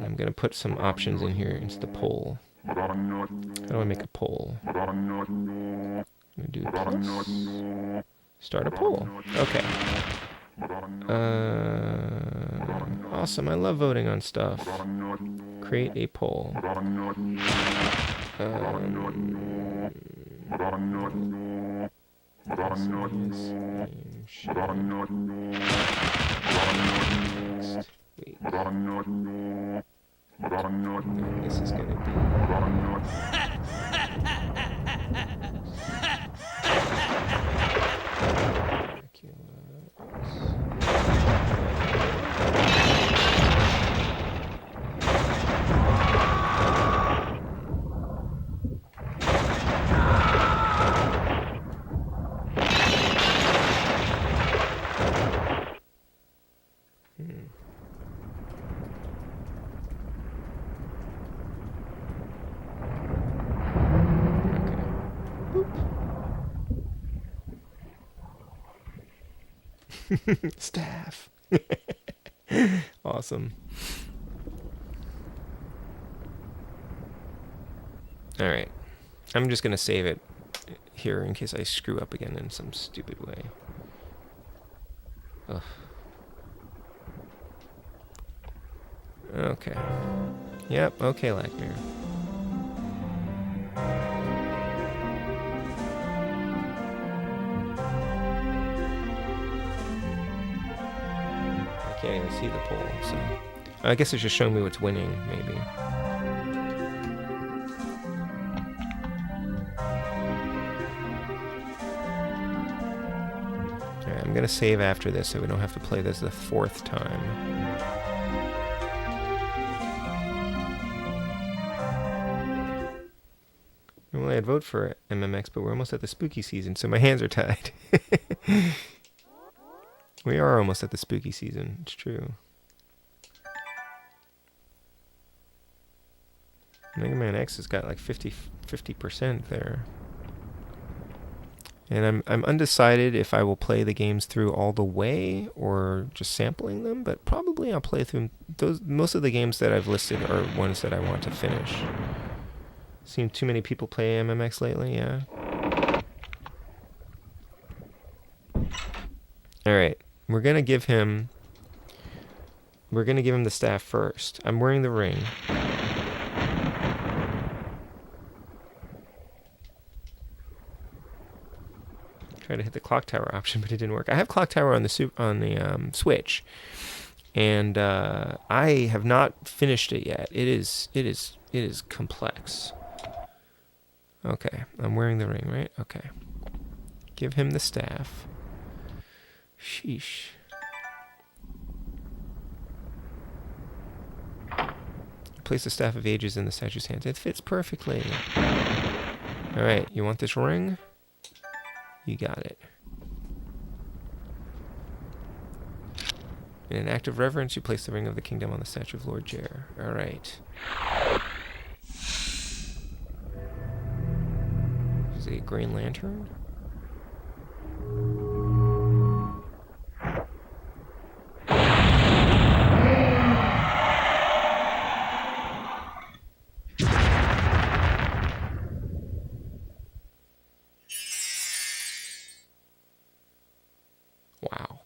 I'm going to put some options in here into the poll. How do I make a poll? I'm going to do plus. Start a poll. Okay. Awesome, I love voting on stuff. Create a poll. Wait. This is gonna be staff. Awesome. Alright. I'm just going to save it here in case I screw up again in some stupid way. Ugh. Okay. Yep, okay, Lackmere. I can't even see the poll, so... I guess it's just showing me what's winning, maybe. Alright, I'm gonna save after this so we don't have to play this the 4th time. Normally I'd vote for MMX, but we're almost at the spooky season, so my hands are tied. We are almost at the spooky season, it's true. Mega Man X has got like 50% there. And I'm undecided if I will play the games through all the way or just sampling them, but probably I'll play through those. Most of the games that I've listed are ones that I want to finish. Seen too many people play MMX lately, yeah. Alright, we're gonna give him the staff first. I'm wearing the ring. Tried to hit the clock tower option, but it didn't work. I have clock tower on the Switch, and I have not finished it yet. It is complex. Okay, I'm wearing the ring, right? Okay. Give him the staff. Sheesh. Place the Staff of Ages in the statue's hands. It fits perfectly. Alright, you want this ring? You got it. In an act of reverence, you place the Ring of the Kingdom on the statue of Lord Jer. Alright. Is it a Green Lantern? Wow.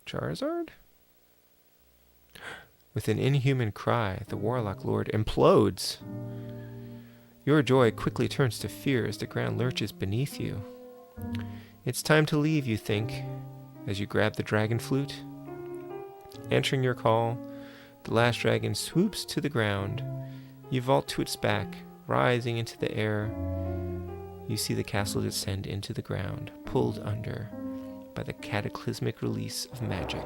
Charizard? With an inhuman cry, the Warlock Lord implodes. Your joy quickly turns to fear as the ground lurches beneath you. It's time to leave, you think, as you grab the dragon flute. Answering your call, the last dragon swoops to the ground. You vault to its back, rising into the air. You see the castle descend into the ground, pulled under by the cataclysmic release of magic.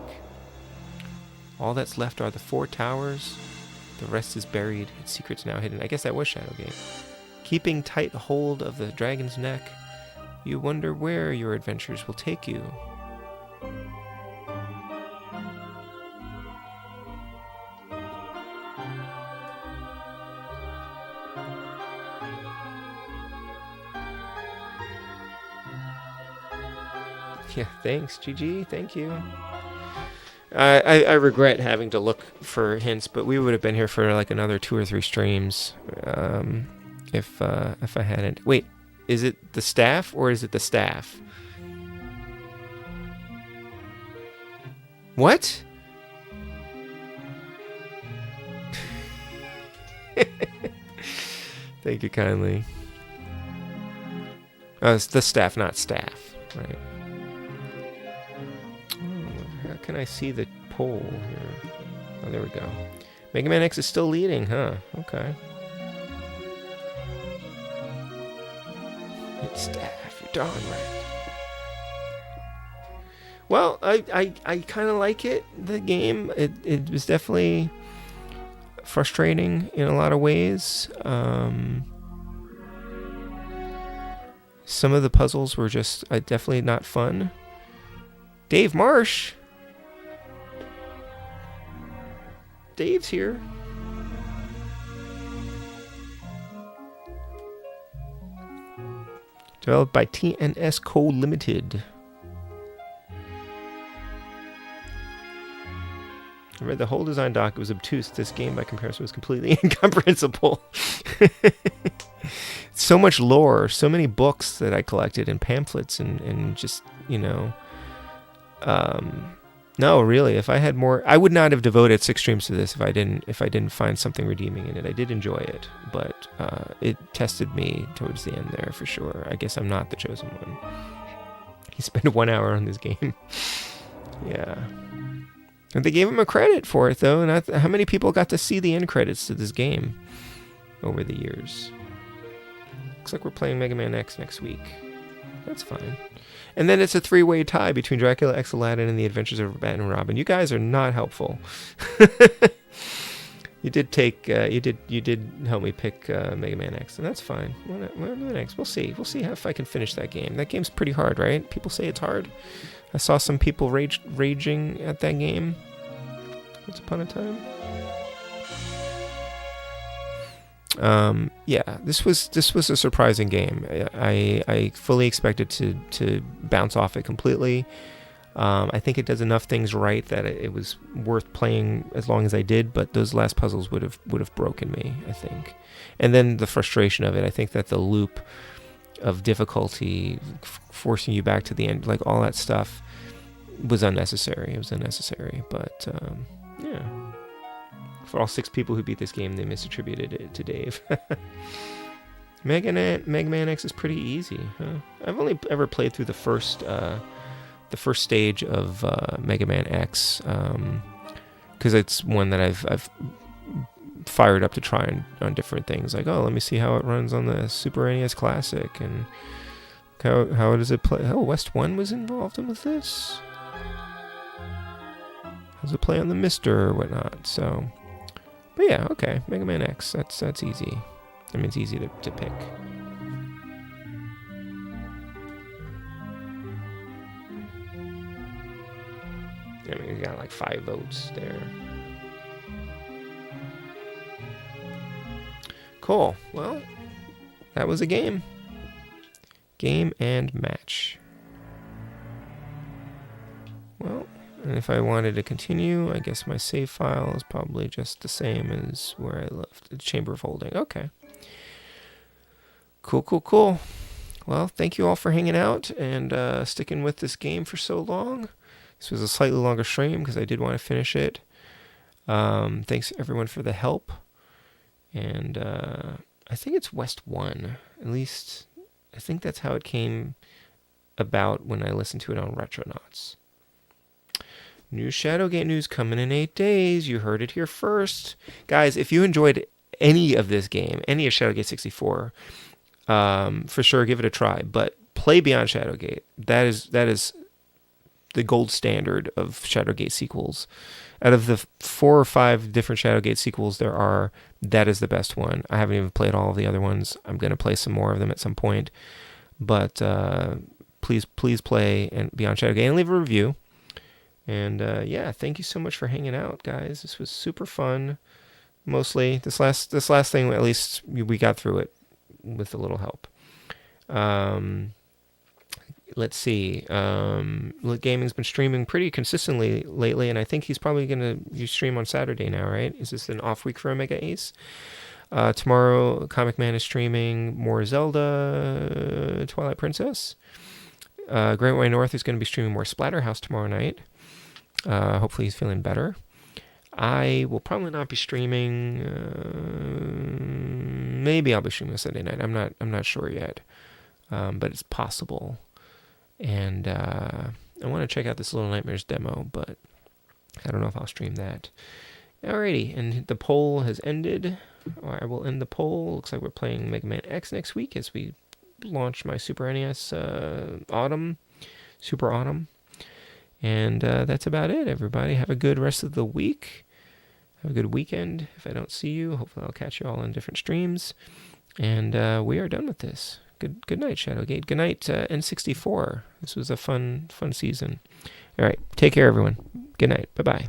All that's left are the 4 towers. The rest is buried, its secrets now hidden. I guess that was Shadowgate. Keeping tight hold of the dragon's neck, you wonder where your adventures will take you. Yeah, thanks, GG. Thank you. I regret having to look for hints, but we would have been here for like another 2 or 3 streams if I hadn't. Wait, is it the staff or is it the staff? What? Thank you kindly. It's the staff, not staff, right? How can I see the poll here? Oh, there we go. Mega Man X is still leading, huh? Okay. It's staff, you're darn right. Well, I kind of like it, the game. It was definitely frustrating in a lot of ways. Some of the puzzles were just definitely not fun. Dave Marsh! Dave's here. Developed by TNS Co. Limited. I read the whole design doc. It was obtuse. This game, by comparison, was completely incomprehensible. So much lore, so many books that I collected and pamphlets and just, no, really, if I had more, I would not have devoted 6 streams to this if I didn't find something redeeming in it. I did enjoy it, but it tested me towards the end there for sure. I guess I'm not the chosen one. He spent 1 hour on this game. Yeah. And they gave him a credit for it, though. And how many people got to see the end credits to this game over the years? Looks like we're playing Mega Man X next week. That's fine. And then it's a 3-way tie between Dracula X Aladdin and the Adventures of Batman and Robin. You guys are not helpful. You did help me pick Mega Man X, and that's fine. We're on the next. We'll see. We'll see if I can finish that game. That game's pretty hard, right? People say it's hard. I saw some people raging at that game. Once upon a time. Yeah, this was a surprising game. I fully expected to bounce off it completely. I think it does enough things right that it was worth playing as long as I did, but those last puzzles would have broken me, I think. And then the frustration of it, I think that the loop of difficulty forcing you back to the end, like all that stuff was unnecessary. It was unnecessary, but yeah. For all 6 people who beat this game, they misattributed it to Dave. Mega Man X is pretty easy, huh? I've only ever played through the first stage of Mega Man X, because it's one that I've fired up to try on different things. Like, oh, let me see how it runs on the Super NES Classic, and how does it play? Oh, West 1 was involved with this. How does it play on the Mister or whatnot? So, but yeah, okay, Mega Man X. That's easy. I mean, it's easy to pick. I mean, he's got like 5 votes there. Cool. Well, that was a game. Game and match. Well, and if I wanted to continue, I guess my save file is probably just the same as where I left the Chamber of Holding. Okay. Cool. Well, thank you all for hanging out and sticking with this game for so long. This was a slightly longer stream because I did want to finish it. Thanks everyone for the help. And I think it's West 1. At least I think that's how it came about when I listened to it on Retronauts. New Shadowgate news coming in 8 days. You heard it here first. Guys, if you enjoyed any of this game, any of Shadowgate 64, for sure give it a try. But play Beyond Shadowgate. That is the gold standard of Shadowgate sequels. Out of the 4 or 5 different Shadowgate sequels there are, that is the best one. I haven't even played all of the other ones. I'm going to play some more of them at some point. But please play and Beyond Shadowgate and leave a review. And yeah, thank you so much for hanging out, guys. This was super fun. Mostly this last thing, at least we got through it with a little help. Let's see. Gaming's been streaming pretty consistently lately, and I think he's probably going to stream on Saturday now, right? Is this an off week for Omega Ace? Tomorrow, Comic Man is streaming more Zelda, Twilight Princess. Great Way North is going to be streaming more Splatterhouse tomorrow night. Hopefully he's feeling better. I will probably not be streaming. Maybe I'll be streaming Sunday night. I'm not sure yet, but it's possible. And I want to check out this Little Nightmares demo, but I don't know if I'll stream that. Alrighty, and the poll has ended. I will end the poll. Looks like we're playing Mega Man X next week as we launch my Super NES Super Autumn. And that's about it, everybody. Have a good rest of the week. Have a good weekend. If I don't see you, hopefully I'll catch you all on different streams. And we are done with this. Good night, Shadowgate. Good night, N64. This was a fun season. All right. Take care, everyone. Good night. Bye-bye.